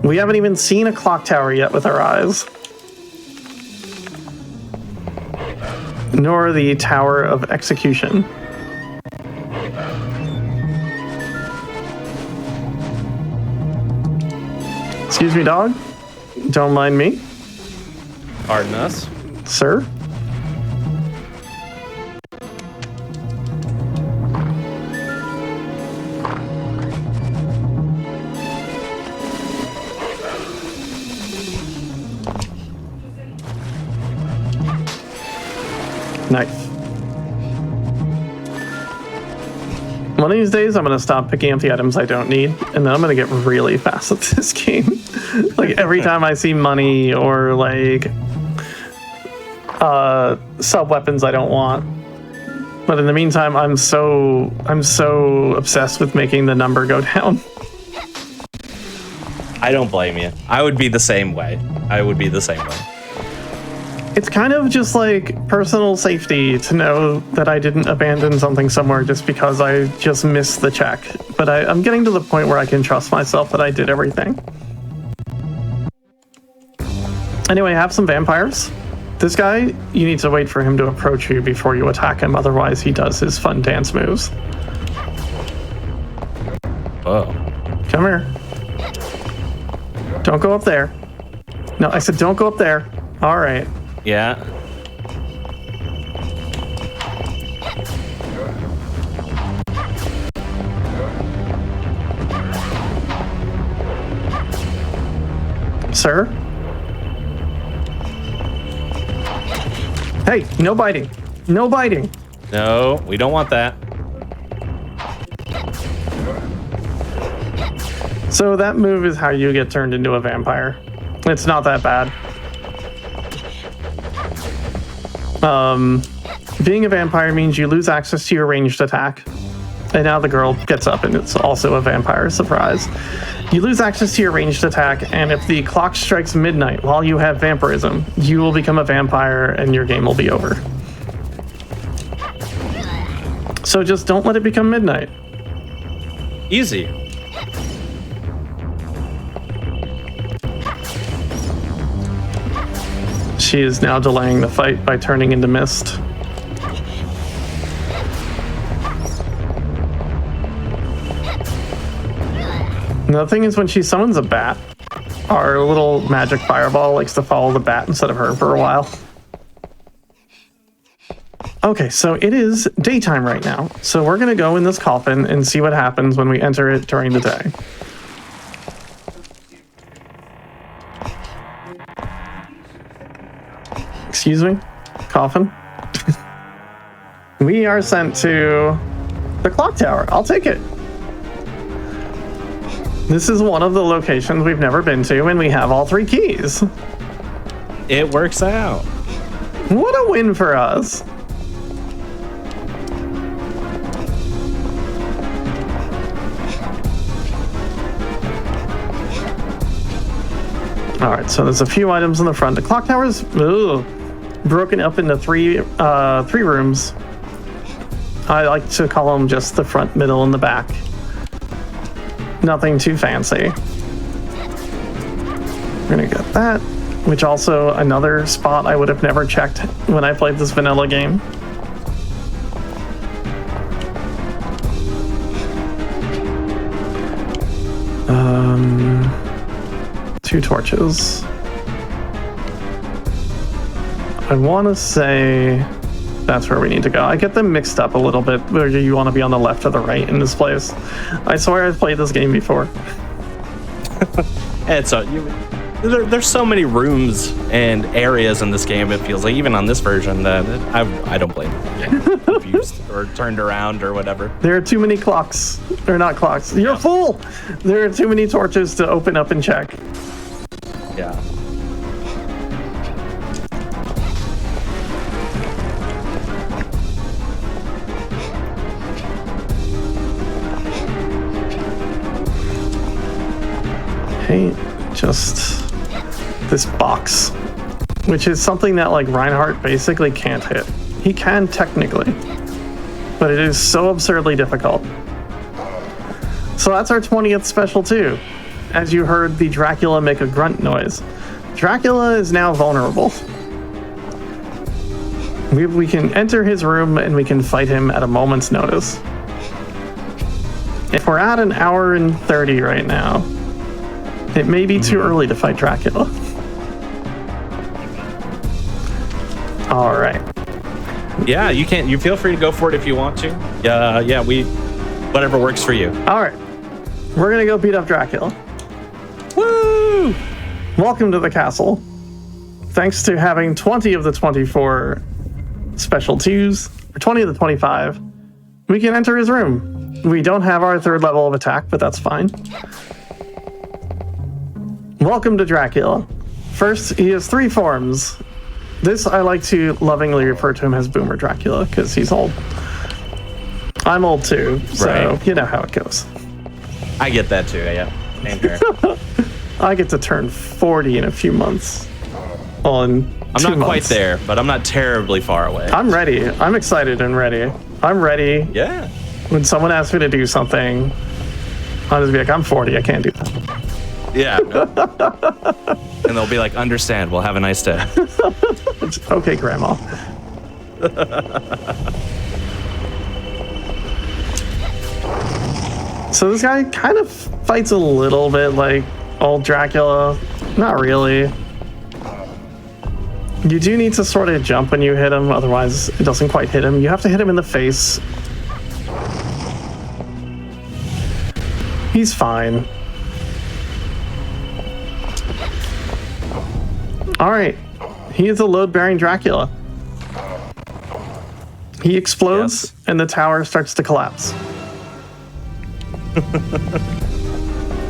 We haven't even seen a clock tower yet with our eyes. Nor the Tower of Execution. Excuse me, dog. Don't mind me. Pardon us. Sir? Nice. One of these days, I'm going to stop picking up the items I don't need, and then I'm going to get really fast at this game. Like, every time I see money or, like, sub-weapons I don't want. But in the meantime, I'm so obsessed with making the number go down. I don't blame you. I would be the same way. It's kind of just like personal safety to know that I didn't abandon something somewhere just because I just missed the check. But I'm getting to the point where I can trust myself that I did everything. Anyway, have some vampires. This guy, you need to wait for him to approach you before you attack him. Otherwise, he does his fun dance moves. Oh. Come here. Don't go up there. No, I said don't go up there. All right. Yeah. Sir? Hey, no biting. No biting. No, we don't want that. So that move is how you get turned into a vampire. It's not that bad. Being a vampire means you lose access to your ranged attack. And now the girl gets up and it's also a vampire, surprise. You lose access to your ranged attack, and if the clock strikes midnight while you have vampirism, you will become a vampire and your game will be over. So just don't let it become midnight. Easy. She is now delaying the fight by turning into mist. And the thing is, when she summons a bat, our little magic fireball likes to follow the bat instead of her for a while. Okay, so it is daytime right now. So we're going to go in this coffin and see what happens when we enter it during the day. Excuse me? Coffin? We are sent to the clock tower. I'll take it. This is one of the locations we've never been to, and we have all 3 keys. It works out. What a win for us. All right, so there's a few items in the front. The clock tower's broken up into three rooms. I like to call them just the front, middle, and the back. Nothing too fancy. We're gonna get that, which also another spot I would have never checked when I played this vanilla game. Two torches. I want to say that's where we need to go. I get them mixed up a little bit. Whether you want to be on the left or the right in this place. I swear I've played this game before. And so there's so many rooms and areas in this game. It feels like even on this version that I don't blame you. Confused or turned around or whatever. There are too many clocks. They're not clocks. You're a fool. There are too many torches to open up and check. Yeah. Hey, just this box, which is something that like Reinhardt basically can't hit. He can technically, but it is so absurdly difficult. So that's our 20th special too. As you heard the Dracula make a grunt noise. Dracula is now vulnerable. We can enter his room and we can fight him at a moment's notice. If we're at an hour and 30 right now, it may be too early to fight Dracula. All right. Yeah, you feel free to go for it if you want to. Yeah, whatever works for you. All right. We're going to go beat up Dracula. Woo! Welcome to the castle. Thanks to having 20 of the 24 special 2s, or 20 of the 25, we can enter his room. We don't have our 3rd level of attack, but that's fine. Welcome to Dracula. First, he has 3 forms. This I like to lovingly refer to him as Boomer Dracula, because he's old. I'm old too, so right. You know how it goes. I get that too, yeah. Same here. I get to turn 40 in a few months. I'm not quite there, but I'm not terribly far away. I'm ready. I'm excited and ready. I'm ready. Yeah. When someone asks me to do something, I'll just be like, I'm 40. I can't do that. Yeah. And they'll be like, understand. We'll have a nice day. Okay, Grandma. So this guy kind of fights a little bit like old Dracula. Not really. You do need to sort of jump when you hit him, otherwise it doesn't quite hit him. You have to hit him in the face. He's fine. All right. He is a load-bearing Dracula. He explodes, and the tower starts to collapse.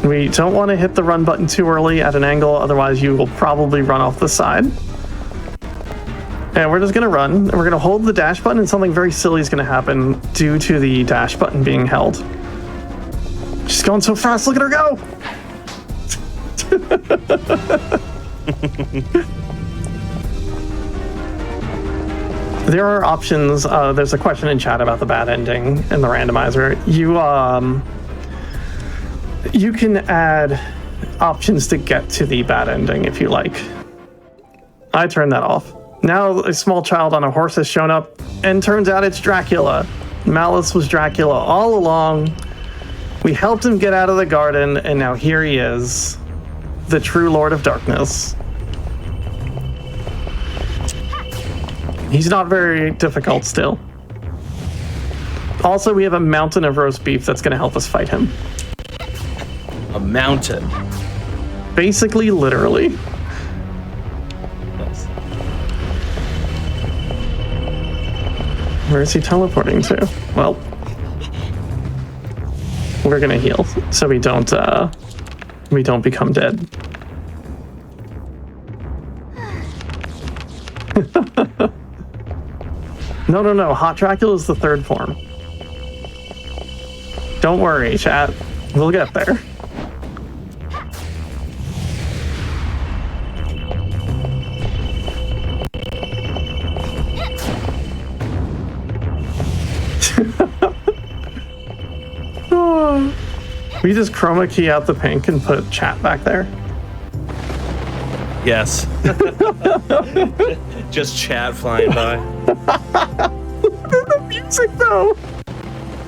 We don't want to hit the run button too early at an angle, otherwise you will probably run off the side. And we're just going to run, and we're going to hold the dash button, and something very silly is going to happen due to the dash button being held. She's going so fast, look at her go! There are options. There's a question in chat about the bad ending and the randomizer. You can add options to get to the bad ending if you like. I turned that off. Now a small child on a horse has shown up, and turns out it's Dracula. Malice was Dracula all along. We helped him get out of the garden, and now here he is. the true Lord of Darkness. He's not very difficult still. Also, we have a mountain of roast beef that's going to help us fight him. A mountain. Basically, literally. Yes. Where is he teleporting to? Well, we're going to heal so we don't become dead. No. Hot Dracula is the third form. Don't worry, chat. We'll get there. We just chroma key out the pink and put chat back there. Yes. Just chat flying by. The music, though.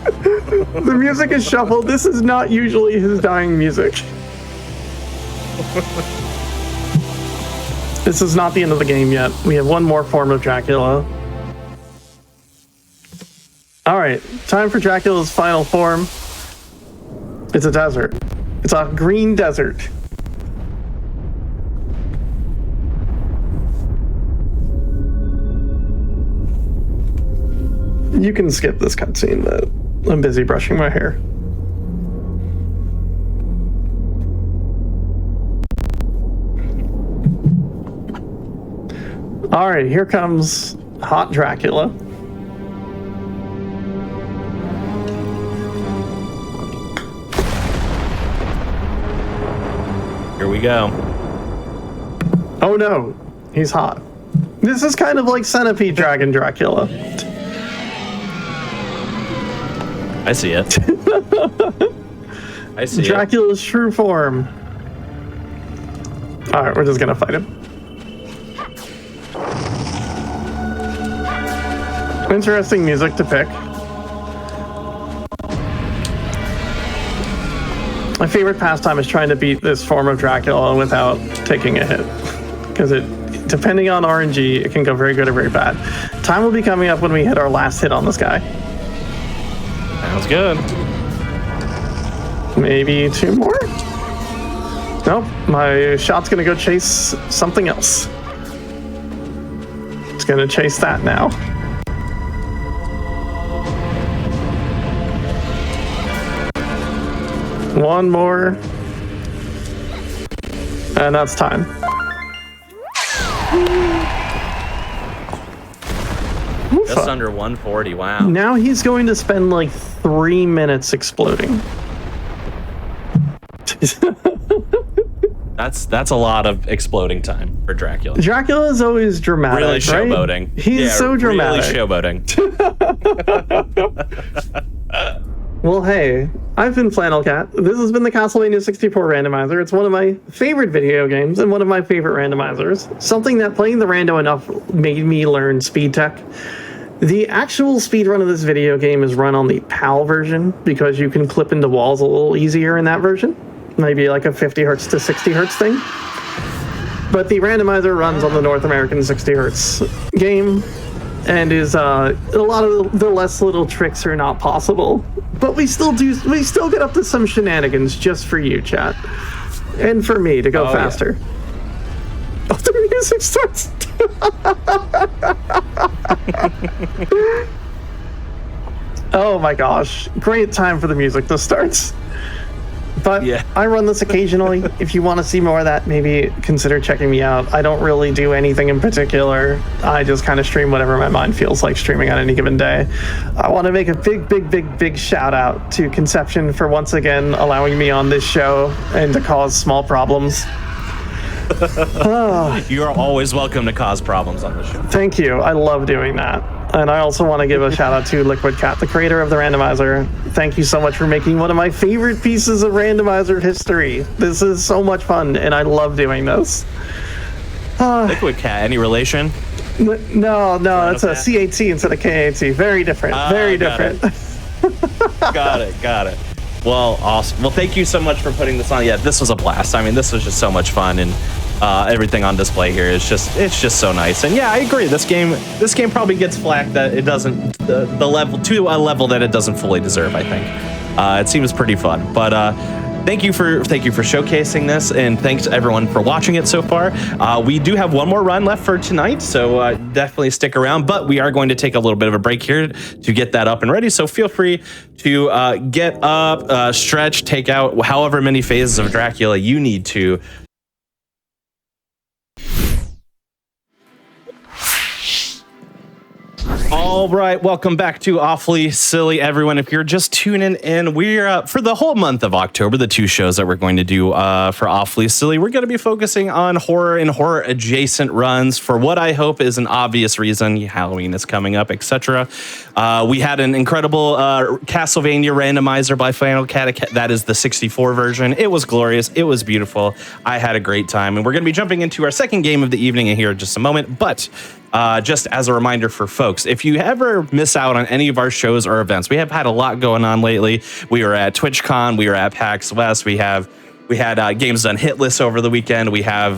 The music is shuffled. This is not usually his dying music. This is not the end of the game yet. We have one more form of Dracula. All right, time for Dracula's final form. It's a desert. It's a green desert. You can skip this cutscene, but I'm busy brushing my hair. All right, here comes Hot Dracula. Here we go. Oh no, he's hot. This is kind of like Centipede Dragon Dracula. I see it. I see Dracula's true form. All right, we're just gonna fight him. Interesting music to pick. My favorite pastime is trying to beat this form of Dracula without taking a hit. Because depending on RNG, it can go very good or very bad. Time will be coming up when we hit our last hit on this guy. Sounds good. Maybe 2 more? Nope, my shot's gonna go chase something else. It's gonna chase that now. One more. And that's time. Just under 140, wow. Now he's going to spend like 3 minutes exploding. That's a lot of exploding time for Dracula. Dracula is always dramatic, Really right? showboating. He's so dramatic. Really showboating. Well, hey, I've been Flannel Cat. This has been the Castlevania 64 randomizer. It's one of my favorite video games and one of my favorite randomizers. Something that playing the rando enough made me learn speed tech. The actual speedrun of this video game is run on the PAL version because you can clip into walls a little easier in that version. Maybe like a 50 hertz to 60 hertz thing. But the randomizer runs on the North American 60 hertz game and is a lot of the less little tricks are not possible. But we still get up to some shenanigans just for you, chat. And for me to go faster. Yeah. Oh, the music starts. Oh my gosh. Great time for the music to start. But yeah. I run this occasionally. If you want to see more of that, maybe consider checking me out. I don't really do anything in particular. I just kind of stream whatever my mind feels like streaming on any given day. I want to make a big shout out to Conception for once again allowing me on this show and to cause small problems. You are always welcome to cause problems on the show. Thank you. I love doing that. And I also want to give a shout out to Liquid Cat, the creator of the randomizer. Thank you so much for making one of my favorite pieces of randomizer history. This is so much fun, and I love doing this. Liquid Cat, any relation? No, that's a CAT instead of KAT. Very different. Very different. Got it. Well, awesome. Well, thank you so much for putting this on. Yeah, this was a blast. I mean, this was just so much fun, and everything on display here is just so nice. And yeah, I agree. This game probably gets flack that it doesn't the level to a level that it doesn't fully deserve. I think it seems pretty fun, but thank you for showcasing this, and thanks to everyone for watching it so far. We do have one more run left for tonight, so definitely stick around. But we are going to take a little bit of a break here to get that up and ready. So feel free to get up, stretch, take out however many phases of Dracula you need to. All right, welcome back to Awfully Silly, everyone. If you're just tuning in, we're for the whole month of October, the 2 shows that we're going to do for Awfully Silly, we're going to be focusing on horror and horror adjacent runs for what I hope is an obvious reason. Halloween is coming up, etc. We had an incredible Castlevania randomizer by Final Cat. That is the 64 version. It was glorious. It was beautiful. I had a great time, and we're going to be jumping into our second game of the evening in here in just a moment. But just as a reminder for folks, if you ever miss out on any of our shows or events, we have had a lot going on lately. We were at TwitchCon, we were at PAX West, we had Games Done Hit List over the weekend, we have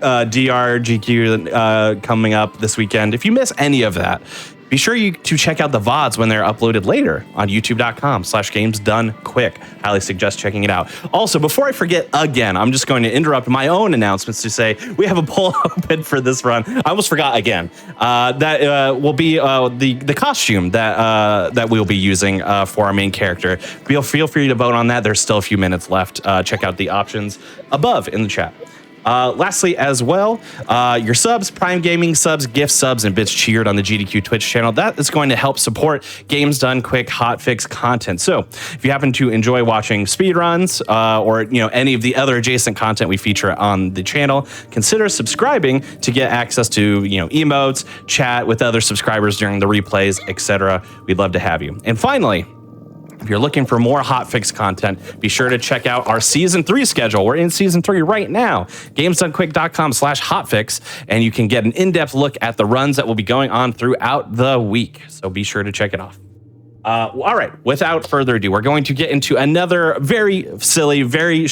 GDQ coming up this weekend. If you miss any of that, be sure to check out the VODs when they're uploaded later on youtube.com/gamesdonequick. Highly suggest checking it out. Also, before I forget again, I'm just going to interrupt my own announcements to say we have a poll open for this run. I almost forgot again. That will be the costume that we'll be using for our main character. Feel free to vote on that. There's still a few minutes left. Check out the options above in the chat. Lastly, as well, your subs, Prime Gaming subs, gift subs, and bits cheered on the GDQ Twitch channel. That is going to help support Games Done Quick Hotfix content. So if you happen to enjoy watching speedruns or any of the other adjacent content we feature on the channel, consider subscribing to get access to emotes, chat with other subscribers during the replays, etc. We'd love to have you. And finally, if you're looking for more Hotfix content, be sure to check out our Season 3 schedule. We're in Season 3 right now. GamesDoneQuick.com/hotfix, and you can get an in-depth look at the runs that will be going on throughout the week. So be sure to check it off. All right, without further ado, we're going to get into another very silly, very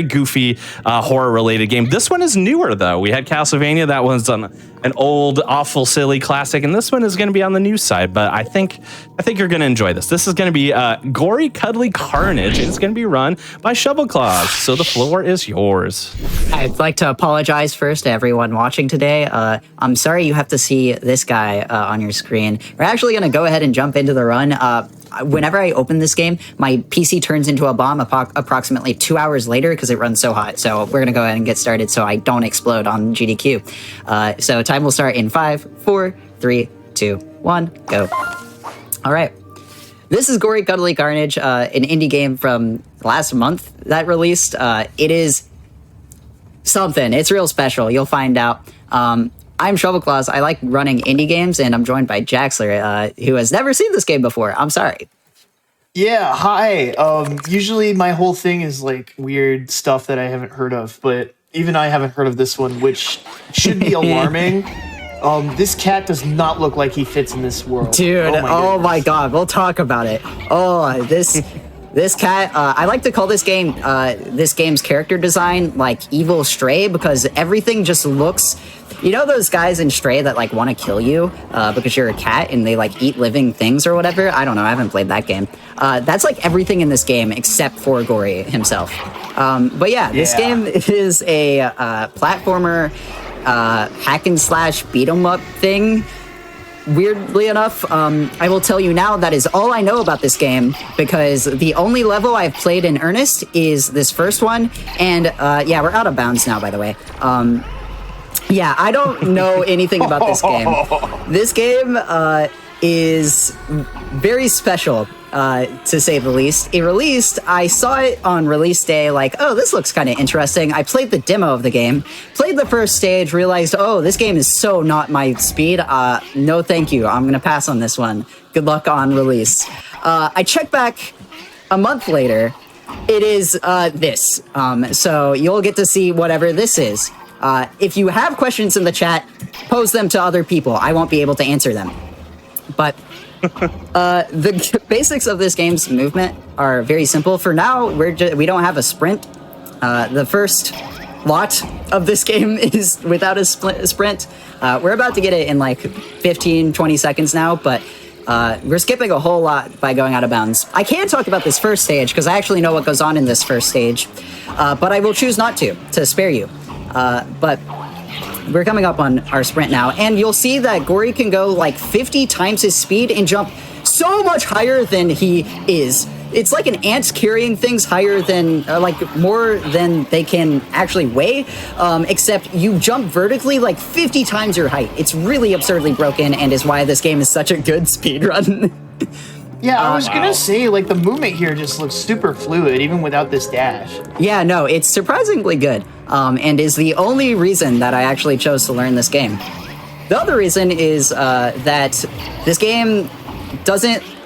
goofy horror-related game. This one is newer, though. We had Castlevania. That was an old, awful, silly classic, and this one is going to be on the new side, but I think you're going to enjoy this. This is going to be Gori, Cuddly Carnage, and it's going to be run by Shovel Claws, so the floor is yours. I'd like to apologize first to everyone watching today. I'm sorry you have to see this guy on your screen. We're actually going to go ahead and jump into the run. Whenever I open this game, my PC turns into a bomb approximately 2 hours later because it runs so hot. So we're going to go ahead and get started so I don't explode on GDQ. So time will start in 5, 4, 3, 2, 1, go. All right. This is Gori, Cuddly Carnage, an indie game from last month that released. It is something. It's real special. You'll find out. I'm Shovel Claws. I like running indie games, and I'm joined by Jaxler, who has never seen this game before. I'm sorry. Yeah, hi. Usually my whole thing is like weird stuff that I haven't heard of, but even I haven't heard of this one, which should be alarming. This cat does not look like he fits in this world. Dude, oh my god, we'll talk about it. Oh, this cat, I like to call this game's character design like Evil Stray, because everything just looks, those guys in Stray that like want to kill you because you're a cat and they like eat living things or whatever. I don't know, I haven't played that game. That's like everything in this game except for Gori himself. But yeah, this game is a platformer hack and slash beat 'em up thing. Weirdly enough, I will tell you now that is all I know about this game, because the only level I've played in earnest is this first one, and yeah, we're out of bounds now, by the way. Yeah, I don't know anything about this game. This game is very special, to say the least. It released, I saw it on release day, like, oh, this looks kind of interesting. I played the demo of the game, played the first stage, realized, oh, this game is so not my speed. No, thank you. I'm going to pass on this one. Good luck on release. I checked back a month later. It is this. So you'll get to see whatever this is. If you have questions in the chat, pose them to other people. I won't be able to answer them. But The basics of this game's movement are very simple. For now, we don't have a sprint. The first lot of this game is without a sprint. We're about to get it in like 15, 20 seconds now, but we're skipping a whole lot by going out of bounds. I can talk about this first stage because I actually know what goes on in this first stage, but I will choose not to spare you. But we're coming up on our sprint now, and you'll see that Gori can go like 50 times his speed and jump so much higher than he is. It's like an ant carrying things higher than, like, more than they can actually weigh, except you jump vertically like 50 times your height. It's really absurdly broken and is why this game is such a good speedrun. Yeah, I was gonna say, like, the movement here just looks super fluid, even without this dash. Yeah, no, it's surprisingly good, and is the only reason that I actually chose to learn this game. The other reason is that this game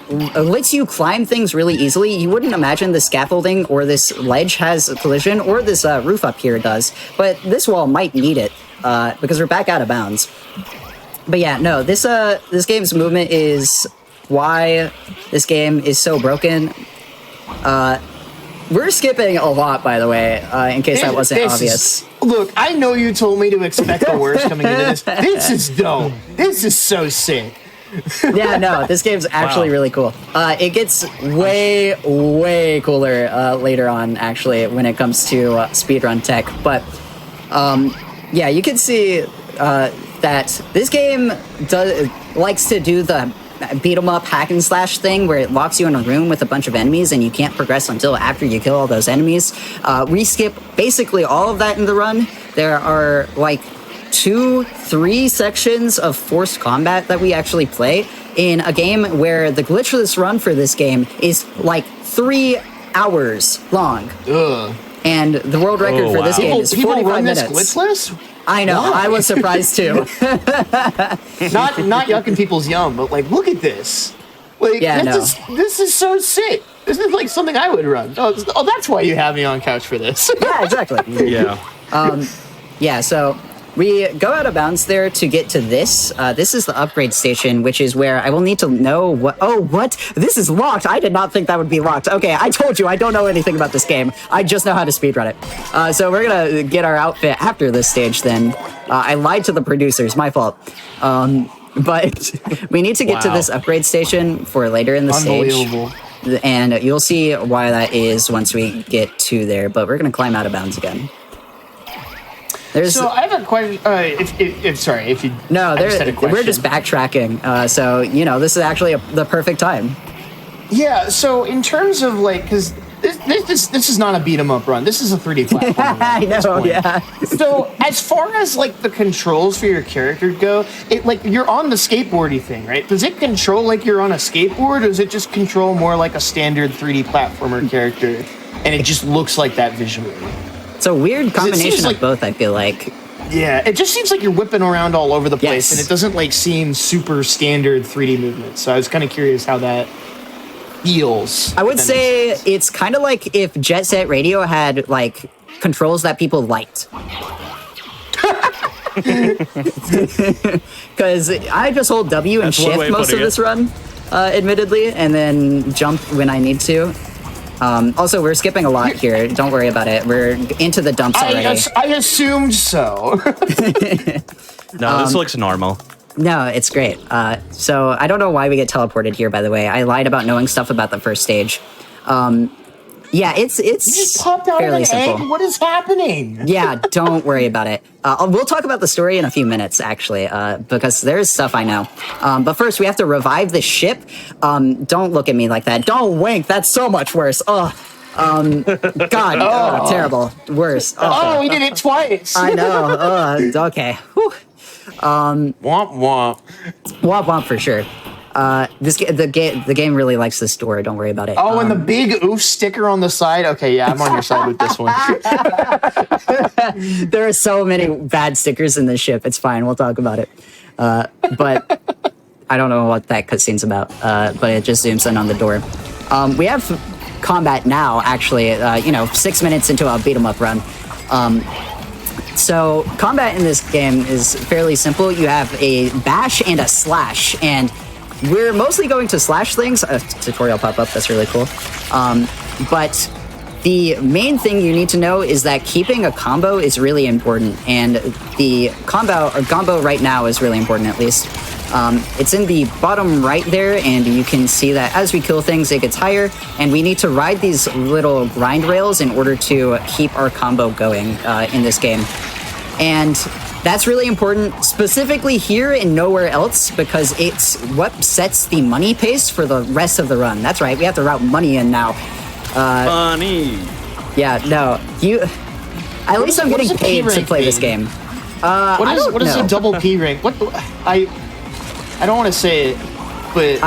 lets you climb things really easily. You wouldn't imagine the scaffolding or this ledge has a collision, or this roof up here does, but this wall might need it, because we're back out of bounds. But yeah, no, this game's movement is why this game is so broken. We're skipping a lot, by the way, in case that wasn't obvious. Look, I know you told me to expect the worst coming into this. This is dope. This is so sick. Yeah, no, this game's actually really cool. It gets way, way cooler later on, actually, when it comes to speedrun tech. But yeah, you can see that this game likes to do the beat 'em up hack and slash thing where it locks you in a room with a bunch of enemies and you can't progress until after you kill all those enemies. We skip basically all of that in the run. There are like 2-3 sections of forced combat that we actually play in a game where the glitchless run for this game is like 3 hours long. Ugh. And the world record for this game is 45 minutes. People run this glitchless? I know, Why? I was surprised too. not yucking people's yum, but like, look at this. Like, Yeah, this is so sick. This is like something I would run. Oh, that's why you have me on couch for this. Yeah, exactly. Yeah. Yeah, so we go out of bounds there to get to this. This is the upgrade station, which is where I will need to know what... Oh, what? This is locked. I did not think that would be locked. Okay, I told you I don't know anything about this game. I just know how to speedrun it. So we're going to get our outfit after this stage then. I lied to the producers. My fault. But we need to get to this upgrade station for later in the stage. Unbelievable. And you'll see why that is once we get to there. But we're going to climb out of bounds again. So I have a question. If you no, I just had a question. We're just backtracking. So this is actually the perfect time. Yeah. So in terms of like, because this is not a beat 'em up run. This is a 3D platform. I know. Yeah. So as far as like the controls for your character go, it like you're on the skateboardy thing, right? Does it control like you're on a skateboard, or does it just control more like a standard 3D platformer character, and it just looks like that visually? It's a weird combination like, of both, I feel like. Yeah, it just seems like you're whipping around all over the place, Yes. and it doesn't like seem super standard 3D movement. So I was kind of curious how that feels. I would say it's kind of like if Jet Set Radio had like controls that people liked. Because I just hold W and That's one way shift of most of putting this run, admittedly, and then jump when I need to. Also, we're skipping a lot here. Don't worry about it. We're into the dumps already. I assumed so. No, this looks normal. No, it's great. So I don't know why we get teleported here, by the way. I lied about knowing stuff about the first stage. Yeah, it's You just popped out of fairly an simple. egg? What is happening? Yeah, don't worry about it. We'll talk about the story in a few minutes, actually, because there's stuff I know. But first, we have to revive the ship. Don't look at me like that. Don't wink. That's so much worse. Ugh. God, terrible. Worse. Oh, we did it twice. I know. Okay. Whew. Womp womp. Womp womp for sure. The game really likes this door. Don't worry about it. Oh, and the big oof sticker on the side. Okay, yeah, I'm on your side with this one. There are so many bad stickers in this ship. It's fine. We'll talk about it. But I don't know what that cutscene's about. But it just zooms in on the door. We have combat now, actually. 6 minutes into a beat 'em up run. So combat in this game is fairly simple. You have a bash and a slash, and we're mostly going to slash things. A tutorial pop up. That's really cool. But the main thing you need to know is that keeping a combo is really important, and the combo right now is really important, at least. It's in the bottom right there, and you can see that as we kill things, it gets higher, and we need to ride these little grind rails in order to keep our combo going in this game. And that's really important, specifically here and nowhere else, because it's what sets the money pace for the rest of the run. That's right, we have to route money in now. Money. Yeah, no, at least I'm getting paid to play this game. What is a double P rank? I don't want to say it, but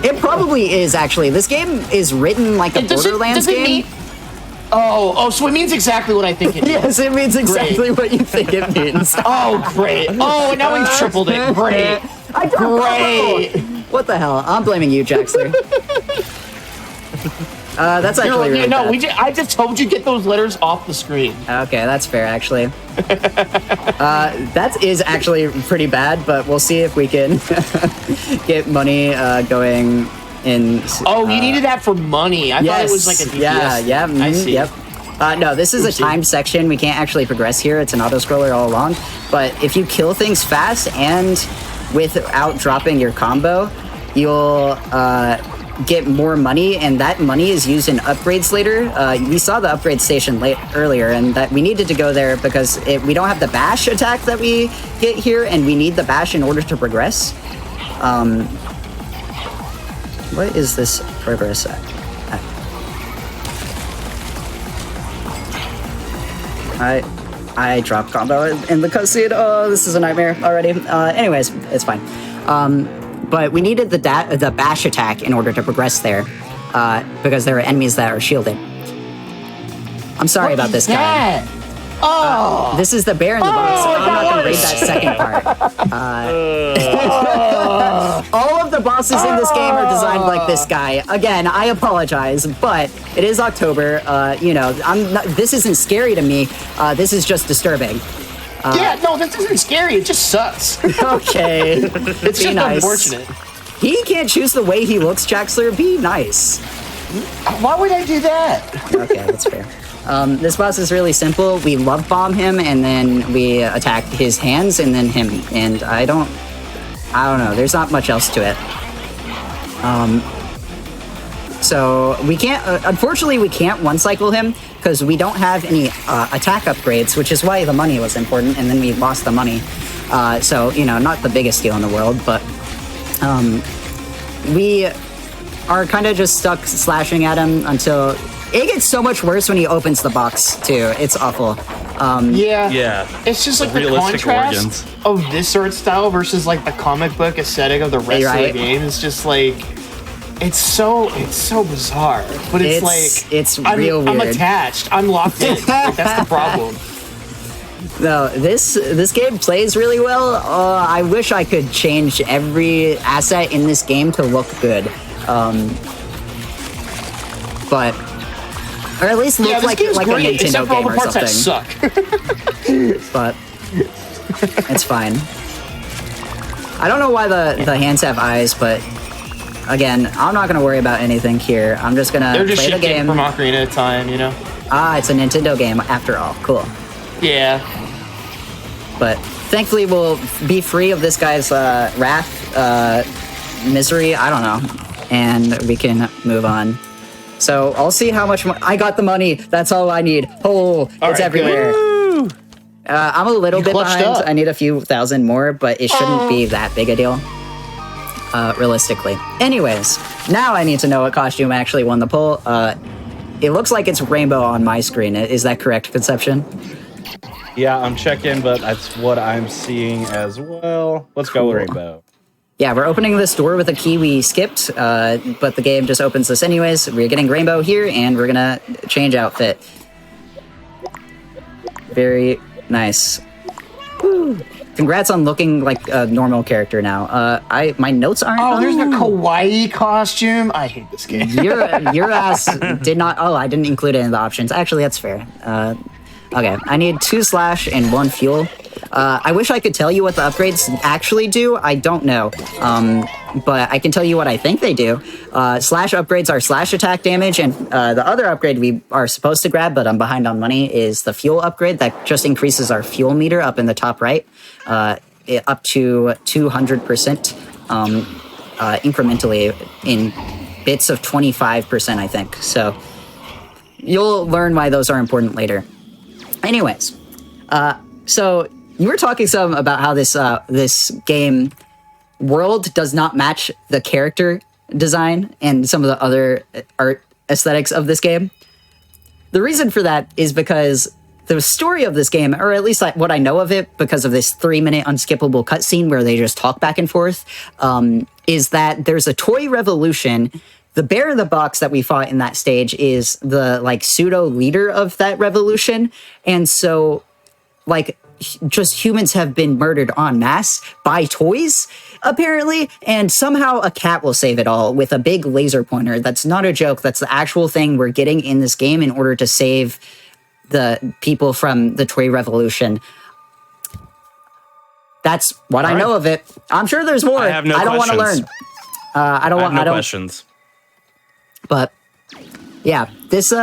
it probably is actually. This game is written like a Borderlands game. So it means exactly what I think it means. Yes, it means exactly what you think it means. Oh, great. Oh, and now we've tripled it. Great. Great. What the hell? I'm blaming you, Jaxler. That's actually really bad. I just told you get those letters off the screen. Okay, that's fair, actually. That is actually pretty bad, but we'll see if we can get money going in. Oh, you needed that for money. I thought it was like a DPS. Yeah, I see. Yep. No, this is a timed section. We can't actually progress here. It's an auto-scroller all along. But if you kill things fast and without dropping your combo, you'll get more money, and that money is used in upgrades later. We saw the upgrade station earlier, and that we needed to go there because we don't have the bash attack that we get here, and we need the bash in order to progress. What is this progress at? I dropped combo in the cutscene. Oh, this is a nightmare already. Anyways, it's fine. But we needed the bash attack in order to progress there, because there are enemies that are shielded. I'm sorry about this guy. This is the bear in the box. I'm not going to read that second part. All of the bosses in this game are designed like this guy. Again, I apologize, but it is October. This isn't scary to me. This is just disturbing. This isn't scary. It just sucks. Okay. It's just nice. unfortunate. He can't choose the way he looks, Jaxler. Be nice. Why would I do that? Okay, that's fair. This boss is really simple. We love bomb him, and then we attack his hands, and then him. And I don't know. There's not much else to it. So we can't. Unfortunately, we can't one cycle him because we don't have any attack upgrades, which is why the money was important. And then we lost the money. So not the biggest deal in the world, but we are kind of just stuck slashing at him until. It gets so much worse when he opens the box, too. It's awful. Yeah. It's just like the realistic contrast of this art style versus like the comic book aesthetic of the rest of the game. It's just like it's so bizarre. But it's real weird. I'm attached. I'm locked in. That's the problem. No, this game plays really well. I wish I could change every asset in this game to look good. But or at least look like a Nintendo game or something. Suck. But it's fine. I don't know why the hands have eyes, but again, I'm not gonna worry about anything here. I'm just gonna play the game from Ocarina of Time, it's a Nintendo game after all. Cool. Yeah. But thankfully, we'll be free of this guy's wrath, misery. I don't know, and we can move on. So I'll see how much I got the money. That's all I need. It's everywhere. I'm a little bit behind. Up. I need a few thousand more, but it shouldn't be that big a deal, realistically. Anyways, now I need to know what costume actually won the poll. It looks like it's rainbow on my screen. Is that correct, Conception? Yeah, I'm checking, but that's what I'm seeing as well. Let's go rainbow. Yeah, we're opening this door with a key we skipped, but the game just opens this anyways. We're getting rainbow here, and we're gonna change outfit. Very nice. Woo. Congrats on looking like a normal character now. My notes aren't. Oh, there's a kawaii costume. I hate this game. Your ass did not. Oh, I didn't include it in the options. Actually, that's fair. Okay, I need 2 slash and 1 fuel. I wish I could tell you what the upgrades actually do. I don't know. but I can tell you what I think they do. Slash upgrades are slash attack damage, and the other upgrade we are supposed to grab, but I'm behind on money, is the fuel upgrade that just increases our fuel meter up in the top right, up to 200% incrementally in bits of 25%, I think. So you'll learn why those are important later. Anyways, so you were talking some about how this game world does not match the character design and some of the other art aesthetics of this game. The reason for that is because the story of this game, or at least what I know of it, because of this 3-minute unskippable cutscene where they just talk back and forth, is that there's a toy revolution. The bear in the box that we fought in that stage is the pseudo leader of that revolution, and so just humans have been murdered en masse by toys, apparently, and somehow a cat will save it all with a big laser pointer. That's not a joke. That's the actual thing we're getting in this game in order to save the people from the toy revolution. That's what I know of it. I'm sure there's more. I have no I don't want to learn. questions. I have no questions. But yeah, this is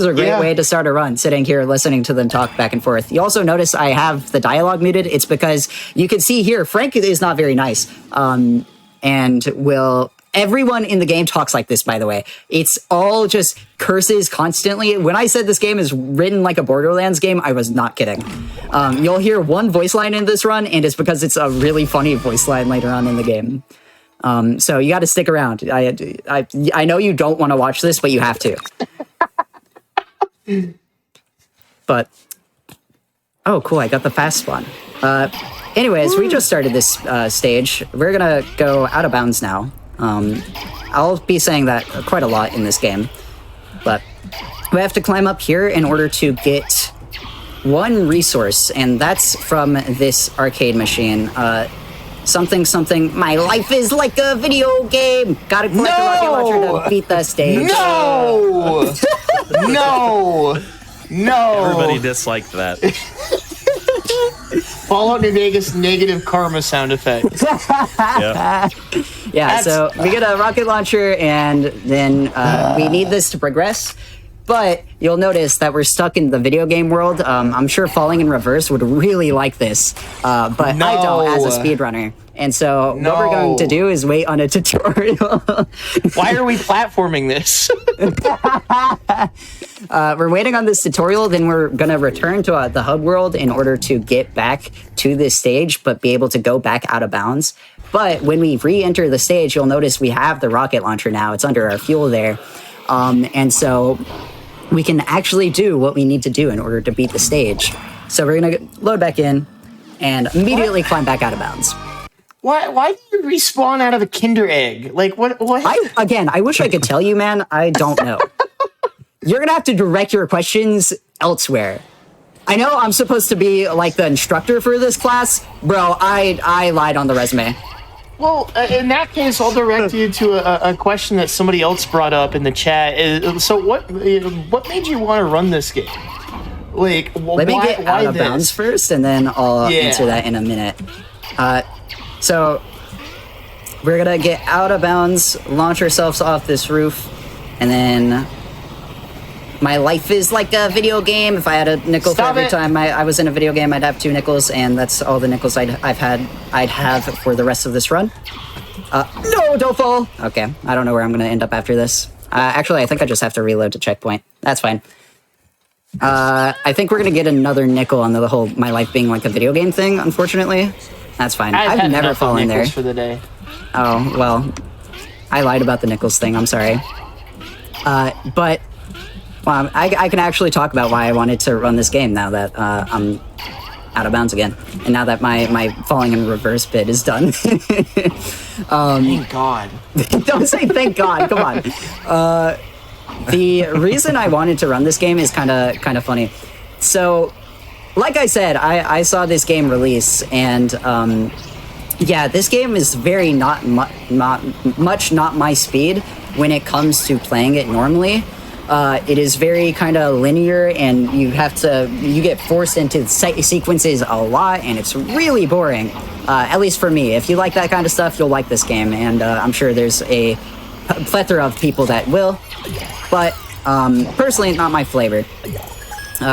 a great way to start a run, sitting here listening to them talk back and forth. You also notice I have the dialogue muted. It's because you can see here, Frank is not very nice. Everyone in the game talks like this, by the way. It's all just curses constantly. When I said this game is written like a Borderlands game, I was not kidding. You'll hear one voice line in this run, and it's because it's a really funny voice line later on in the game. So you got to stick around. I know you don't want to watch this, but you have to. But, oh, cool, I got the fast spawn. Anyways, we just started this stage. We're gonna go out of bounds now. I'll be saying that quite a lot in this game, but we have to climb up here in order to get one resource, and that's from this arcade machine. Something, my life is like a video game. Gotta collect a rocket launcher to beat the stage. No! No! Everybody disliked that. Fallout New Vegas negative karma sound effect. Yeah, so we get a rocket launcher, and then we need this to progress. But you'll notice that we're stuck in the video game world. I'm sure falling in reverse would really like this, but I don't as a speedrunner. And so what we're going to do is wait on a tutorial. Why are we platforming this? We're waiting on this tutorial, then we're going to return to the hub world in order to get back to this stage, but be able to go back out of bounds. But when we re-enter the stage, you'll notice we have the rocket launcher now. It's under our fuel there. And so we can actually do what we need to do in order to beat the stage. So we're going to load back in and immediately climb back out of bounds. Why do you respawn out of a Kinder Egg? Like, what? I wish I could tell you, man. I don't know. You're going to have to direct your questions elsewhere. I know I'm supposed to be like the instructor for this class. Bro, I lied on the resume. Well, in that case, I'll direct you to a question that somebody else brought up in the chat. So what made you want to run this game? Like, let me get out of bounds first, and then I'll answer that in a minute. So we're gonna get out of bounds, launch ourselves off this roof, and then my life is like a video game. If I had a nickel for every time I was in a video game, I'd have 2 nickels, and that's all the nickels I'd have for the rest of this run. No, don't fall. Okay, I don't know where I'm gonna end up after this. Actually, I think I just have to reload to checkpoint. That's fine. I think we're gonna get another nickel on the whole my life being like a video game thing, unfortunately. That's fine. I've never fallen there. For the day. Oh, well, I lied about the nickels thing. I'm sorry. But well, I can actually talk about why I wanted to run this game now that I'm out of bounds again. And now that my falling in reverse bit is done. Thank God. Don't say thank God. Come on. The reason I wanted to run this game is kind of funny. So, like I said, I saw this game release, and yeah, this game is very not my speed when it comes to playing it normally. It is very kind of linear, and you get forced into sequences a lot, and it's really boring. At least for me. If you like that kind of stuff, you'll like this game, and I'm sure there's a plethora of people that will. But personally, not my flavor.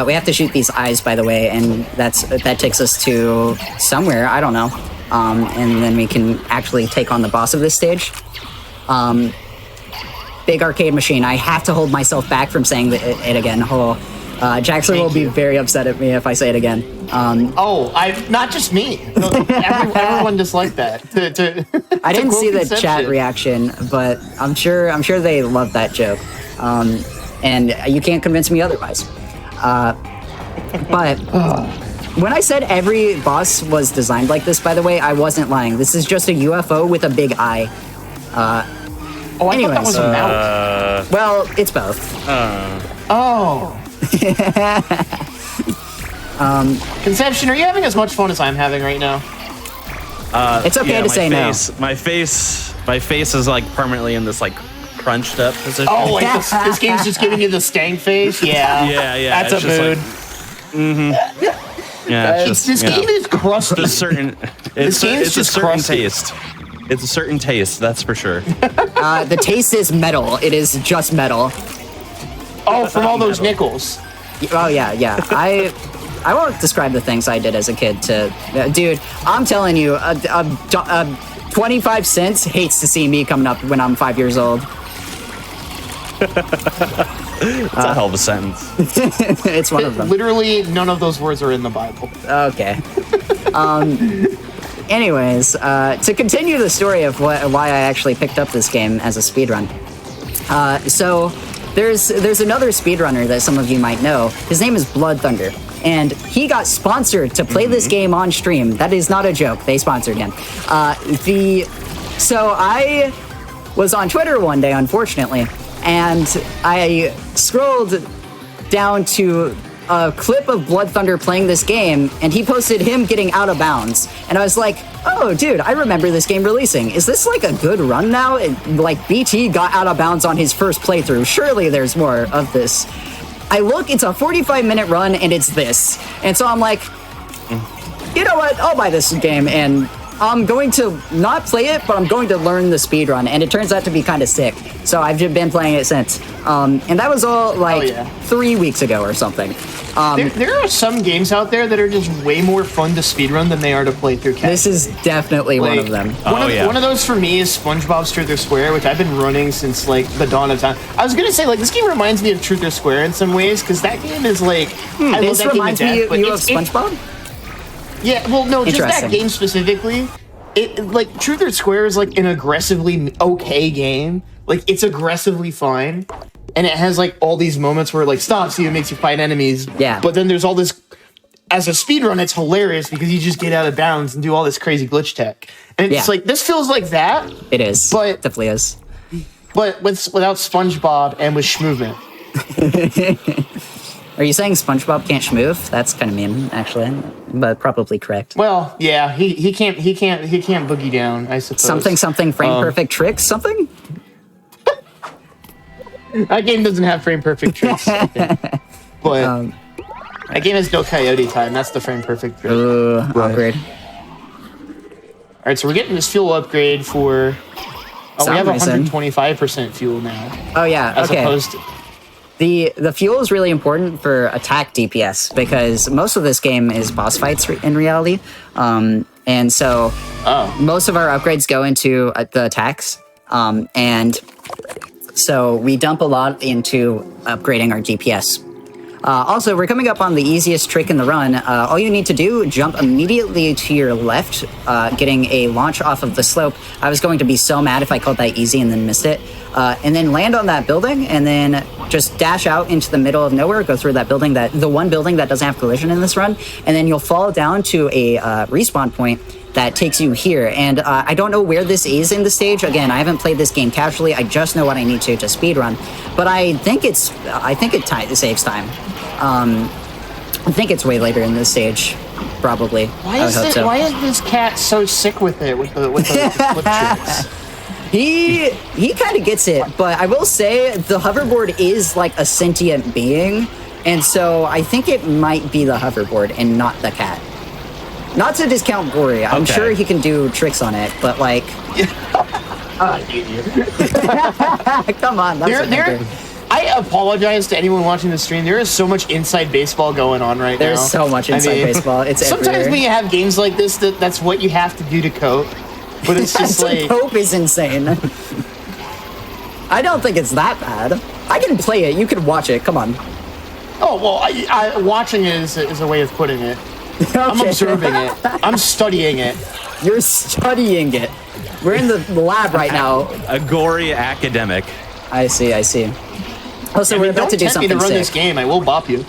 We have to shoot these eyes, by the way, and that takes us to somewhere, I don't know. And then we can actually take on the boss of this stage. Big arcade machine. I have to hold myself back from saying it again. Jackson will be very upset at me if I say it again. Not just me. Everyone disliked that. I didn't see the chat reaction, but I'm sure they love that joke. And you can't convince me otherwise. But when I said every boss was designed like this, by the way, I wasn't lying. This is just a UFO with a big eye. Anyways, I thought that was a mouth. Well, it's both. Conception, are you having as much fun as I'm having right now? It's okay to say no. My face is like permanently in this like crunched up position. Oh, like this game's just giving you the stank face? Yeah. Yeah. That's a mood. Yeah, this game is crusty. It's a certain taste. It's a certain taste, that's for sure. The taste is metal. It is just metal. Oh, from all those nickels. Oh, yeah. I won't describe the things I did as a kid to... dude, I'm telling you, 25 cents hates to see me coming up when I'm 5 years old. It's a hell of a sentence. It's one of them. Literally, none of those words are in the Bible. Okay. Anyways, to continue the story of why I actually picked up this game as a speedrun. So there's another speedrunner that some of you might know. His name is Blood Thunder, and he got sponsored to play this game on stream. That is not a joke. They sponsored him. So I was on Twitter one day, unfortunately, and I scrolled down to a clip of Blood Thunder playing this game, and he posted him getting out of bounds. And I was like, oh, dude, I remember this game releasing. Is this like a good run now? Like, BT got out of bounds on his first playthrough. Surely there's more of this. I look, it's a 45-minute run, and it's this. And so I'm like, you know what? I'll buy this game, and I'm going to not play it, but I'm going to learn the speedrun, and it turns out to be kind of sick. So I've just been playing it since. And that was all, 3 weeks ago or something. There are some games out there that are just way more fun to speedrun than they are to play through casually. This is definitely one of them. One of those for me is SpongeBob's Truth or Square, which I've been running since, the dawn of time. I was going to say, this game reminds me of Truth or Square in some ways, because that game is, I love this that reminds game to death, you of SpongeBob? Yeah, well, no, just that game specifically. Truth or Square is an aggressively okay game. It's aggressively fine, and it has all these moments where it stops you and makes you fight enemies. Yeah. But then there's all this. As a speedrun, it's hilarious because you just get out of bounds and do all this crazy glitch tech, and it's this feels like that. It is, but it definitely is. But without SpongeBob and with Schmovement. Are you saying SpongeBob can't schmoof? That's kind of mean, actually, but probably correct. Well, yeah, he can't boogie down, I suppose. Something frame perfect tricks, something? That game doesn't have frame perfect tricks, but that game has no coyote time. That's the frame perfect trick. Awkward. All right, so we're getting this fuel upgrade for. We have 125% fuel now. Oh yeah, as opposed to. The fuel is really important for attack DPS because most of this game is boss fights in reality, and so most of our upgrades go into the attacks, and so we dump a lot into upgrading our DPS. Also, we're coming up on the easiest trick in the run. All you need to do, jump immediately to your left, getting a launch off of the slope. I was going to be so mad if I called that easy and then missed it. And then land on that building, and then just dash out into the middle of nowhere, go through that building, the one building that doesn't have collision in this run, and then you'll fall down to a respawn point that takes you here. And I don't know where this is in the stage. Again, I haven't played this game casually. I just know what I need to speedrun. But I think it saves time. I think it's way later in this stage, probably. Why is this cat so sick with it with the flip tricks? He kind of gets it, but I will say the hoverboard is like a sentient being, and so I think it might be the hoverboard and not the cat. Not to discount Gori, I'm sure he can do tricks on it, but like, come on, I apologize to anyone watching the stream. There is so much inside baseball going on right There's now. There's so much inside baseball. It's sometimes everywhere. when you have games like this, that's what you have to do to cope. But it's just like cope is insane. I don't think it's that bad. I can play it. You can watch it. Come on. Oh well, watching it is a way of putting it. Okay. I'm observing it. I'm studying it. You're studying it. We're in the lab right now. A Gori academic. I see. Oh, so we're about to do something Don't tempt me to run sick. this game. I will bop you.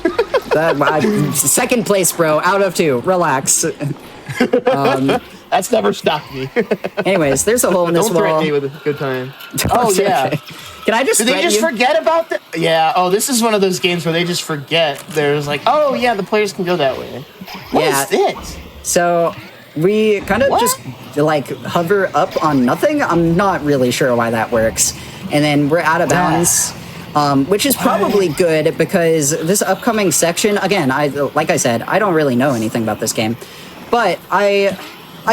Second place, bro. Out of 2. Relax. That's never stopped me. Anyways, there's a hole in this Don't wall. threaten me with a good time. Oh, yeah. Okay. Can I just Did they just forget about the... Yeah, oh, this is one of those games where they just forget. There's like, oh, yeah, the players can go that way. What is this? So we kind of just like hover up on nothing. I'm not really sure why that works. And then we're out of bounds, which is probably good because this upcoming section, again, like I said, I don't really know anything about this game, but I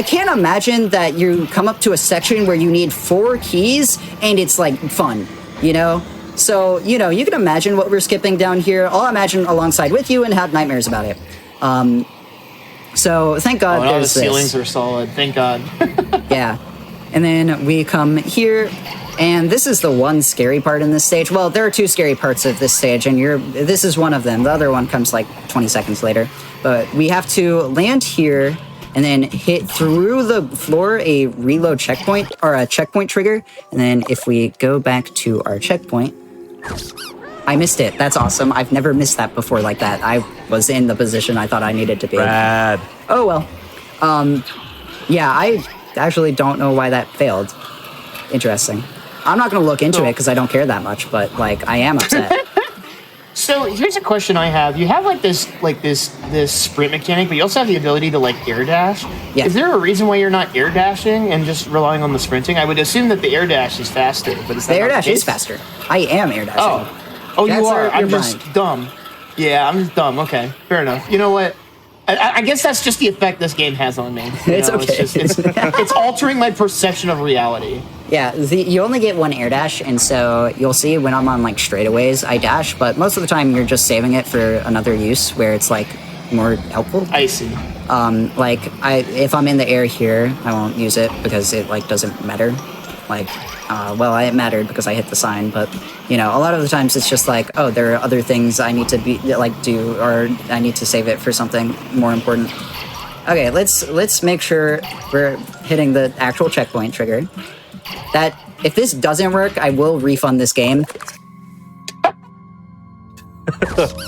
can't imagine that you come up to a section where you need 4 keys and it's like fun, you know? So, you know, you can imagine what we're skipping down here. I'll imagine alongside with you and have nightmares about it. So thank God all the there's ceilings are solid. Thank God. Yeah. And then we come here, and this is the one scary part in this stage. Well, there are 2 scary parts of this stage, and this is one of them. The other one comes like 20 seconds later. But we have to land here and then hit through the floor a reload checkpoint, or a checkpoint trigger. And then if we go back to our checkpoint, I missed it. That's awesome. I've never missed that before like that. I was in the position I thought I needed to be. Rad. Oh, well. Yeah, I actually don't know why that failed. Interesting. I'm not going to look into it because I don't care that much, but, like, I am upset. So here's a question I have. You have this sprint mechanic, but you also have the ability to like air dash. Yeah. Is there a reason why you're not air dashing and just relying on the sprinting? I would assume that the air dash is faster, but is that The air not dash case? is faster. I am air dashing. Oh, you are. You're I'm just dumb. Yeah, I'm just dumb. Okay, fair enough. You know what? I guess that's just the effect this game has on me. It's okay. It's altering my perception of reality. Yeah, you only get 1 air dash, and so you'll see when I'm on like straightaways, I dash, but most of the time you're just saving it for another use where it's like more helpful. I see. Like if I'm in the air here, I won't use it because it like doesn't matter. Like, well, it mattered because I hit the sign, but you know, a lot of the times it's just like, oh, there are other things I need to do, or I need to save it for something more important. Okay, let's make sure we're hitting the actual checkpoint trigger. That if this doesn't work, I will refund this game.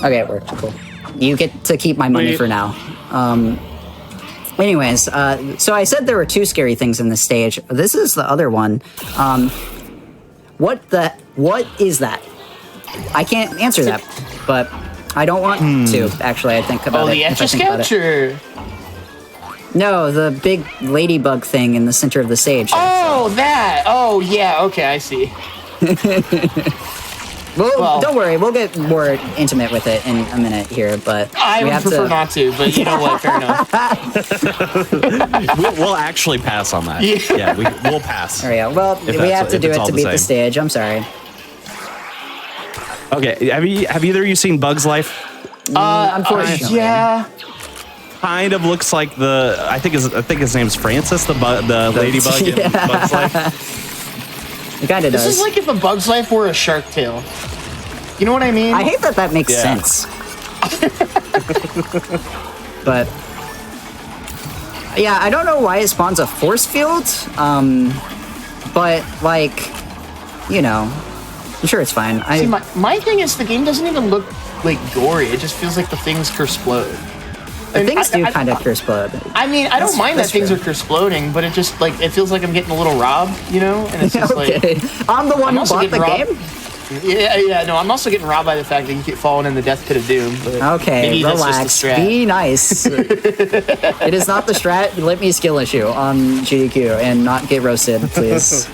Okay, it worked. Cool. You get to keep my money for now. Anyways, so I said there were 2 scary things in this stage. This is the other one. What is that? I can't answer that, but I don't want to, actually, I think about it. Oh, the Etch-a-Sketch, or? No, the big ladybug thing in the center of the stage. Oh, that! Oh, yeah, okay, I see. Well, don't worry, we'll get more intimate with it in a minute here, but I would prefer not to, but you know what, fair enough. We'll actually pass on that. Yeah, we'll pass. There we go. Well, we have to do it to beat the stage. I'm sorry. Okay, have either of you seen Bug's Life? Unfortunately. Yeah. Kind of looks like I think his name's Francis, the ladybug in Bug's Life. It kind of does. This is like if a Bug's Life were a Shark Tale. You know what I mean? I hate that makes sense. But yeah, I don't know why it spawns a force field. But like, you know, I'm sure it's fine. See, my thing is the game doesn't even look like gory. It just feels like the things curse-plode. Things do kind of curse-plode. I mean, I don't mind that things are curse-ploding, but it just like it feels like I'm getting a little robbed, you know? And it's just okay. I'm the one who bought the game. Yeah, no, I'm also getting robbed by the fact that you keep falling in the death pit of doom. But okay, maybe relax. That's just the strat. Be nice. It is not the strat. Let me skill issue on GDQ and not get roasted, please.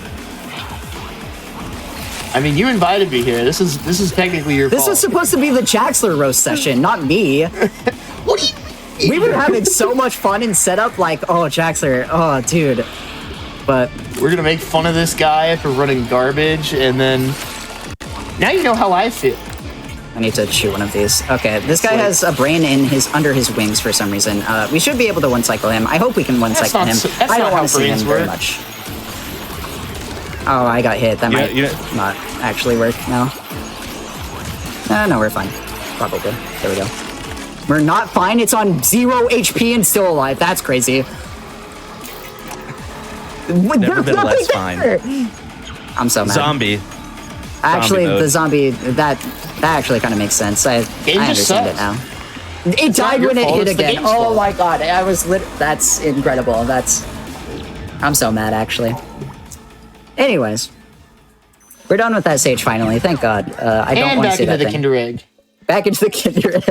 I mean, you invited me here. This is technically your This fault. was supposed to be the Jaxler roast session, not me. What do you mean? We were having so much fun in setup, like, oh, Jaxler, oh, dude. But We're gonna make fun of this guy for running garbage, and then now you know how I feel. I need to shoot one of these. Okay, this guy has a brain under his wings for some reason. We should be able to one-cycle him. I hope we can one-cycle him. That's I not don't how want to see him brains very work. much. Oh, I got hit. That might not actually work now. No, we're fine. Probably. There we go. We're not fine. It's on 0 HP and still alive. That's crazy. Never been less fine. I'm so mad. Zombie. Actually, mode. the zombie, that actually kind of makes sense. I just understand it sucks. now. It died not when your it fault, hit it's the again. game's Oh fault. my god, that's incredible. I'm so mad, actually. Anyways, we're done with that stage finally. Thank God. I don't And want to back see into that the thing. Kinder Egg. Back into the Kinder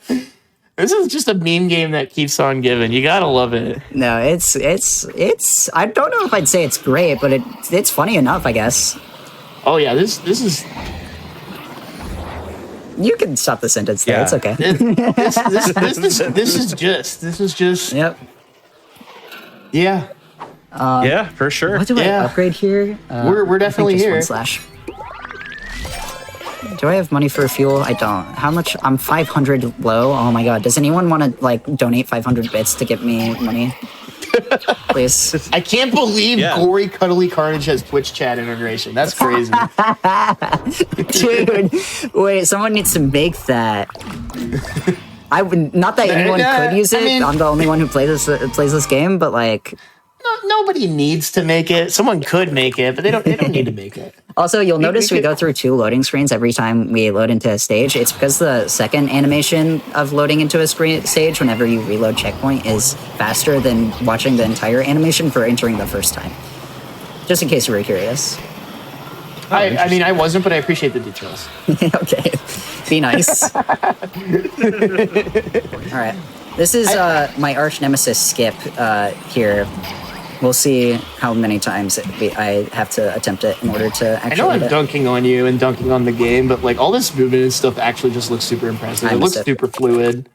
Egg. This is just a meme game that keeps on giving. You gotta love it. No, it's. I don't know if I'd say it's great, but it's funny enough, I guess. Oh yeah, this is You can stop the sentence there. Yeah. It's okay. this is just Yep. yeah. Yeah, for sure. What do I Yeah. upgrade here? We're definitely just here. one slash. Do I have money for fuel? I don't. How much? I'm 500 low. Oh my god. Does anyone want to like donate 500 bits to get me money? Please. I can't believe Yeah. Gori Cuddly Carnage has Twitch chat integration. That's crazy. Dude, wait, someone needs to make that. I would not that anyone could use it. I mean- I'm the only one who plays this game, but like Nobody needs to make it. Someone could make it, but they don't need to make it. also you'll notice we could- go through 2 loading screens every time we load into a stage. It's because the second animation of loading into a stage whenever you reload checkpoint is faster than watching the entire animation for entering the first time. Just in case you were curious. I mean, I wasn't, but I appreciate the details. Okay. Be nice. Alright. This is my arch nemesis Skip here. We'll see how many times I have to attempt it in order to I know actually I'm hit it. dunking on you and dunking on the game, but like all this movement and stuff actually just looks super impressive. I It miss looks it. super fluid.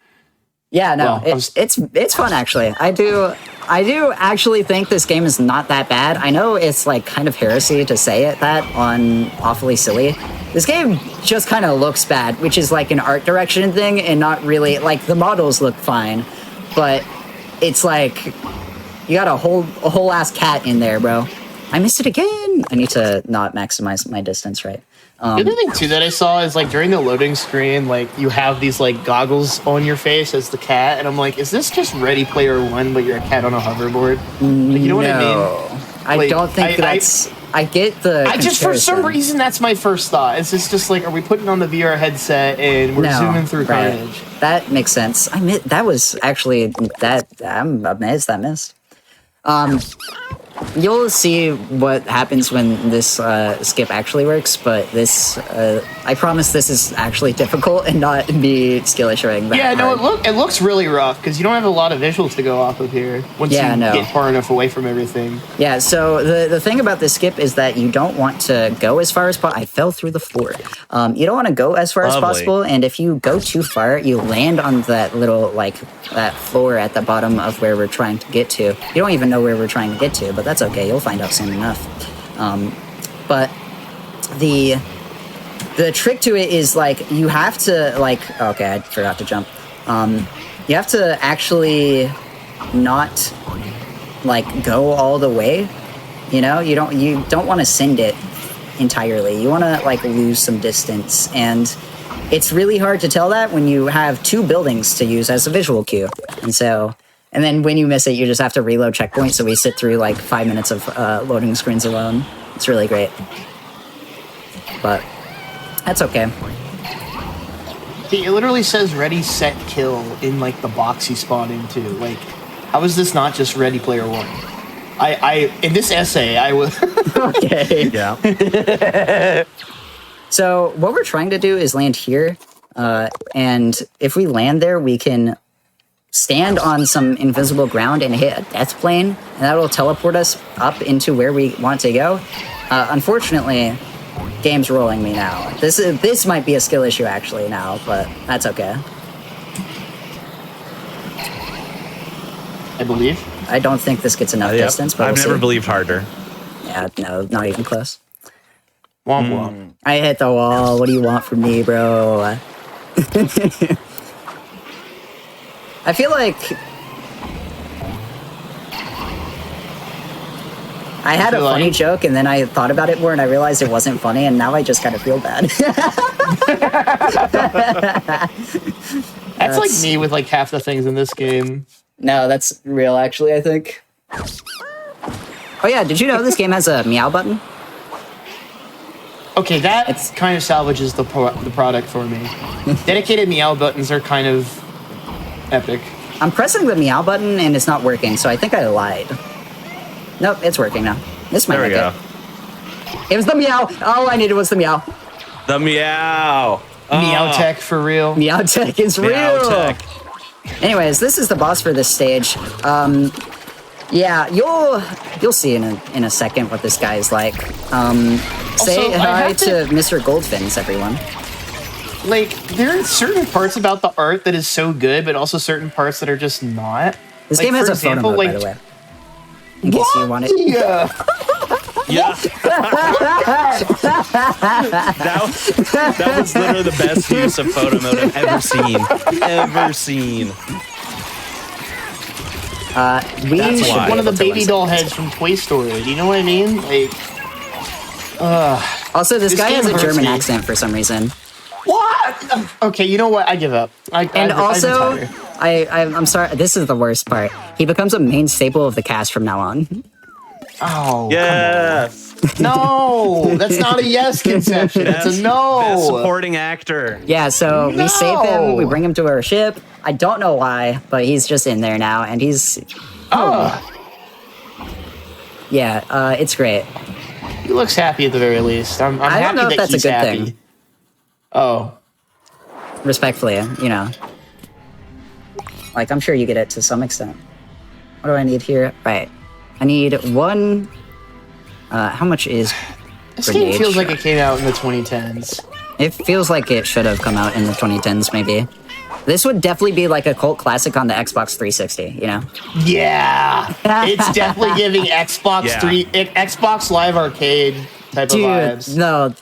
Yeah, no, Well, it's fun actually. I do actually think this game is not that bad. I know it's like kind of heresy to say that on Awfully Silly. This game just kind of looks bad, which is like an art direction thing and not really like the models look fine, but it's like you got a whole ass cat in there, bro. I missed it again. I need to not maximize my distance, right? The other thing too that I saw is like during the loading screen, like you have these like goggles on your face as the cat, and I'm like, is this just Ready Player One, but you're a cat on a hoverboard? Like, you know what I mean? I Like, don't think that's. I get the. I just for some comparison. reason that's my first thought. It's just like, are we putting on the VR headset and we're zooming through right. Carnage? That makes sense. That was actually that. I'm amazed that missed. You'll see what happens when this skip actually works, but this I promise this is actually difficult and not me skill showing that. Yeah, no, hard. it looks really rough because you don't have a lot of visuals to go off of here once Yeah, you no. get far enough away from everything. Yeah, so the thing about this skip is that you don't want to go as far as possible. I fell through the floor. You don't want to go as far as Lovely. possible, and if you go too far, you land on that little, like, that floor at the bottom of where we're trying to get to. You don't even know where we're trying to get to, but that's okay. You'll find out soon enough. But the trick to it is, like, you have to, like... Okay, I forgot to jump. You have to actually not... like go all the way, you know. You don't want to send it entirely. You want to like lose some distance, and it's really hard to tell that when you have 2 buildings to use as a visual cue. And then when you miss it, you just have to reload checkpoint. So we sit through like 5 minutes of loading screens alone. It's really great, but that's okay. It literally says "Ready, Set, Kill" in like the box you spawn into. Like, how is this not just Ready Player One? I in this essay I was Okay. Yeah. So what we're trying to do is land here, and if we land there, we can stand on some invisible ground and hit a death plane, and that will teleport us up into where we want to go. Unfortunately, game's rolling me now. This might be a skill issue actually now, but that's okay. I believe. I don't think this gets enough distance, but I've we'll never see. believed harder. Yeah, no, not even close. Womp womp. I hit the wall. What do you want from me, bro? I feel like I had a funny joke, and then I thought about it more, and I realized it wasn't funny, and now I just kind of feel bad. That's like me with like half the things in this game. No, that's real, actually, I think. Oh yeah, did you know this game has a meow button? Okay, that kind of salvages the product for me. Dedicated meow buttons are kind of epic. I'm pressing the meow button, and it's not working, so I think I lied. Nope, it's working now. This might There we make go. it. It was the meow. All I needed was the meow. The meow. Meow tech for real. Meow tech is real. Meow tech. Anyways, this is the boss for this stage. Yeah, you'll see in a second what this guy is like. Say I hi have to Mr. Goldfins, everyone. Like, there are certain parts about the art that is so good, but also certain parts that are just not. This Like, game has for a photo example, mode, like, by the way. In case you want it. Yeah. Yeah. that was literally the best use of photo mode I've ever seen. Ever seen. We That's should why. be One of the able to baby listen. doll heads from Toy Story. Do you know what I mean? Like, Also, this guy game has a hurts German me. accent for some reason. what? Okay, you know what? I give up. And also, retire. I'm sorry, this is the worst part. He becomes a main staple of the cast from now on. Oh, Yes. no, that's not a yes conception. It's a Best no. supporting actor. Yeah, so we save him, we bring him to our ship. I don't know why, but he's just in there now, and he's... Yeah, it's great. He looks happy at the very least. I'm I happy don't know if that that's a he's good happy. thing. Oh, Respectfully, you know. Like, I'm sure you get it to some extent. What do I need here? Right. I need one... how much is this game grenade? feels like it came out in the 2010s. It feels like it should have come out in the 2010s, maybe. This would definitely be like a cult classic on the Xbox 360, you know? Yeah, it's definitely giving Xbox Yeah. Xbox Live Arcade type Dude, of vibes. no.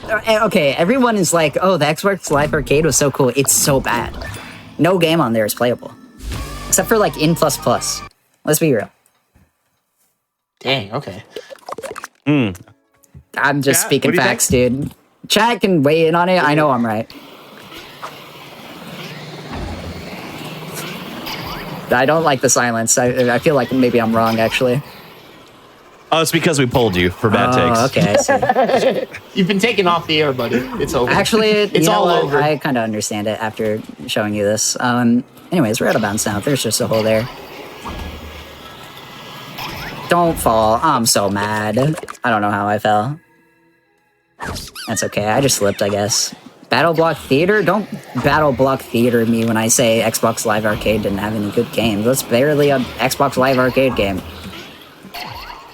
Okay, everyone is like, oh, the Xbox Live Arcade was so cool. It's so bad. No game on there is playable. Except for like in++. Let's be real. Dang. Okay. I'm just Yeah, speaking what do you facts, dude. Chat can weigh in on it. I know I'm right. I don't like the silence. I feel like maybe I'm wrong, actually. Oh, it's because we pulled you for bad Oh, takes. okay. I see. You've been taken off the air, buddy. It's over. Actually, it's you know all what? over. I kind of understand it after showing you this. Anyways, we're out of bounds now. There's just a hole there. Don't fall. I'm so mad. I don't know how I fell. That's okay. I just slipped, I guess. Battle Block Theater? Don't Battle Block Theater me when I say Xbox Live Arcade didn't have any good games. That's barely an Xbox Live Arcade game.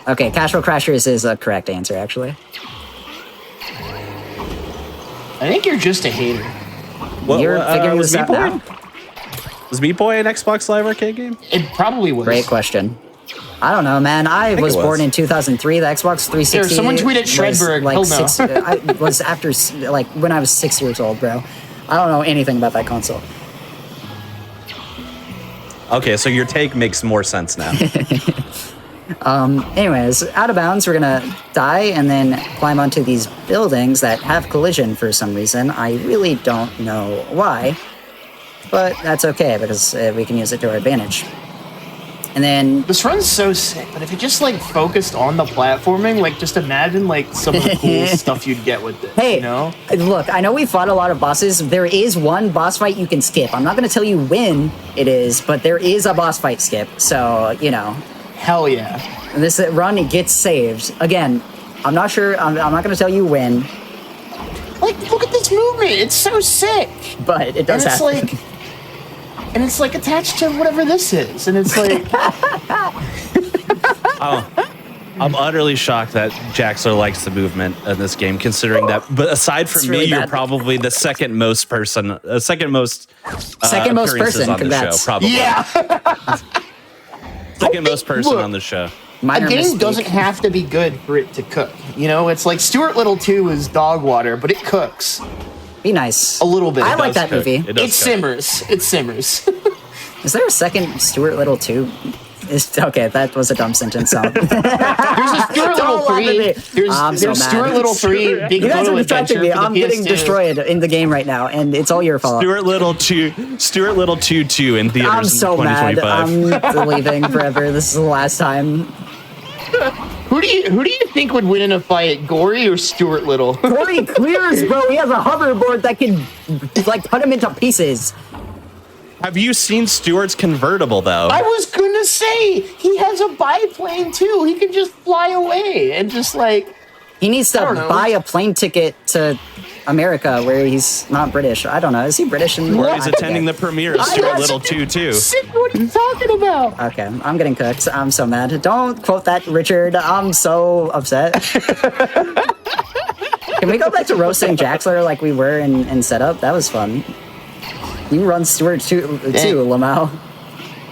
Okay, Casual Crashers is a correct answer, actually. I think you're just a hater. You're figuring was this out Meat now? Boy? Was Meat Boy an Xbox Live Arcade game? It probably was. Great question. I don't know, man. I was it was. born in 2003. The Xbox 360. Here, someone tweeted was Shredberg. Like Hell no. I was after like when I was 6 years old, bro. I don't know anything about that console. Okay, so your take makes more sense now. Anyways, out of bounds. We're gonna die and then climb onto these buildings that have collision for some reason. I really don't know why, but that's okay because we can use it to our advantage. And then This run's so sick, but if it just like focused on the platforming, like just imagine like some of the cool stuff you'd get with it. hey, You know? look, I know we fought a lot of bosses. There is one boss fight you can skip. I'm not going to tell you when it is, but there is a boss fight skip. So, you know, Hell yeah. this run gets saved. Again, I'm not sure. I'm not going to tell you when, Like, look at this movement. It's so sick. but it And does it's happen. like, and it's like attached to whatever this is, and it's like. I'm utterly shocked that Jaxler likes the movement in this game, considering that. But aside from me, you're probably the second most person appearances on Congrats. the show. Probably, Yeah. second most person on the show. Minor A game mistake. doesn't have to be good for it to cook. You know, it's like Stuart Little 2 is dog water, but it cooks Be nice. a little bit. I like that cook. movie. It does It cook. simmers. It simmers. Is there a second Stuart Little 2? Okay, that was a dumb sentence. So. There's a Stuart Little Don't laugh at 3. me. I'm There's so Stuart mad. Little 3. Big You guys Photo are distracting Adventure me. for the I'm getting PS2. destroyed in the game right now, and it's all your fault. Stuart Little 2 in theaters I'm so in mad. 2025. I'm leaving forever. This is the last time. Who do you think would win in a fight, Gori or Stuart Little? Gori clears, bro. He has a hoverboard that can, like, cut him into pieces. Have you seen Stuart's convertible though? I was gonna say he has a biplane too. He can just fly away and just like. He needs I to don't know. buy a plane ticket to America where he's not British. I don't know. Is he British anymore? Or he's attending the premiere of Stuart Little 2 too. Sick, what are you talking about? Okay, I'm getting cooked. I'm so mad. Don't quote that, Richard. I'm so upset. Can we go back to roasting Jaxler like we were in setup? That was fun. You run Stuart too, Lamau.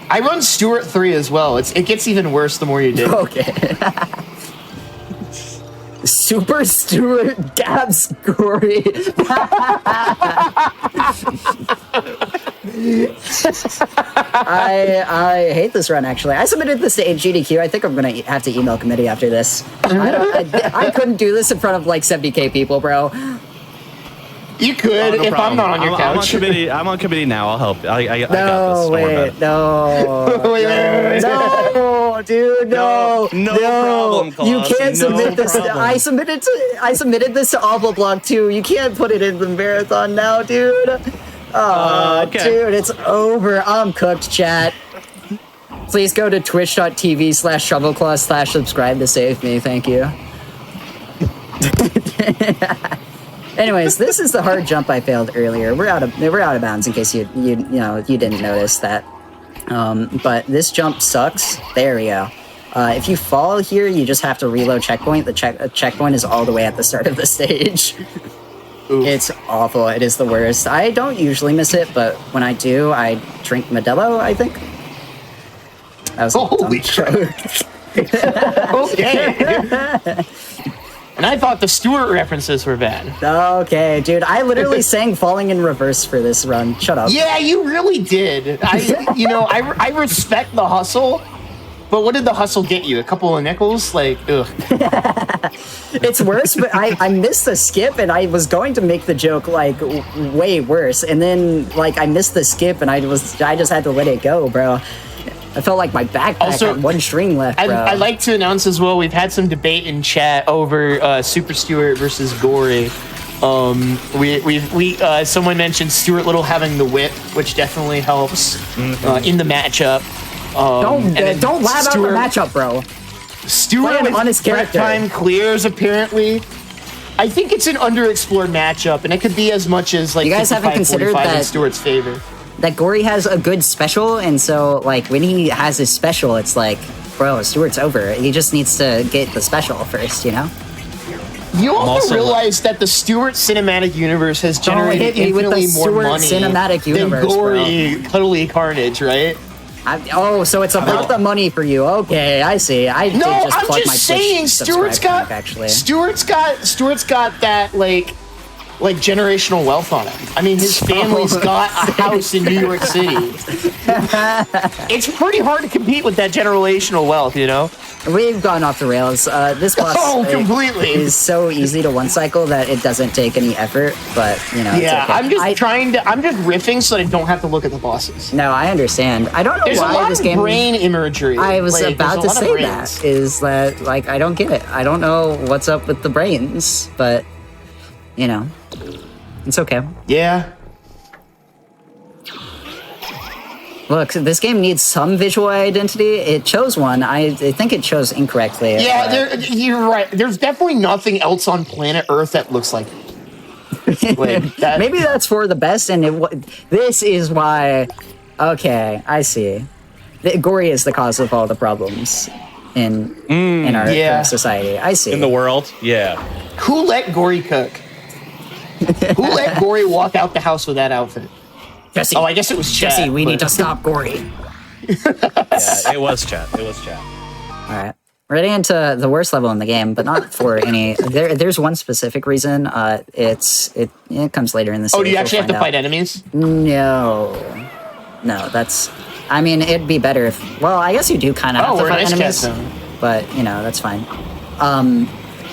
I run Stuart 3 as well. It gets even worse the more you do. Okay. Super Stuart Gabs Gori. I hate this run, actually. I submitted this to GDQ. I think I'm going to have to email committee after this. I couldn't do this in front of like 70K people, bro. You could No if I'm problem. not on your couch. I'm on committee now. I'll help. I got this. No, Don't worry about wait, it. no. Wait. No, dude, no. No problem, You Colossus, can't no submit this. problem. I submitted this to Oblablock too. You can't put it in the marathon now, dude. Oh, Okay. dude, it's over. I'm cooked, chat. Please go to twitch.tv/shovelclaw/subscribe to save me. Thank you. Anyways, this is the hard jump I failed earlier. We're out of bounds in case you didn't notice that. But this jump sucks. There we go. If you fall here, you just have to reload checkpoint. The checkpoint is all the way at the start of the stage. Oof. It's awful. It is the worst. I don't usually miss it, but when I do, I drink Modelo, I think. That was a Holy dumb joke. Okay. And I thought the Stuart references were bad. Okay, dude. I literally sang Falling in Reverse for this run. Shut up. Yeah, you really did. I respect the hustle, but what did the hustle get you? A couple of nickels? Like, ugh. It's worse, but I missed the skip, and I was going to make the joke, like, way worse. And then, like, I missed the skip, and I just had to let it go, bro. I felt like my backpack Also, had one string left, bro. I'd like to announce as well, we've had some debate in chat over Super Stuart versus Gori. Someone mentioned Stuart Little having the whip, which definitely helps in the matchup. Don't lab out the matchup, bro. Play Stuart an with honest threat character. time clears, apparently. I think it's an underexplored matchup, and it could be as much as like You guys haven't 55-45 considered in that- Stuart's favor. That Gori has a good special, and so, like, when he has his special, it's like, bro, Stuart's over. He just needs to get the special first, you know? You also also- realize that the Stuart cinematic universe has Don't generated hit me with the infinitely more Stuart money cinematic universe, than Gori Cuddly Carnage, right? So it's about the money for you. Okay, I see. I did No, just I'm plug my just saying Twitch Stuart's subscribe got card, actually. Stuart's got that like generational wealth on him. I mean, his family's got a house in New York City. It's pretty hard to compete with that generational wealth, you know? We've gone off the rails. This boss completely. is so easy to one cycle that it doesn't take any effort, but, you know, Yeah, it's okay. I'm just riffing so that I don't have to look at the bosses. No, I understand. I don't know There's a why lot this of game... brain imagery. I was Like, about there's to a lot of say brains. that, is that, like, I don't get it. I don't know what's up with the brains, but, you know, it's okay. Yeah. Look, this game needs some visual identity. It chose one. I think it chose incorrectly. Yeah, you're right. There's definitely nothing else on planet Earth that looks like it. Like, that, Maybe that's for the best, and this is why Okay, I see. Gori is the cause of all the problems in our current society. I see. In the world, yeah. Who let Gori cook? Who let Gori walk out the house with that outfit? Jesse, Oh, I guess it was Chad. Jesse, we need to stop Gori. Yeah, it was chat. All right. We're getting into the worst level in the game, but not for any. There's one specific reason. It comes later in the. Oh, do you actually have to fight enemies? No, that's. I mean, it'd be better if. Well, I guess you do kind of have to fight enemies, but that's fine.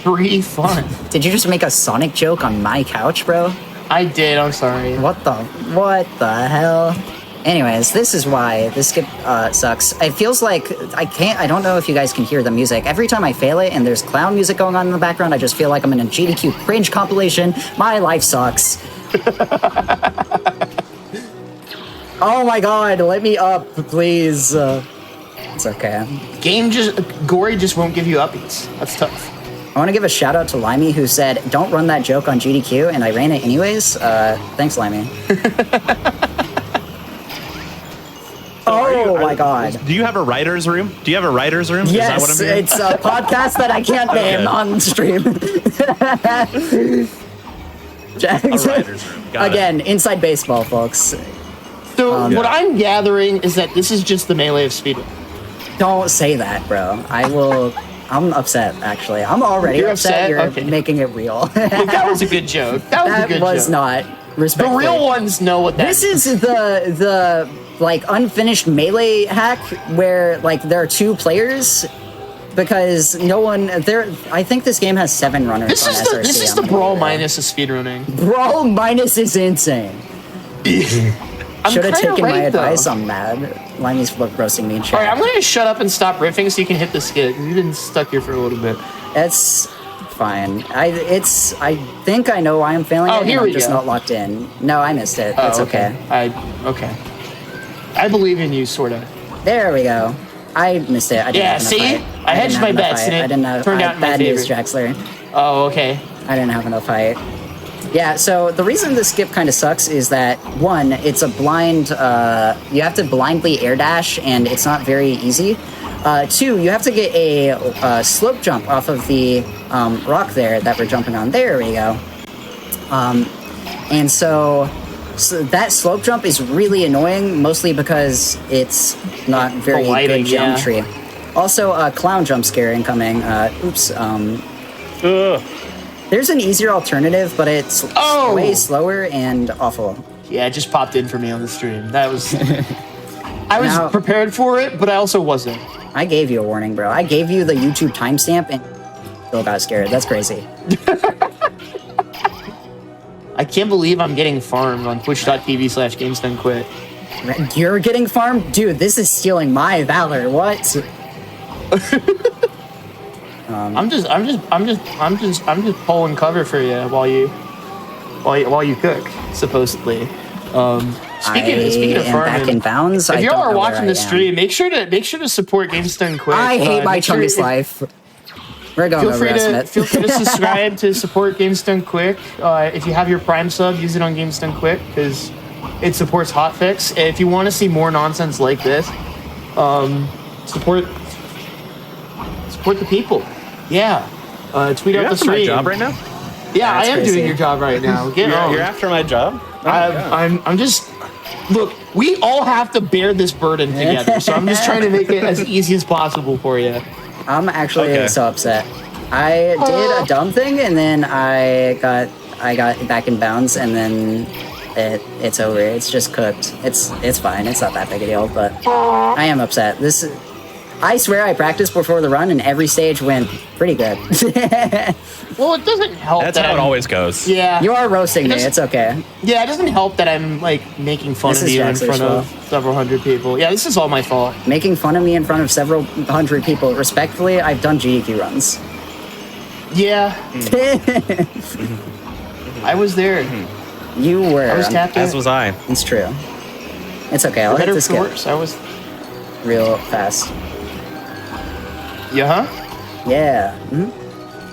Free fun. Did you just make a Sonic joke on my couch, bro? I did. I'm sorry. What the hell? Anyways, this is why this skip sucks. It feels like I don't know if you guys can hear the music. Every time I fail it and there's clown music going on in the background, I just feel like I'm in a GDQ cringe compilation. My life sucks. Oh my god, let me up, please. It's okay. Gori just won't give you uppies. That's tough. I want to give a shout out to Limey, who said, "Don't run that joke on GDQ," and I ran it anyways. Thanks, Limey. My god. Do you have a writer's room? Yes, Is that what I'm hearing? It's a podcast that I can't name on stream. A writer's room. Again, inside baseball, folks. So what I'm gathering is that this is just the melee of speedrun. Don't say that, bro. I'm upset, actually. I'm already upset. You're making it real. Look, that was a good joke. That was not respectful. The real ones know what that is. This is the like unfinished melee hack where like there are 2 players because no one there. I think this game has 7 runners. This is the brawl minus of speedrunning. Brawl minus is insane. Should have taken my advice. I'm mad. Limey's roasting me in chat. All right, I'm going to shut up and stop riffing so you can hit the skit. You've been stuck here for a little bit. It's fine. I think I know why I'm failing. Oh, here we go. I'm just not locked in. No, I missed it. It's okay. Okay. I believe in you, sort of. There we go. I missed it. I didn't have enough fight. I hedged my bets and it turned out in my favor. Bad news, Jaxler. Oh, okay. I didn't have enough fight. Yeah, so the reason this skip kind of sucks is that, 1, it's a blind, you have to blindly air dash, and it's not very easy. 2, you have to get a slope jump off of the rock there that we're jumping on. There we go. And so that slope jump is really annoying, mostly because it's not very good geometry. Yeah. Also, clown jump scare incoming. Oops. There's an easier alternative, but it's way slower and awful. Yeah, it just popped in for me on the stream. That was... I was prepared for it, but I also wasn't. I gave you a warning, bro. I gave you the YouTube timestamp and still got scared. That's crazy. I can't believe I'm getting farmed on twitch.tv/GamesDoneQuit. You're getting farmed? Dude, this is stealing my valor. What? I'm just pulling cover for you while you cook, supposedly. Speaking of farming, back in bounds. If you all are watching the stream, make sure to support GamesDoneQuit. I hate my Chungus life. We're going feel free to subscribe to support GamesDoneQuick. If you have your Prime sub, use it on GamesDoneQuick because it supports Hotfix. If you want to see more nonsense like this, support the people. Yeah. Tweet out the stream. My job right now? Yeah, I am doing your job right now. You're after my job? I'm just... Look, we all have to bear this burden together, so I'm just trying to make it as easy as possible for you. I'm actually so upset. I did a dumb thing, and then I got back in bounds, and then it's over. It's just cooked. It's fine. It's not that big a deal, but I am upset. I swear I practiced before the run, and every stage went pretty good. Well, it doesn't help. That's how it always goes. Yeah. You are roasting me. It's okay. Yeah, it doesn't help that I'm, making fun of you in front of several hundred people. Yeah, this is all my fault. Making fun of me in front of several hundred people. Respectfully, I've done GDQ runs. Yeah. I was there. You were. I was captain. As was I. It's true. It's okay. I'll hit this skip. I was real fast. Yeah? Yeah. Mm-hmm.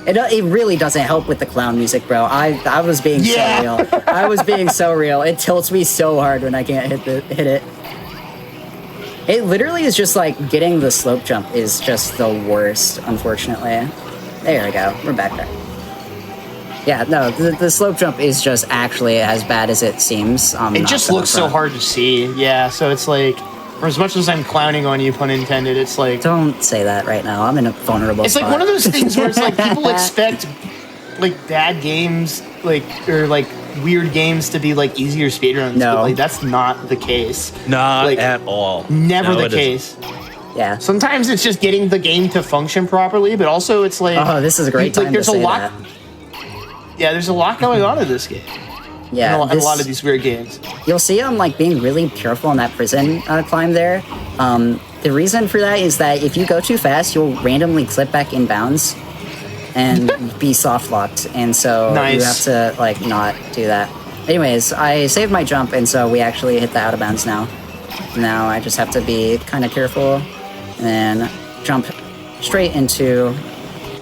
It really doesn't help with the clown music, bro. I was being so real. I was being so real. It tilts me so hard when I can't hit it. It literally is just like getting the slope jump is just the worst, unfortunately. There we go. We're back there. Yeah, no, the slope jump is just actually as bad as it seems. It just looks so hard to see. Yeah, so it's like, for as much as I'm clowning on you, pun intended, it's like... Don't say that right now. I'm in a vulnerable spot. It's like one of those things where it's like people expect like bad games, like, or like weird games to be like easier speedruns. No. But like that's not the case. Not like, at all. Never No, the it case. Yeah. Sometimes it's just getting the game to function properly, but also it's like... Oh, this is a great time to say that. Yeah, there's a lot going on in this game. Yeah, in a lot of these weird games. You'll see I'm like being really careful on that prison climb there. The reason for that is that if you go too fast, you'll randomly clip back in bounds and be soft locked, and so you have to like not do that. Anyways, I saved my jump, and so we actually hit the out of bounds now. Now I just have to be kind of careful and jump straight into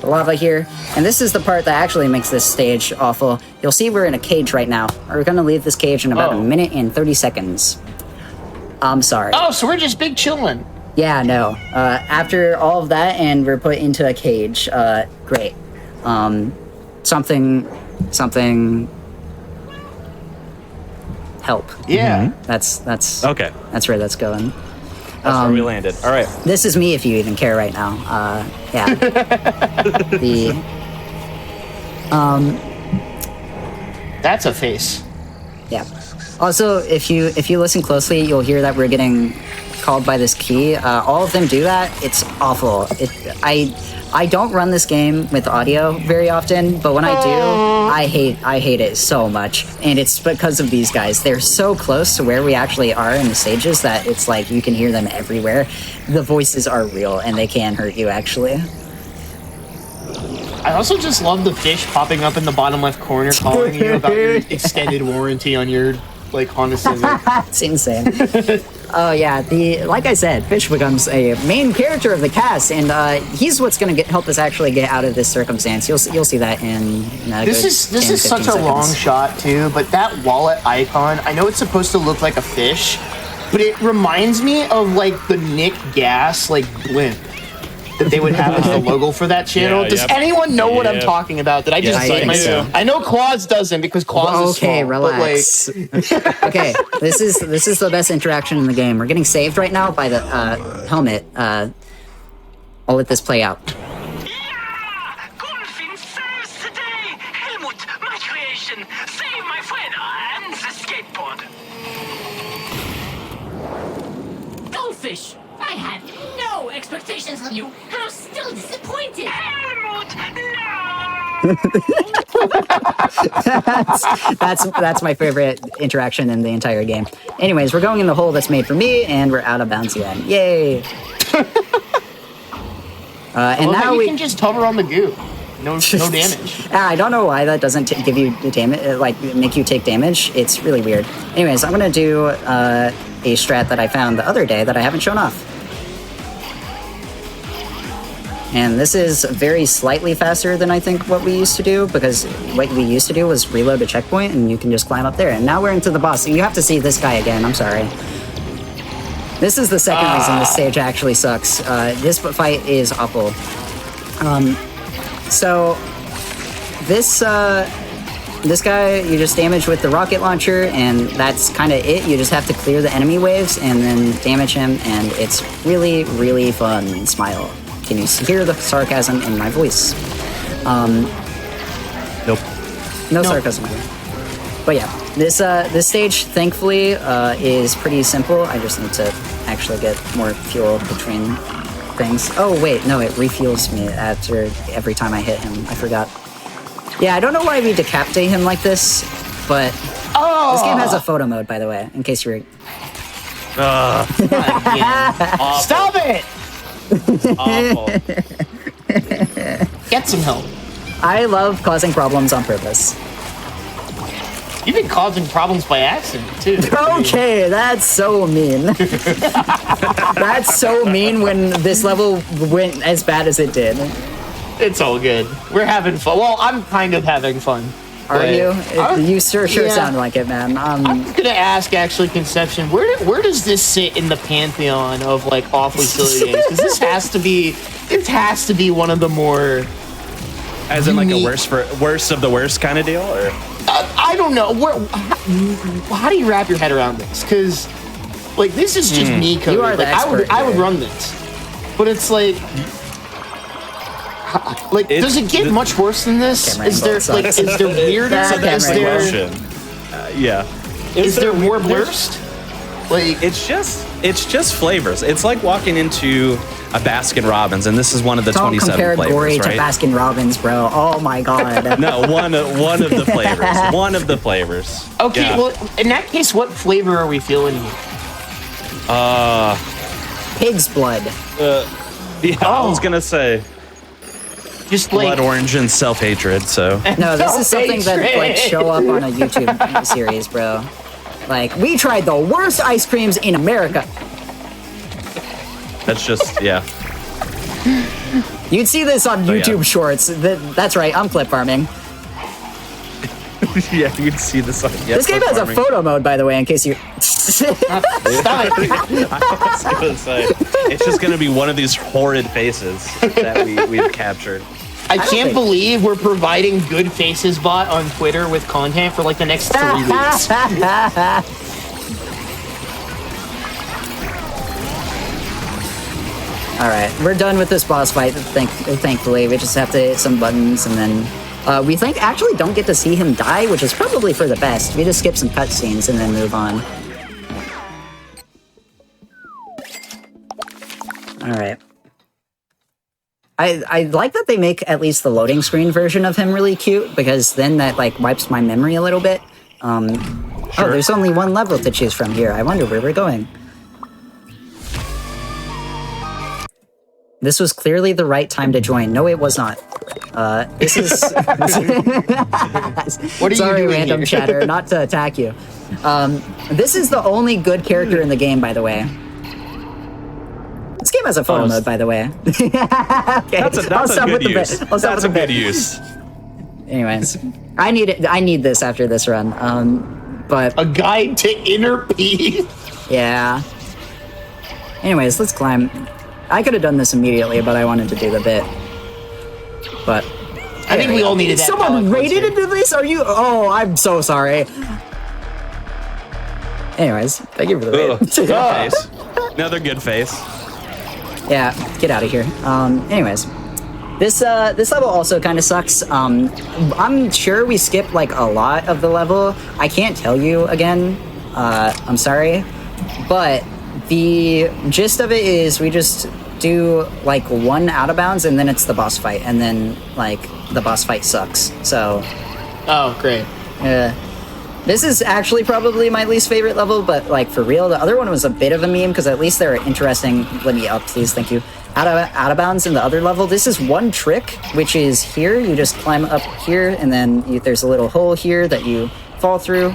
the lava here. And this is the part that actually makes this stage awful. You'll see we're in a cage right now. We're gonna leave this cage in about a minute and 30 seconds. I'm sorry. Oh, so we're just big chillin'. Yeah, no. After all of that, and we're put into a cage. Great. Something. Help. Yeah. That's Okay. That's where that's going. That's where we landed. All right. This is me, if you even care right now. Yeah. That's a face. Yeah. Also, if you listen closely, you'll hear that we're getting called by this key. All of them do that. It's awful. I don't run this game with audio very often, but when I do, I hate it so much. And it's because of these guys. They're so close to where we actually are in the stages that it's like you can hear them everywhere. The voices are real, and they can hurt you, actually. I also just love the fish popping up in the bottom left corner calling you about your extended warranty on your like Honda Civic. It's insane. Oh yeah, like I said, Fish becomes a main character of the cast, and he's what's going to help us actually get out of this circumstance. You'll see that in this is such a long shot too, but that wallet icon, I know it's supposed to look like a fish, but it reminds me of like the Nick Gas like blimp that they would have as the logo for that channel. Yeah, Does anyone know what I'm talking about? Did I just say myself? I know Claus doesn't because Claus is small. Relax. But okay, this is the best interaction in the game. We're getting saved right now by the helmet. I'll let this play out. Golfing saves today. Helmut, my creation. Save my friend and the skateboard. Goldfish, I had no expectations of you, and I'm still disappointed. Helmut, no! that's my favorite interaction in the entire game. Anyways, we're going in the hole that's made for me, and we're out of bounds again. Yay! And now we can just hover on the goo. No damage. I don't know why that doesn't give you the damage, like make you take damage. It's really weird. Anyways, I'm gonna do a strat that I found the other day that I haven't shown off. And this is very slightly faster than I think what we used to do, because what we used to do was reload a checkpoint and you can just climb up there. And now we're into the boss. You have to see this guy again. I'm sorry. This is the second reason this stage actually sucks. This fight is awful. So this guy you just damage with the rocket launcher, and that's kind of it. You just have to clear the enemy waves and then damage him, and it's really, really fun. Smile. Can you hear the sarcasm in my voice? Nope. No sarcasm here. But yeah, this stage, thankfully, is pretty simple. I just need to actually get more fuel between things. Oh wait, no, it refuels me after every time I hit him. I forgot. Yeah, I don't know why we decapitate him like this, but this game has a photo mode, by the way, in case you're... Stop it! Awful. Get some help. I love causing problems on purpose. You've been causing problems by accident, too. Okay, that's so mean. That's so mean when this level went as bad as it did. It's all good. We're having fun. Well, I'm kind of having fun. Are But you? You sure yeah. sound like it, man. I'm gonna ask, actually, Conception, where does this sit in the pantheon of like awfully silly games? Because this has to be one of the more, As in like a unique- worst of the worst kind of deal, or I don't know. How do you wrap your head around this? Because like this is just me coding. You are the Like, expert I would here. run this, but it's like. Like, does it get much worse than this? Camera Is there angle like, sucks. is there weirder? So Is that's the there, question. Yeah. is there more there's- burst? Like, It's just flavors. It's like walking into a Baskin Robbins, and this is one of the Don't 27 compare flavors, Gori right? to Baskin Robbins, bro. Oh my god. No, one of the flavors. One of the flavors. okay, Yeah. well, in that case, what flavor are we feeling here? Pig's blood. Yeah, I was gonna say Just like, blood orange and self-hatred. So No, this is something that like Self-hatred. show up on a YouTube series, bro. Like, we tried the worst ice creams in America. that's just yeah. You'd see this on yeah. YouTube Shorts. That's right, I'm clip farming. Yeah, you can see this. This game has a photo mode, by the way, in case you. stop it. I was gonna say it's just gonna be one of these horrid faces that we've captured. I can't think- believe we're providing Good Faces Bot on Twitter with content for like the next 3 weeks. All right, we're done with this boss fight. Thankfully, we just have to hit some buttons, and then we actually don't get to see him die, which is probably for the best. We just skip some cutscenes and then move on. All right. I like that they make at least the loading screen version of him really cute, because then that like wipes my memory a little bit. Oh, there's only one level to choose from here. I wonder where we're going. This was clearly the right time to join. No, it was not. This is... What are Sorry, you doing random here? chatter, not to attack you. This is the only good character in the game, by the way. This game has a photo mode, by the way. Okay, That's a good use. That's a good bit. use. Anyways, I need this after this run. But A guide to inner peace. yeah. Anyways, let's climb. I could have done this immediately, but I wanted to do the bit. But I think we all needed that. someone palette raided cleanser. into this? Are you? Oh, I'm so sorry. Anyways, thank you for the Ugh, raid. good face. Another good face. Yeah, get out of here. Anyways, this level also kind of sucks. I'm sure we skipped like a lot of the level. I can't tell you again. I'm sorry, but the gist of it is we just do like one out of bounds, and then it's the boss fight, and then like the boss fight sucks. So Oh, great. this is actually probably my least favorite level, but like for real, the other one was a bit of a meme because at least they're interesting. Let me up, please. Thank you. Out of bounds in the other level. This is one trick, which is here. You just climb up here, and then there's a little hole here that you fall through,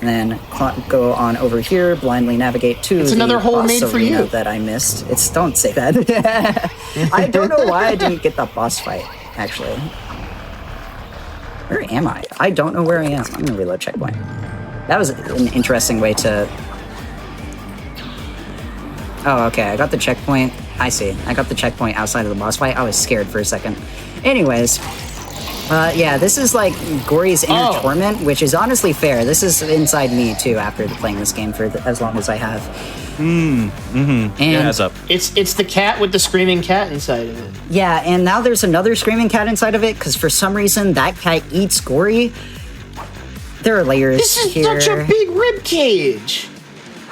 and then go on over here. Blindly navigate to It's another the hole boss made for arena you. that I missed. Don't say that. I don't know why I didn't get the boss fight. Actually. Where am I? I don't know where I am. I'm gonna reload checkpoint. That was an interesting way to... Oh, okay, I got the checkpoint. I see. I got the checkpoint outside of the boss fight. I was scared for a second. Anyways, yeah, this is like Gori's inner torment, which is honestly fair. This is inside me, too, after playing this game for as long as I have. And Yeah, heads up. It's the cat with the screaming cat inside of it. yeah, and now there's another screaming cat inside of it, because for some reason that cat eats Gori. There are layers This is here. such a big rib cage.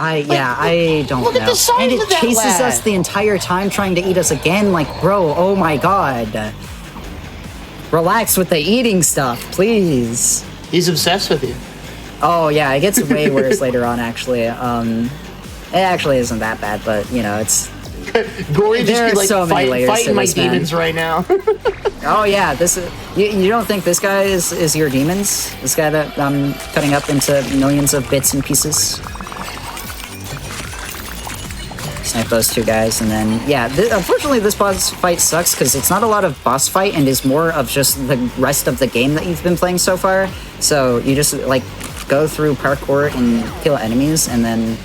I don't look know. at the size and it of that chases lad. us the entire time trying to eat us again. Like, bro, oh my god. Relax with the eating stuff, please. He's obsessed with you. Oh yeah, it gets way worse later on, actually. It actually isn't that bad, but, you know, it's... Gory There just are be like so many layers to fighting my this, man. demons right now. Oh yeah, this is... You don't think this guy is your demons? This guy that I'm cutting up into millions of bits and pieces? Snipe those two guys, and then, yeah, unfortunately this boss fight sucks because it's not a lot of boss fight and is more of just the rest of the game that you've been playing so far. So you just like go through parkour and kill enemies, and then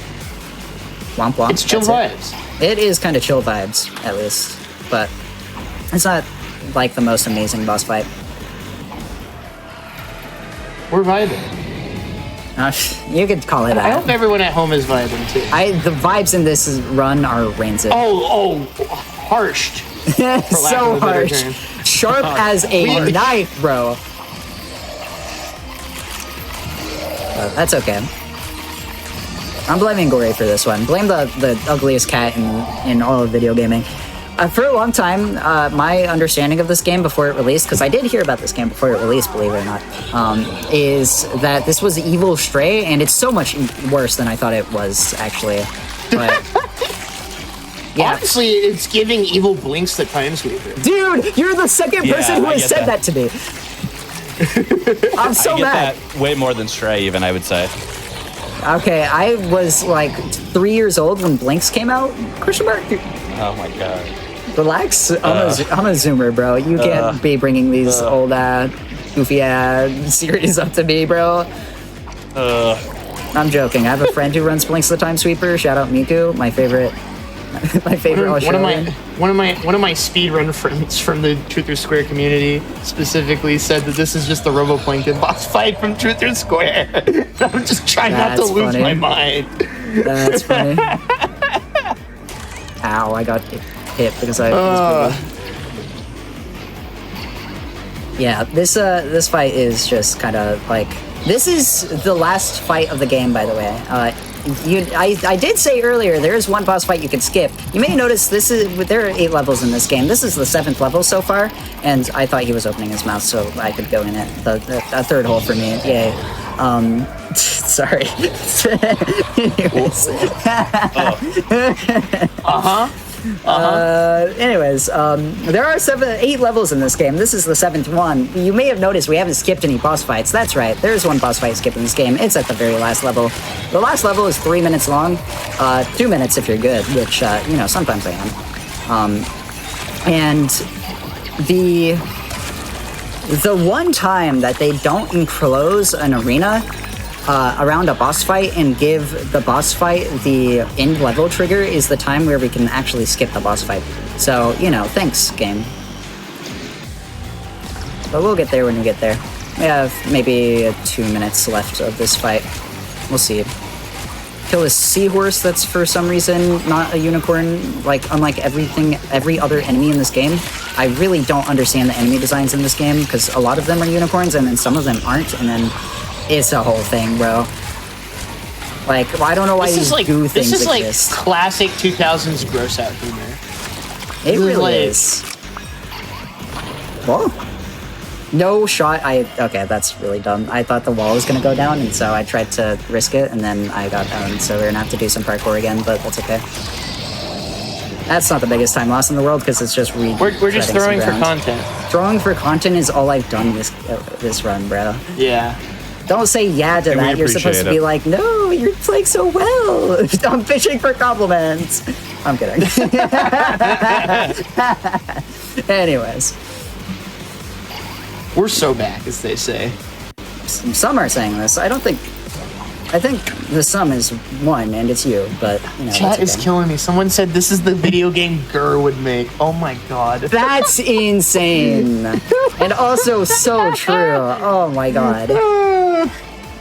womp womp. It's chill vibes. It is kind of chill vibes, at least, but it's not like the most amazing boss fight. We're vibing. You could call it that. I hope everyone at home is vibing too. The vibes in this run are rancid. Harshed. So harsh. Sharp as a knife, bro. That's okay. I'm blaming Gori for this one. Blame the ugliest cat in all of video gaming. For a long time, my understanding of this game before it released, because I did hear about this game before it released, believe it or not, is that this was Evil Stray, and it's so much worse than I thought it was, actually. But, yeah. Honestly, it's giving Evil Blinks the Time Sweeper. Dude, you're the second person who has said that to me. I'm so mad. That way more than Stray, even, I would say. Okay, I was like 3 years old when Blinks came out. Question mark. Oh my god. Relax. I'm a zoomer, bro. You can't be bringing these old goofy series up to me, bro. I'm joking. I have a friend who runs Blinks the Time Sweeper. Shout out Miku, my favorite Australian. One of my speedrun friends from the Truth or Square community specifically said that this is just the RoboPlankton boss fight from Truth or Square. I'm just trying not to lose my mind. That's funny. Ow, I got hit because I was yeah, this fight is just kind of like, this is the last fight of the game, by the way. I did say earlier there is one boss fight you could skip. You may notice there are 8 levels in this game. This is the 7th level so far, and I thought he was opening his mouth so I could go in it. A third hole for me. Yay. Sorry. Anyways. Anyways, there are 8 levels in this game. This is the 7th one. You may have noticed we haven't skipped any boss fights. That's right. There's one boss fight skipped in this game. It's at the very last level. The last level is 3 minutes long. 2 minutes if you're good, which, sometimes I am. And the one time that they don't enclose an arena around a boss fight and give the boss fight the end level trigger is the time where we can actually skip the boss fight. So, thanks, game. But we'll get there when we get there. We have maybe 2 minutes left of this fight. We'll see. Kill a seahorse that's for some reason not a unicorn, like unlike every other enemy in this game. I really don't understand the enemy designs in this game because a lot of them are unicorns and then some of them aren't, and then it's a whole thing, bro. Like, I don't know why these goo things exist. This is like classic 2000s gross out humor. It really is. Whoa. No shot. Okay, that's really dumb. I thought the wall was gonna go down, and so I tried to risk it, and then I got owned, so we're gonna have to do some parkour again, but that's okay. That's not the biggest time loss in the world, because it's just we're just throwing for content. Throwing for content is all I've done this run, bro. Yeah. Don't say yeah to that. You're supposed to be like, no, you're playing so well. I'm fishing for compliments. I'm kidding. Anyways. We're so back, as they say. Some are saying this. I think the sum is 1, and it's you, but, Chat is killing me. Someone said this is the video game Gur would make. Oh my god. That's insane. And also so true. Oh my god.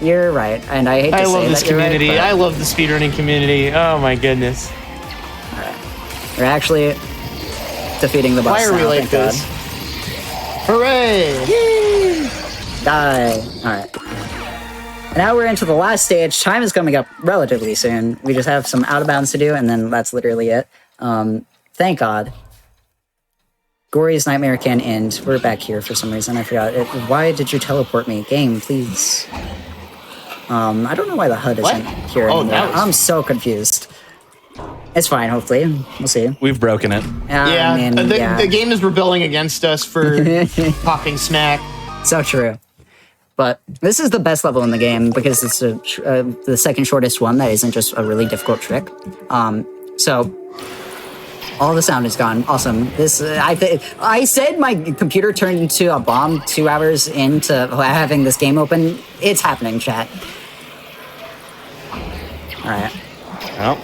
You're right, and I hate to say that. I love this community. Right, I love the speedrunning community. Oh my goodness. Alright. We're actually defeating the boss. Why are we like this? God. Hooray! Yay! Die. Alright. Now we're into the last stage. Time is coming up relatively soon. We just have some out of bounds to do, and then that's literally it. Thank God. Gori's nightmare can end. We're back here for some reason. I forgot. Why did you teleport me? Game, please. I don't know why the HUD isn't here anymore. I'm so confused. It's fine, hopefully. We'll see. We've broken it. The game is rebelling against us for talking smack. So true. But this is the best level in the game because it's the second shortest one that isn't just a really difficult trick. So All the sound is gone. Awesome. This I said my computer turned into a bomb 2 hours into having this game open. It's happening, chat. All right. Well,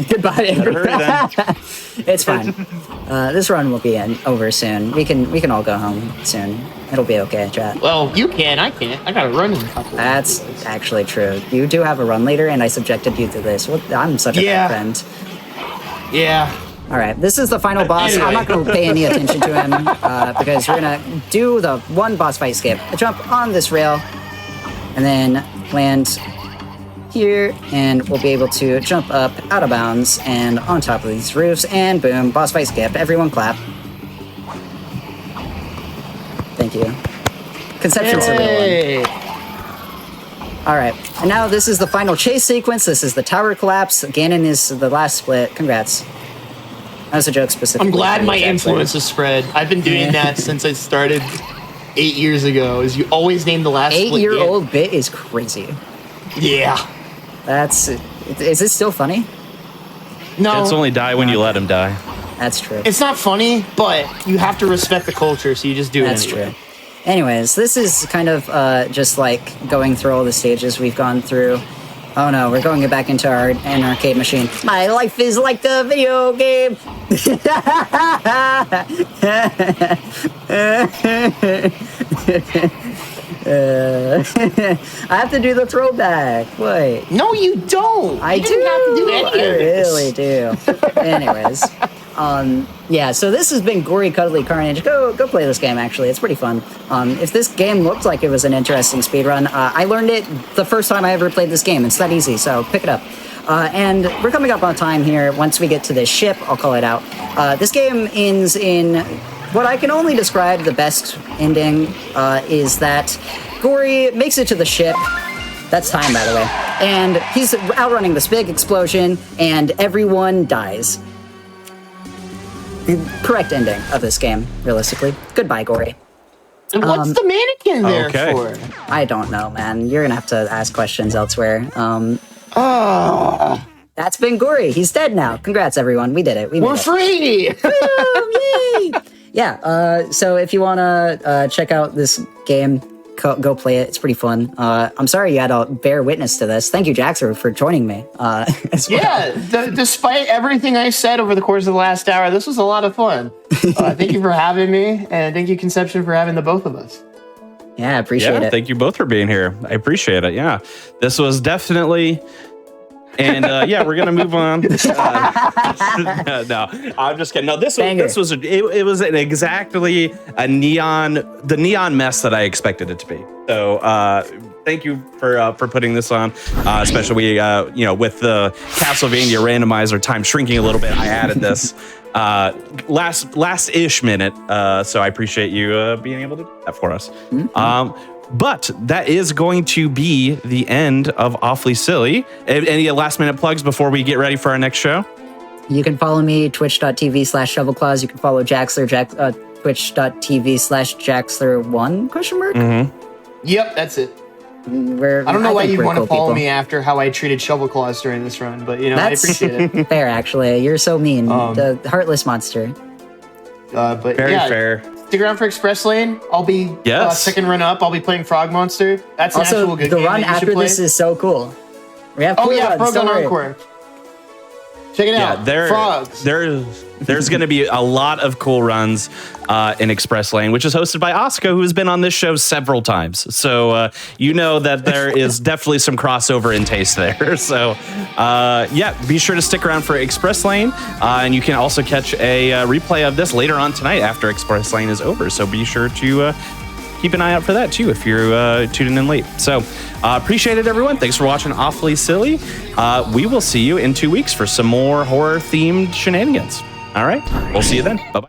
Goodbye, everyone. hurry then. It's fine. This run will be over soon. We can all go home soon. It'll be okay, chat. Well, you can. I can't. I got to run in a couple. That's actually true. You do have a run later, and I subjected you to this. I'm such a bad friend. Yeah. All right, this is the final boss. I'm not going to pay any attention to him because we're going to do the one boss fight skip. I jump on this rail and then land here, and we'll be able to jump up out of bounds and on top of these roofs, and boom, boss fight skip. Everyone clap. Thank you. Conception's the real one. All right, and now this is the final chase sequence. This is the tower collapse. Ganon is the last split. Congrats. That was a joke specifically. I'm glad for my you, Jack influence has spread. I've been doing that since I started 8 years ago. Is you always name the last split 8-year-old bit is crazy. Yeah. Is it still funny? No. Kids only die when you let them die. That's true. It's not funny, but you have to respect the culture, so you just do it That's anyway. true. Anyways, this is kind of just like going through all the stages we've gone through. Oh no, we're going back into an arcade machine. My life is like the video game. I have to do the throwback. Wait. No, you don't. I you do. didn't have to do any I of this. really do. Anyways, yeah. So this has been Gori Cuddly Carnage. Go play this game. Actually, it's pretty fun. If this game looked like it was an interesting speedrun, I learned it the first time I ever played this game. It's that easy. So pick it up. And we're coming up on time here. Once we get to this ship, I'll call it out. This game ends in what I can only describe the best ending is that Gori makes it to the ship. That's time, by the way. And he's outrunning this big explosion, and everyone dies. The correct ending of this game, realistically. Goodbye, Gori. And what's the mannequin there for? I don't know, man. You're gonna have to ask questions elsewhere. That's been Gori. He's dead now. Congrats, everyone. We did it. We're free! Yay! Yeah, so if you want to check out this game, go play it. It's pretty fun. I'm sorry you had to bear witness to this. Thank you, Jaxer, for joining me. As well. Yeah, despite everything I said over the course of the last hour, this was a lot of fun. Thank you for having me, and thank you, Conception, for having the both of us. Yeah, I appreciate it. Thank you both for being here. I appreciate it. Yeah, this was definitely... And yeah, we're gonna move on. No, I'm just kidding. No, this was it was exactly the neon mess that I expected it to be. So thank you for putting this on, especially with the Castlevania randomizer time shrinking a little bit. I added this last-ish minute, so I appreciate you being able to do that for us. Mm-hmm. But that is going to be the end of Awfully Silly. Any last minute plugs before we get ready for our next show? You can follow me, twitch.tv /shovelclaws. You can follow Jaxler, twitch.tv /Jaxler1, ? Mm-hmm. Yep, that's it. I don't know why you'd want to follow me after how I treated Shovelclaws during this run, but I appreciate it. Fair, actually. You're so mean. The heartless monster. But Very fair. Stick around for Express Lane. I'll be second run up. I'll be playing Frog Monster. That's also, an actual good game. The run after this is so cool. We have cool runs. Frog Encore. Check it out. Frogs. There's going to be a lot of cool runs in Express Lane, which is hosted by Oscar, who has been on this show several times. So that there is definitely some crossover in taste there. So be sure to stick around for Express Lane, and you can also catch a replay of this later on tonight after Express Lane is over. So be sure to keep an eye out for that too if you're tuning in late. So appreciate it, everyone. Thanks for watching Awfully Silly. We will see you in 2 weeks for some more horror-themed shenanigans. All right. We'll see you then. Bye-bye.